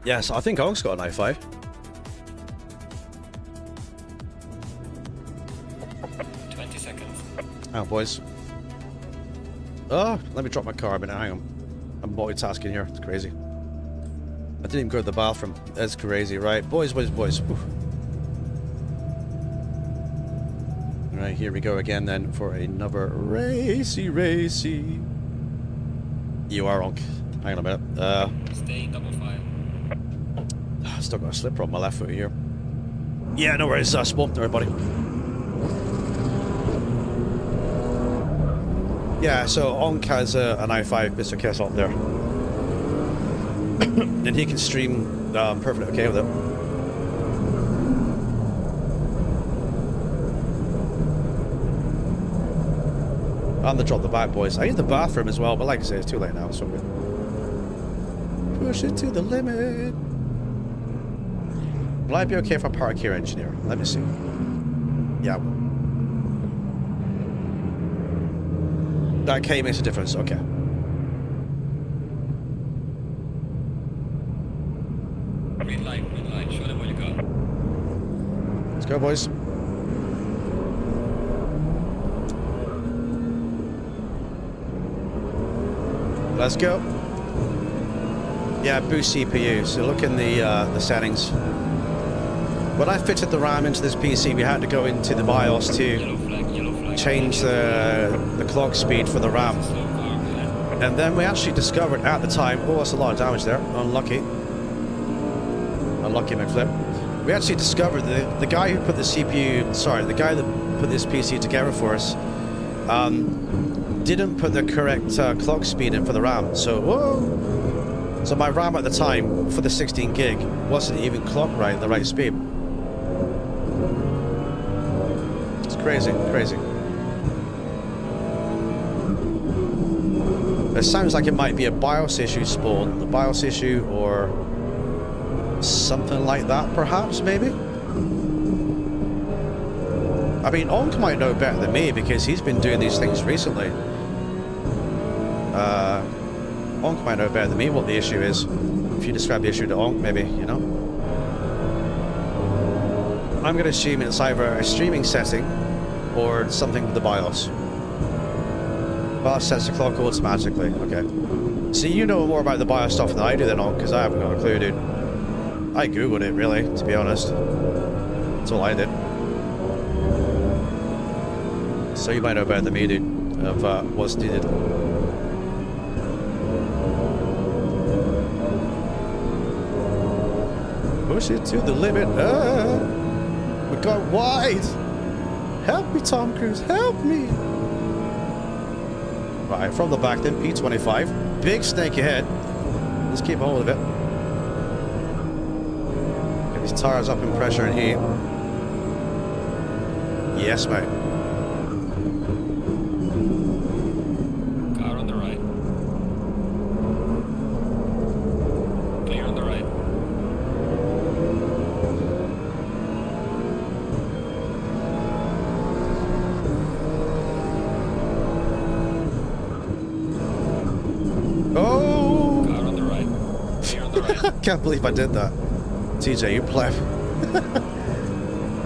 S1: Yes, I think Onk's got an i5.
S5: 20 seconds.
S1: Oh, boys. Oh, let me drop my car a minute. Hang on. I'm multitasking here. It's crazy. I didn't even go to the bathroom. That's crazy, right? Boys. Oof. Alright, here we go again then for another racy. You are Onk. Hang on a minute.
S5: Stay double file.
S1: Still got a slipper on my left foot here. Yeah, no worries. Spawn, everybody. Yeah, so Onk has an i5, Mr. Kessop there. And he can stream perfectly okay with it. I'm gonna drop the back, boys. I need the bathroom as well, but like I say, it's too late now, so good. Push it to the limit. Will I be okay if I park here, engineer? Let me see. Yeah. That K makes a difference, okay.
S5: Green light, show them what you got.
S1: Let's go, boys. Let's go. Yeah, boost CPU. So look in the settings. When I fitted the RAM into this PC, we had to go into the BIOS to change the clock speed for the RAM. And then we actually discovered at the time, oh, that's a lot of damage there. Unlucky. Unlucky, McFlip. We actually discovered the guy who put the CPU, sorry, the guy that put this PC together for us, didn't put the correct clock speed in for the RAM. So, whoa, So my RAM at the time for the 16 gig wasn't even clocked right at the right speed. It's crazy, crazy. It sounds like it might be a BIOS issue spawn, the BIOS issue or something like that, perhaps, maybe? I mean, Onk might know better than me because he's been doing these things recently. Onk might know better than me what the issue is. If you describe the issue to Onk, maybe, you know? I'm going to assume it's either a streaming setting or something with the BIOS. BIOS sets the clock automatically. Okay. So you know more about the BIOS stuff than I do then, Onk, because I haven't got a clue, dude. I googled it, really, to be honest. That's all I did. So you might know better than me, dude, of what's needed. Push it to the limit. We got wide. Help me, Tom Cruise. Help me. Right, from the back then, P25. Big snaky head. Let's keep hold of it. Get these tires up in pressure and heat. Yes, mate.
S5: Car on the right. Clear on the right.
S1: Oh!
S5: Car on the right. Clear on the right.
S1: Can't believe I did that. TJ, you pleb.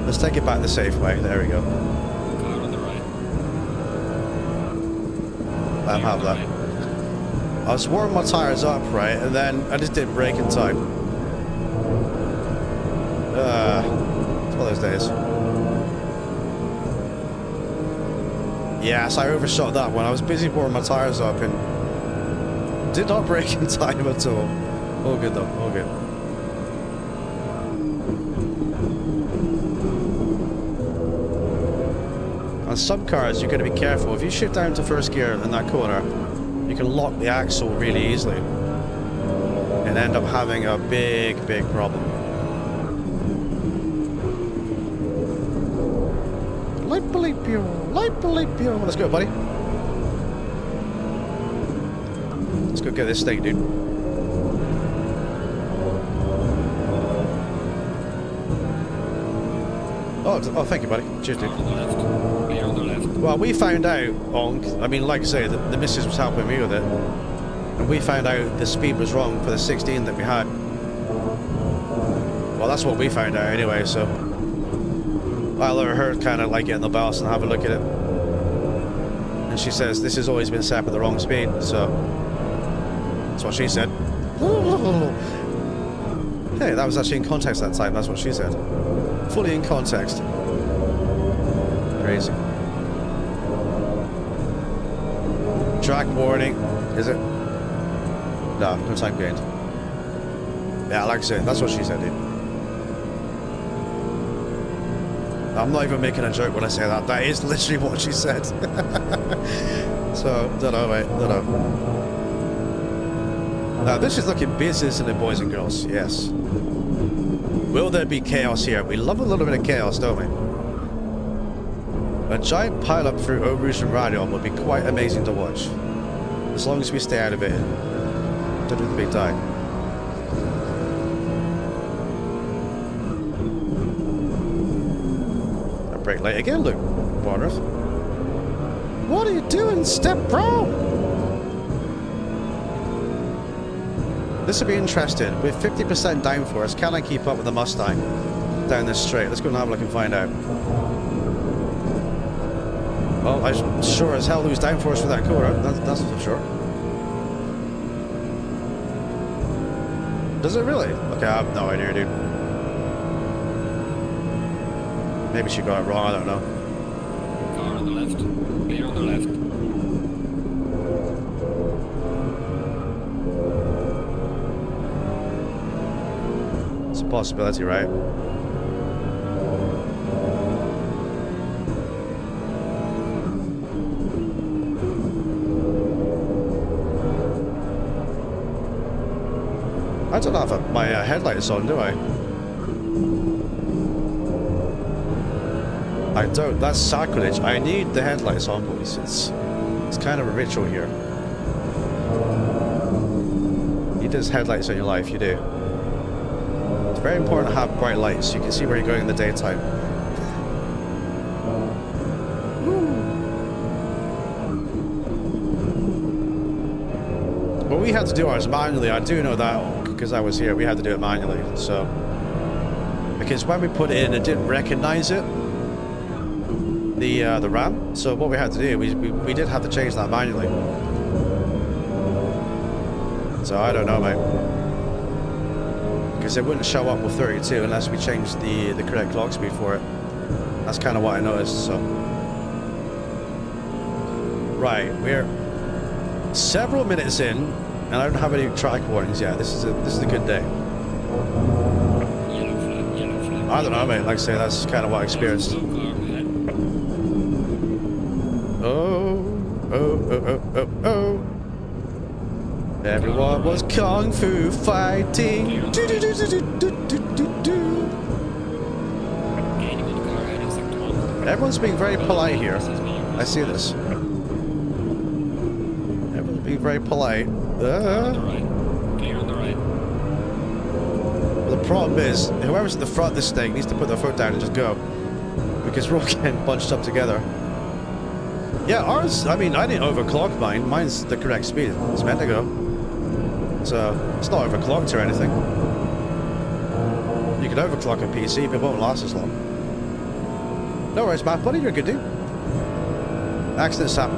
S1: Let's take it back the safe way. There we go.
S5: Car on the right.
S1: Let him have that. I was warming my tires up, right, and then I just didn't brake in time. It's one of those days. Yes, I overshot that one. I was busy warming my tires up and did not brake in time at all. All good though, all good. On some cars, you're going to be careful. If you shift down to first gear in that corner, you can lock the axle really easily and end up having a big problem. Light Polipio. Let's go, buddy. Let's go get this steak, dude. Oh, thank you, buddy. Cheers, dude.
S5: Car on the left. Clear on the left.
S1: Well, we found out, Onk, I mean, like I say, the missus was helping me with it, and we found out the speed was wrong for the 16 that we had. Well, that's what we found out anyway, so I'll let her kind of like get in the BIOS and have a look at it. And she says, this has always been set at the wrong speed, so that's what she said. Hey, that was actually in context that time, that's what she said. Fully in context. Crazy. Track warning, is it? No, no time gained. Yeah, like I said, that's what she said, dude. I'm not even making a joke when I say that. That is literally what she said. So, don't know, mate. Don't know. Now, this is looking business in the boys and girls. Yes. Will there be chaos here? We love a little bit of chaos, don't we? A giant pile-up through Eau Rouge and Radion would be quite amazing to watch. As long as we stay out of it. Don't do the big die. A brake late again, Luke. What on earth? What are you doing, step bro? This would be interesting. With 50% downforce, can I keep up with the Mustang down this straight? Let's go and have a look and find out. Well, I sure as hell lose downforce for that corner. That's for sure. Does it really? Okay, I have no idea, dude. Maybe she got it wrong, I don't know.
S5: Car on the left. Clear on the left.
S1: It's a possibility, right? don't have my headlights on, do I? I don't. That's sacrilege. I need the headlights on, boys. It's kind of a ritual here. You need headlights in your life, you do. It's very important to have bright lights so you can see where you're going in the daytime. Well, we had to do ours manually. I do know that because I was here. We had to do it manually. So, because when we put it in, it didn't recognize it. The RAM. So what we had to do, we did have to change that manually. So I don't know, mate. Because it wouldn't show up with 32 unless we changed the correct clock speed for it. That's kind of what I noticed. So right, we're several minutes in, and I don't have any track warnings yet. This is a good day. I don't know, mate. Like I say, that's kind of what I experienced. Oh. Everyone was kung fu fighting. Everyone's being very polite here. I see this. Everyone's being very polite. The problem is, whoever's at the front of this thing needs to put their foot down and just go. Because we're all getting bunched up together. Yeah, ours, I mean, I didn't overclock mine. Mine's the correct speed. It's meant to go. So, it's not overclocked or anything. You can overclock a PC, but it won't last as long. No worries, Matt, buddy, you're a good dude. Accidents happen.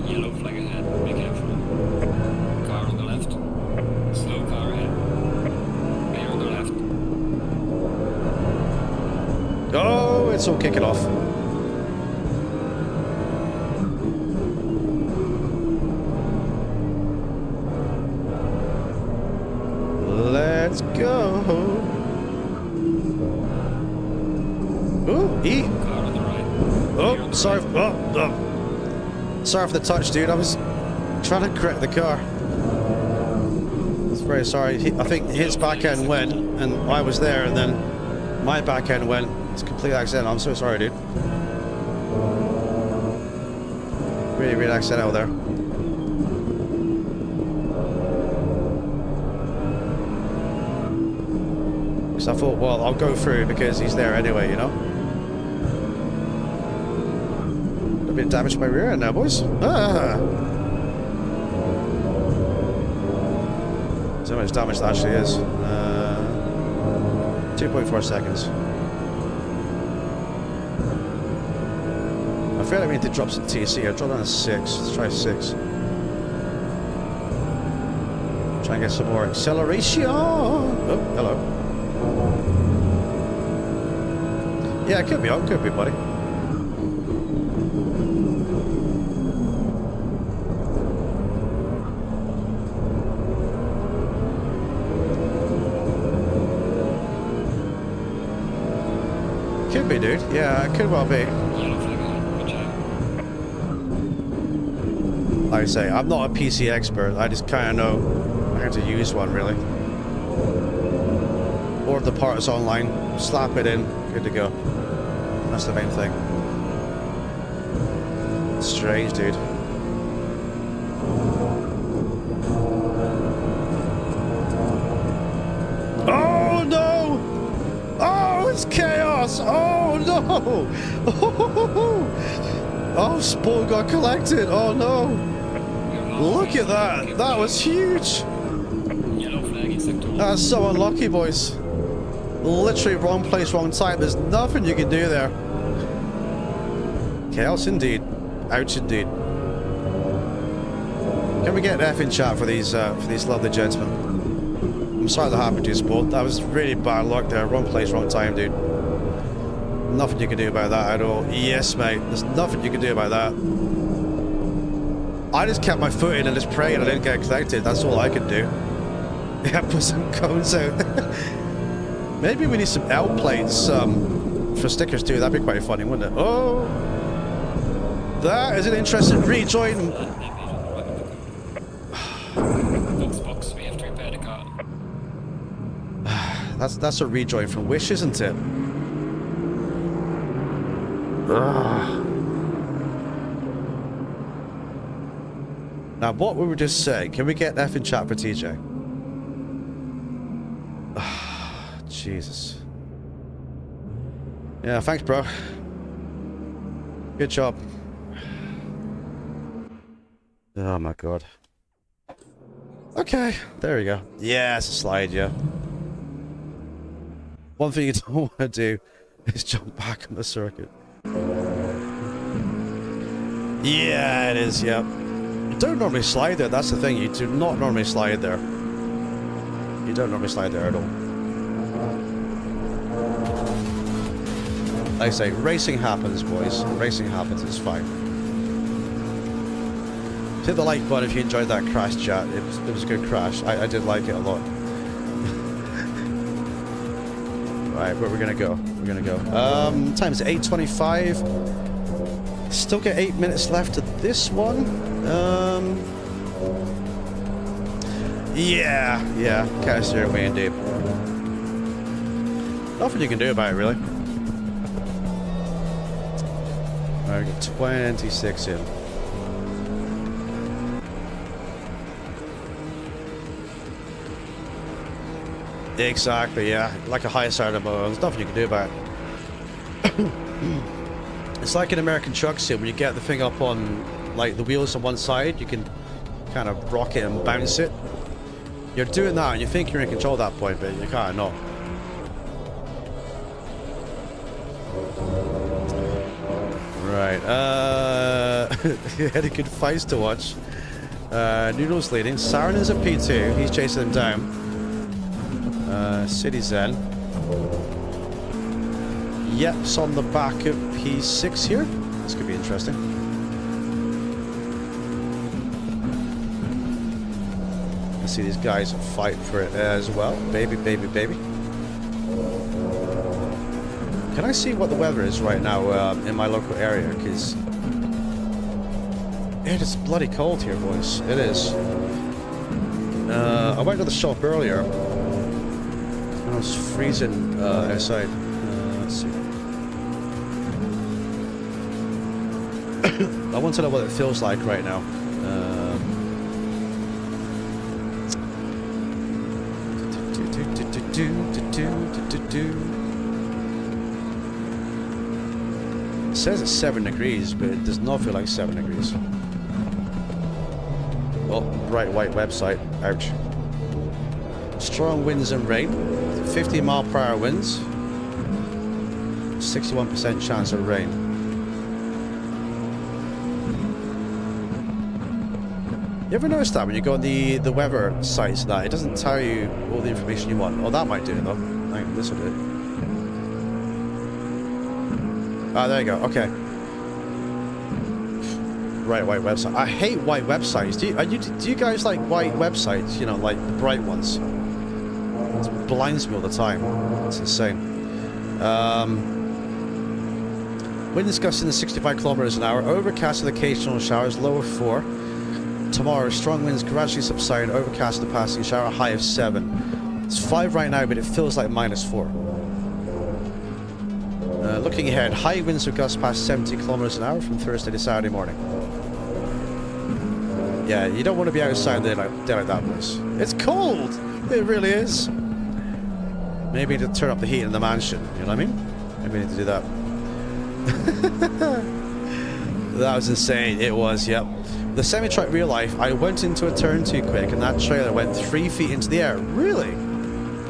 S5: Yellow flag ahead, be careful. Car on the left. Slow car ahead. Clear on the left.
S1: Oh, it's all kicking off. Let's go. Ooh, E.
S5: Car on the right.
S1: Oh, sorry. Oh. Sorry for the touch, dude. I was trying to correct the car. It's very sorry. I think his back end went, and I was there, and then my back end went. It's a complete accident. I'm so sorry, dude. Really, really accidental there. Because I thought, well, I'll go through because he's there anyway, you know? A bit damaged my rear end now, boys. Ah! So how much damage that actually is. 2.4 seconds. I feel like we need to drop some TC. I'll drop down to 6. Let's try 6. Try and get some more acceleration. Oh, hello. Yeah, it could be on. Could be, buddy. Could be, dude. Yeah, it could well be. Like I say, I'm not a PC expert. I just kind of know how to use one, really. Order the parts online, slap it in, good to go. That's the main thing. Strange, dude. Oh no! Oh, it's chaos! Oh no! Oh, spoil got collected! Oh no! Look at that! That was huge! That's so unlucky, boys. Literally wrong place, wrong time. There's nothing you can do there. Chaos indeed. Ouch indeed. Can we get an F in chat for these lovely gentlemen? I'm sorry that happened to you, sport. That was really bad luck there. Wrong place, wrong time, dude. Nothing you can do about that at all. Yes, mate. There's nothing you can do about that. I just kept my foot in and just prayed I didn't get collected. That's all I could do. Yeah, put some cones out. Maybe we need some L plates for stickers too. That'd be quite funny, wouldn't it? Oh! That is an interesting rejoin.
S5: Box, we have to repair the car.
S1: That's a rejoin from Wish, isn't it? Now, what we were just saying, can we get F in chat for TJ? Jesus. Yeah, thanks, bro. Good job. Oh my god. Okay, there we go. Yeah, it's a slide, yeah. One thing you don't want to do is jump back on the circuit. Yeah, it is, yeah. You don't normally slide there, that's the thing. You do not normally slide there. You don't normally slide there at all. Like I say, racing happens, boys. Racing happens, it's fine. Hit the like button if you enjoyed that crash, chat. It was a good crash. I did like it a lot. Right, where we're gonna go? We're gonna go. Time is 8:25. Still get 8 minutes left to this one. Yeah, kind of steer away indeed. Nothing you can do about it, really. Alright, we got 26 in. Exactly, yeah. Like a high side of there's nothing you can do about it. It's like an American truck sim, when you get the thing up on, like, the wheels on one side, you can kind of rock it and bounce it. You're doing that and you think you're in control at that point, but you're kind of not. Right, had a good fight to watch. Noodle's leading. Saren is at P2, he's chasing him down. City Zen. Yep's on the back of P6 here. This could be interesting. I see these guys fight for it as well. Baby, baby, baby. Can I see what the weather is right now in my local area? Because it is bloody cold here, boys. It is. I went to the shop earlier. I was freezing outside. Let's see. I want to know what it feels like right now. It says it's 7 degrees, but it does not feel like 7 degrees. Oh, bright white website. Ouch. Strong winds and rain. 50-mile-per-hour winds. 61% chance of rain. You ever notice that when you go on the weather sites, that it doesn't tell you all the information you want? Oh, that might do it though. I think this will do it. Ah, there you go. Okay. Right, white website. I hate white websites. Do you guys like white websites? You know, like the bright ones. It blinds me all the time. It's insane. Winds gusting to 65 kilometers an hour. Overcast with occasional showers. Low of 4. Tomorrow, strong winds gradually subsiding. Overcast with a passing shower. High of 7. It's 5 right now, but it feels like -4. Looking ahead, high winds will gust past 70 kilometers an hour from Thursday to Saturday morning. Yeah, you don't want to be outside there like that, boys. It's cold! It really is. Maybe to turn up the heat in the mansion, you know what I mean? Maybe we need to do that. That was insane. It was, yep. The semi-truck real life, I went into a turn too quick and that trailer went 3 feet into the air. Really?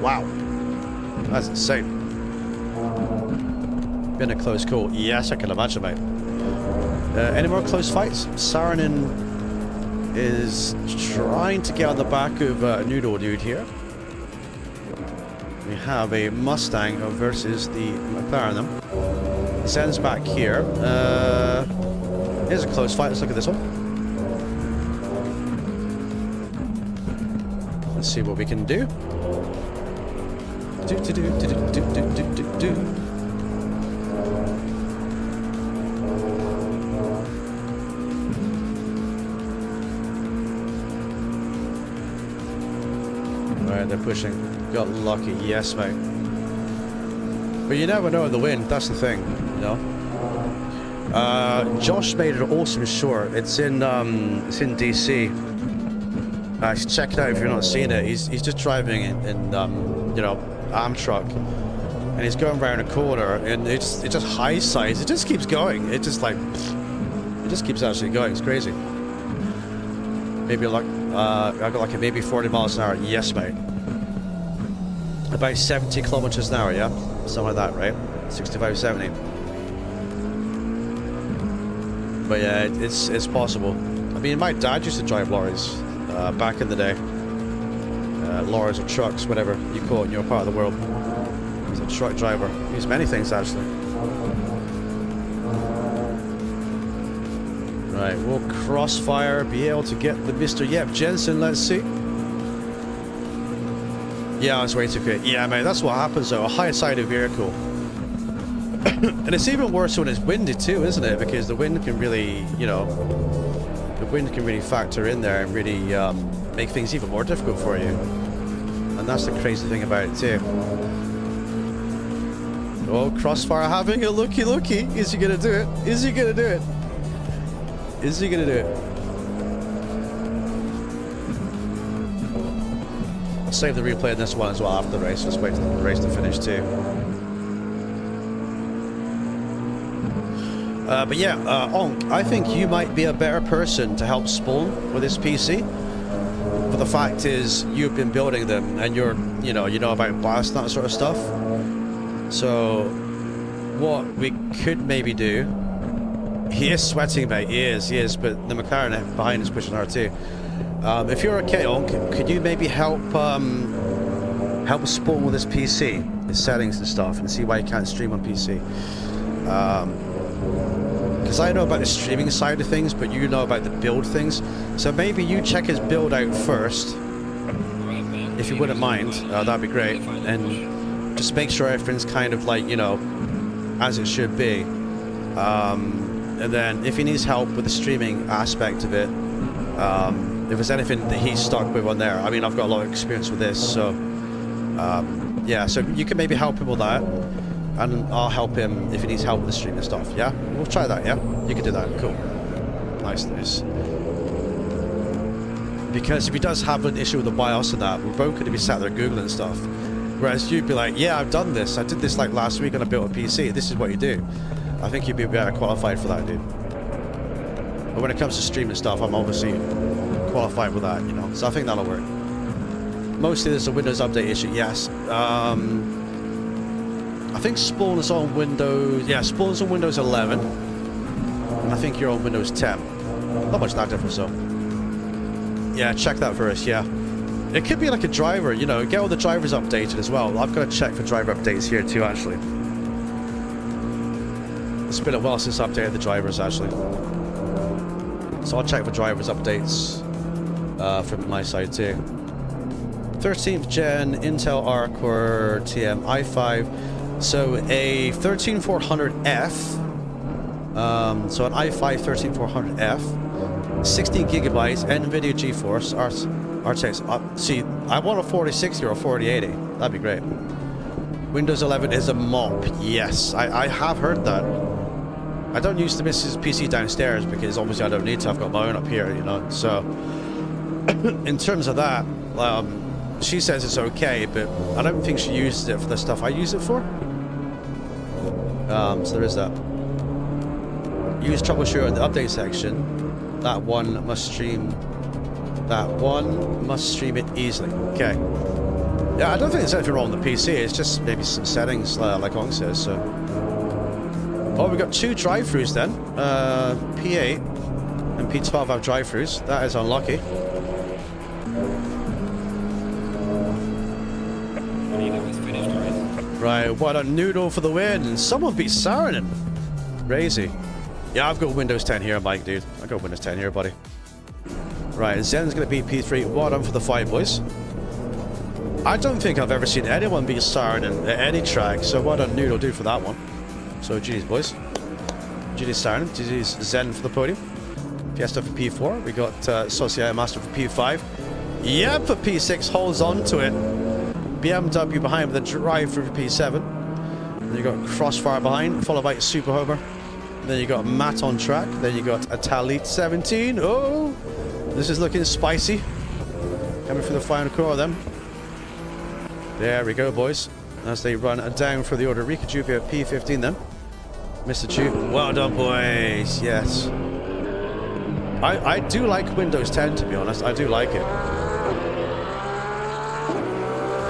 S1: Wow. That's insane. Been a close call. Yes, I can imagine, mate. Any more close fights? Saarinen is trying to get on the back of Noodle Dude here. We have a Mustang versus the McLaren. Zen's back here. Here's a close fight. Let's look at this one. Let's see what we can do. Right, they're pushing. Got lucky. Yes, mate. But you never know in the wind. That's the thing, you know. Josh made an awesome short. It's in DC. Check it out if you're not seeing it. He's just driving in you know, arm truck, and he's going around a corner, and it's just high sides. It just keeps going. It just like it just keeps actually going. It's crazy. Maybe like I got like a maybe 40 miles an hour. Yes, mate. About 70 kilometers an hour. Yeah, something like that, right? 65, 70. But yeah, it's possible. I mean, my dad used to drive lorries back in the day. Lorries or trucks, whatever you call it in your part of the world. He's a truck driver. He used many things, actually. Right, will Crossfire be able to get the Mr. Yep Jensen? Let's see. Yeah, it's way too quick. Yeah, mate, that's what happens though. A high-sided vehicle. And it's even worse when it's windy too, isn't it? Because the wind can really, you know, the wind can really factor in there and really make things even more difficult for you. And that's the crazy thing about it too. Oh, Crossfire having a looky. Is he gonna do it? Is he gonna do it? Is he gonna do it? I'll save the replay in this one as well after the race. Just wait for the race to finish too. But yeah, Onk, I think you might be a better person to help Spawn with this PC. But the fact is, you've been building them, and you know about BIOS and that sort of stuff. So, what we could maybe do, he is sweating, mate. He is. But the McLaren behind is pushing hard too. If you're okay, Onk, could you maybe help Spawn with this PC, his settings and stuff, and see why you can't stream on PC? Because I know about the streaming side of things, but you know about the build things. So maybe you check his build out first, if you wouldn't mind. That'd be great. And just make sure everything's kind of like, you know, as it should be. And then if he needs help with the streaming aspect of it, if there's anything that he's stuck with on there, I mean, I've got a lot of experience with this, so yeah, so you can maybe help him with that. And I'll help him if he needs help with the streaming stuff, yeah? We'll try that, yeah? You can do that, cool. Nice. Because if he does have an issue with the BIOS and that, we're both going to be sat there Googling stuff. Whereas you'd be like, yeah, I've done this. I did this like last week and I built a PC. This is what you do. I think you'd be better qualified for that, dude. But when it comes to streaming stuff, I'm obviously qualified with that, you know? So I think that'll work. Mostly there's a Windows update issue, yes. I think Spawn is on Windows... Yeah, Spawn's on Windows 11. And I think you're on Windows 10. Not much that difference, though. Yeah, check that first, yeah. It could be like a driver, you know, get all the drivers updated as well. I've got to check for driver updates here too, actually. It's been a while since I updated the drivers, actually. So I'll check for drivers updates from my side too. 13th gen Intel Arc Core TM i5. So a 13400F, so an i5 13400F, 16 gigabytes, Nvidia GeForce RTX. See, I want a 4060 or a 4080. That'd be great. Windows 11 is a mop. Yes, I have heard that. I don't use the Mrs. PC downstairs because obviously I don't need to. I've got my own up here, you know. So in terms of that, she says it's okay, but I don't think she uses it for the stuff I use it for. So there is that. Use troubleshooter in the update section. That one must stream it easily. Okay. Yeah, I don't think there's anything wrong with the PC. It's just maybe some settings, like Ong says. So. Oh, we've got two drive-throughs then. P8 and P12 have drive-throughs. That is unlucky. Right, what a noodle for the win. And someone beat Saarinen. Crazy. Yeah, I've got Windows 10 here, Mike, dude. I've got Windows 10 here, buddy. Right, Zen's going to beat P3. Well done for the fight, boys. I don't think I've ever seen anyone beat Saarinen at any track, so what a noodle do for that one. So, GG's, boys. GG's Saarinen. GG's Zen for the podium. Fiesta for P4. We got Societe Master for P5. Yep, the P6 holds on to it. BMW behind with a drive through P7. Then you got Crossfire behind, followed by Super Homer. Then you got Matt on track. Then you got Atalit 17. Oh, this is looking spicy. Coming for the final core of them. There we go, boys. As they run down for the order. Rika Jupiter at P15 then. Mr. Chu. Well done, boys. Yes. I do like Windows 10, to be honest. I do like it.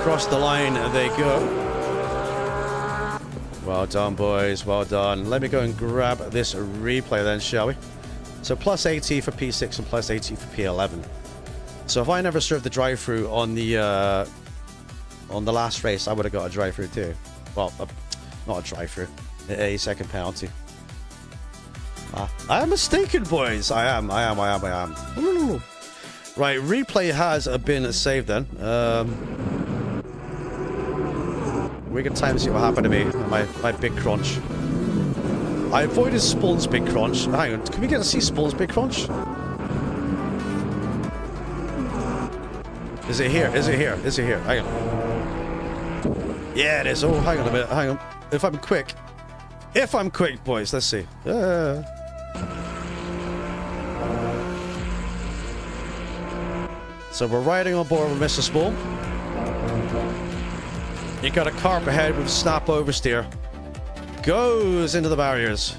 S1: Across the line they go. Well done, boys. Well done. Let me go and grab this replay then, shall we? So plus 80 for P6 and plus 80 for P11. So if I never served the drive-through on the last race, I would have got a drive-through too. Well, not a drive-through. A second penalty. I am mistaken, boys. I am. Right, replay has been saved then. We can time see what happened to me. My big crunch. I avoided Spawn's big crunch. Hang on, can we get to see Spawn's big crunch? Is it here? Is it here? Is it here? Hang on. Yeah, it is. Oh, hang on a minute. Hang on. If I'm quick, boys, let's see. So we're riding on board with Mr. Spawn. You got a carp ahead with snap oversteer. Goes into the barriers.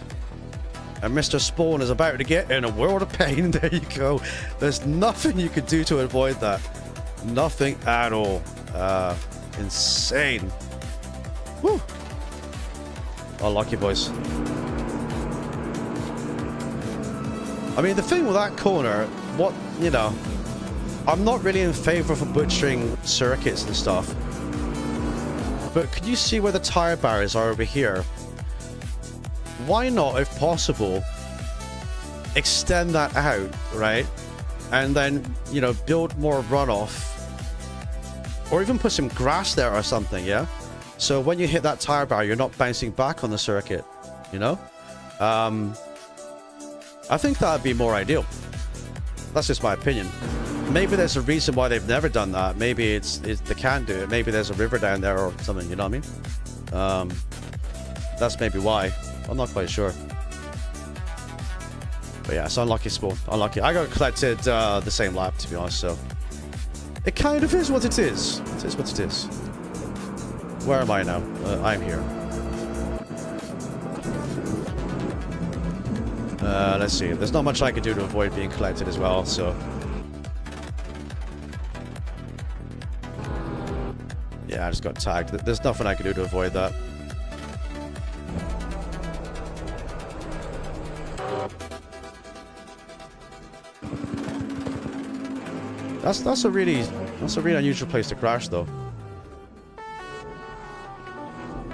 S1: And Mr. Spawn is about to get in a world of pain. There you go. There's nothing you could do to avoid that. Nothing at all. Insane. Woo. Unlucky, boys. I mean, the thing with that corner, I'm not really in favor for butchering circuits and stuff. But can you see where the tire barriers are over here? Why not, if possible, extend that out, right? And then, build more runoff. Or even put some grass there or something, yeah? So when you hit that tire barrier, you're not bouncing back on the circuit, I think that would be more ideal. That's just my opinion. Maybe there's a reason why they've never done that. Maybe they can't do it. Maybe there's a river down there or something, you know what I mean? That's maybe why. I'm not quite sure. But yeah, it's unlucky Spawn. Unlucky. I got collected the same lap, to be honest, so... It kind of is what it is. It is what it is. Where am I now? I'm here. Let's see. There's not much I can do to avoid being collected as well, so... Yeah, I just got tagged. There's nothing I can do to avoid that. That's a really unusual place to crash, though.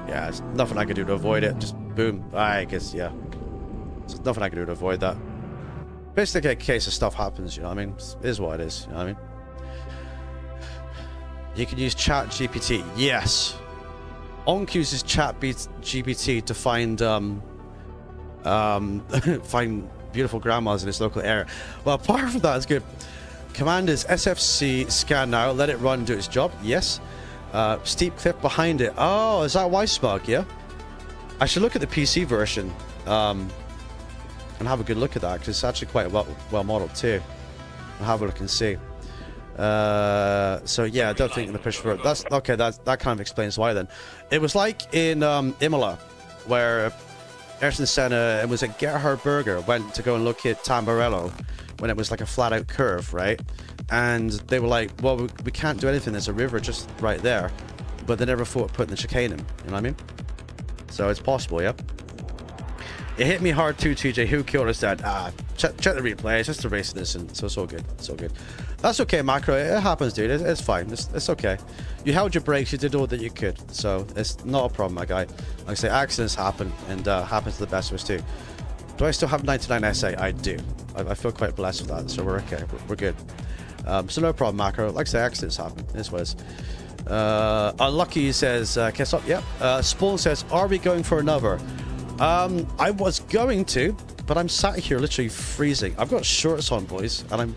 S1: Yeah, there's nothing I can do to avoid it. Just boom. I guess, yeah. There's nothing I can do to avoid that. Basically, in case of stuff happens, you know what I mean? It is what it is, you know what I mean? You can use Chat GPT. Yes. Onk uses Chat GPT to find find beautiful grandmas in his local area. Well, apart from that, it's good. Command is SFC scan now. Let it run, do its job. Yes. Steep cliff behind it. Oh, is that why Smug? Yeah. I should look at the PC version and have a good look at that, because it's actually quite well modeled too. I'll have a look and see. So yeah, I don't think in the push for it. That's okay. That kind of explains why then. It was like in Imola, where Ayrton Senna, it was at Gerhard Berger, went to go and look at Tamburello when it was like a flat out curve, right? And they were like, well, we can't do anything. There's a river just right there. But they never thought of putting the chicane in. You know what I mean? So it's possible, yeah. It hit me hard too, TJ. Who killed us, Dad? Check the replay. It's just a race this, and so it's all good. It's all good. That's okay, Macro. It happens, dude. It's fine. It's okay. You held your brakes. You did all that you could. So it's not a problem, my guy. Like I say, accidents happen, and happens to the best of us too. Do I still have 99 SA? I do. I feel quite blessed with that, so we're okay. We're good. So no problem, Macro. Like I say, accidents happen. This was. Unlucky says, kiss up. Yep. Spawn says, are we going for another? I was going to, but I'm sat here literally freezing. I've got shorts on, boys, and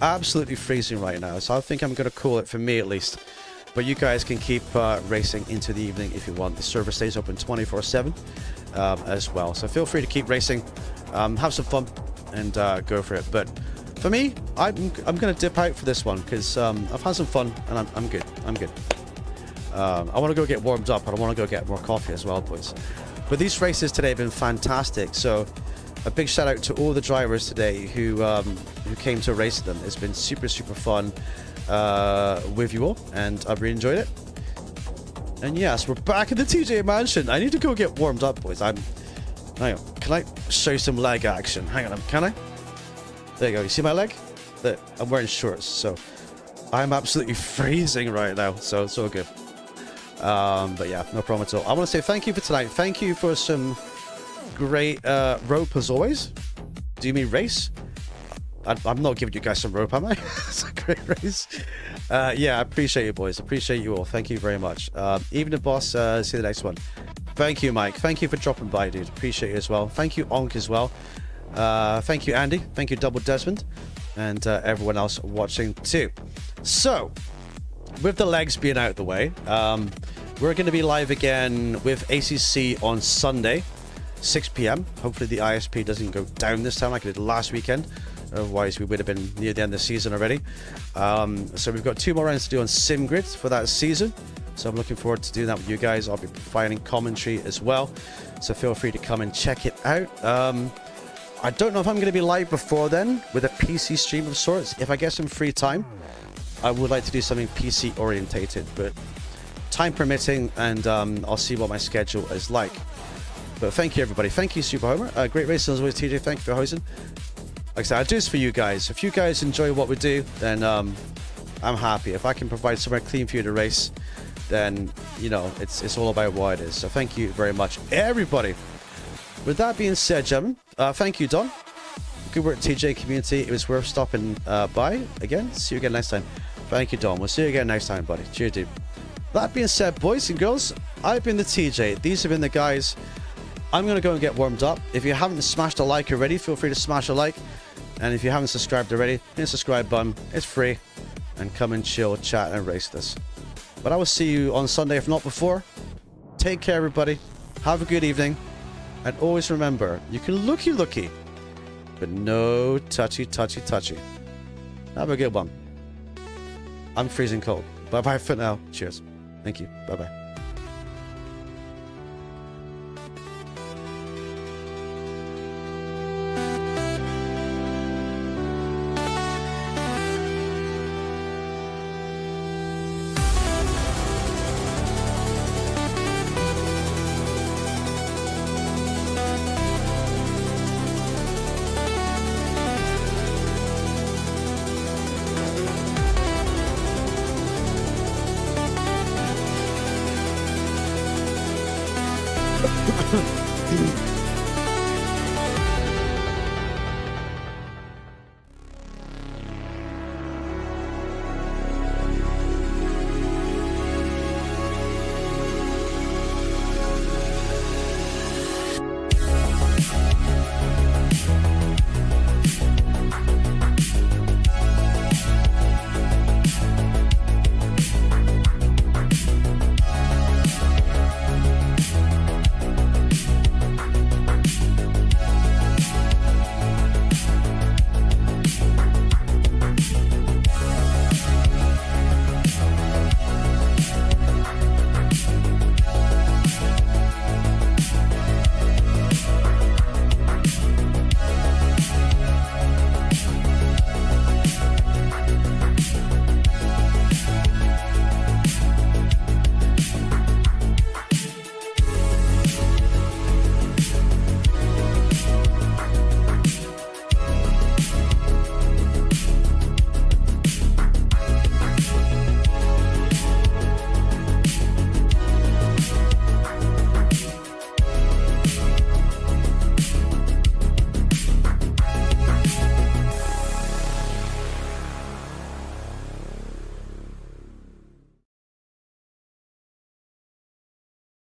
S1: absolutely freezing right now, so I think I'm going to call it for me at least. But you guys can keep racing into the evening if you want. The server stays open 24/7 as well. So feel free to keep racing, have some fun, and go for it. But for me, I'm going to dip out for this one because I've had some fun and I'm good. I'm good. I want to go get warmed up, and I want to go get more coffee as well, boys. But these races today have been fantastic. So a big shout out to all the drivers today who came to race them. It's been super, super fun with you all, and I've really enjoyed it. And yes, we're back in the TJ Mansion. I need to go get warmed up, boys. Hang on. Can I show you some leg action? Hang on, can I? There you go. You see my leg? There. I'm wearing shorts, so I'm absolutely freezing right now. So it's all good. But yeah, no problem at all. I want to say thank you for tonight. Thank you for some great rope as always. Do you mean race? I'm not giving you guys some rope, am I? It's a great race. Yeah, I appreciate you, boys. Appreciate you all. Thank you very much. Even the boss, see you the next one. Thank you, Mike. Thank you for dropping by, dude. Appreciate you as well. Thank you, Onk, as well. Thank you, Andy. Thank you, Double Desmond. And everyone else watching too. So, with the legs being out of the way, we're going to be live again with ACC on Sunday, 6 p.m. Hopefully the ISP doesn't go down this time like it did last weekend. Otherwise, we would have been near the end of the season already. So we've got 2 more rounds to do on SimGrid for that season. So I'm looking forward to doing that with you guys. I'll be providing commentary as well. So feel free to come and check it out. I don't know if I'm going to be live before then with a PC stream of sorts. If I get some free time, I would like to do something PC orientated, but time permitting, and I'll see what my schedule is like. But thank you, everybody. Thank you, Super Homer. Great racing as always, TJ. Thank you for hosting. Like I said, I do this for you guys. If you guys enjoy what we do, then I'm happy. If I can provide somewhere clean for you to race, then, you know, it's all about what it is. So thank you very much, everybody. With that being said, gentlemen, thank you, Don. Good work, TJ community. It was worth stopping by again. See you again next time. Thank you, Don. We'll see you again next time, buddy. Cheers, dude. That being said, boys and girls, I've been the TJ. These have been the guys. I'm going to go and get warmed up. If you haven't smashed a like already, feel free to smash a like. And if you haven't subscribed already, hit the subscribe button. It's free. And come and chill, chat, and race this. But I will see you on Sunday, if not before. Take care, everybody. Have a good evening. And always remember, you can looky, but no touchy. Have a good one. I'm freezing cold. Bye-bye for now. Cheers. Thank you. Bye-bye.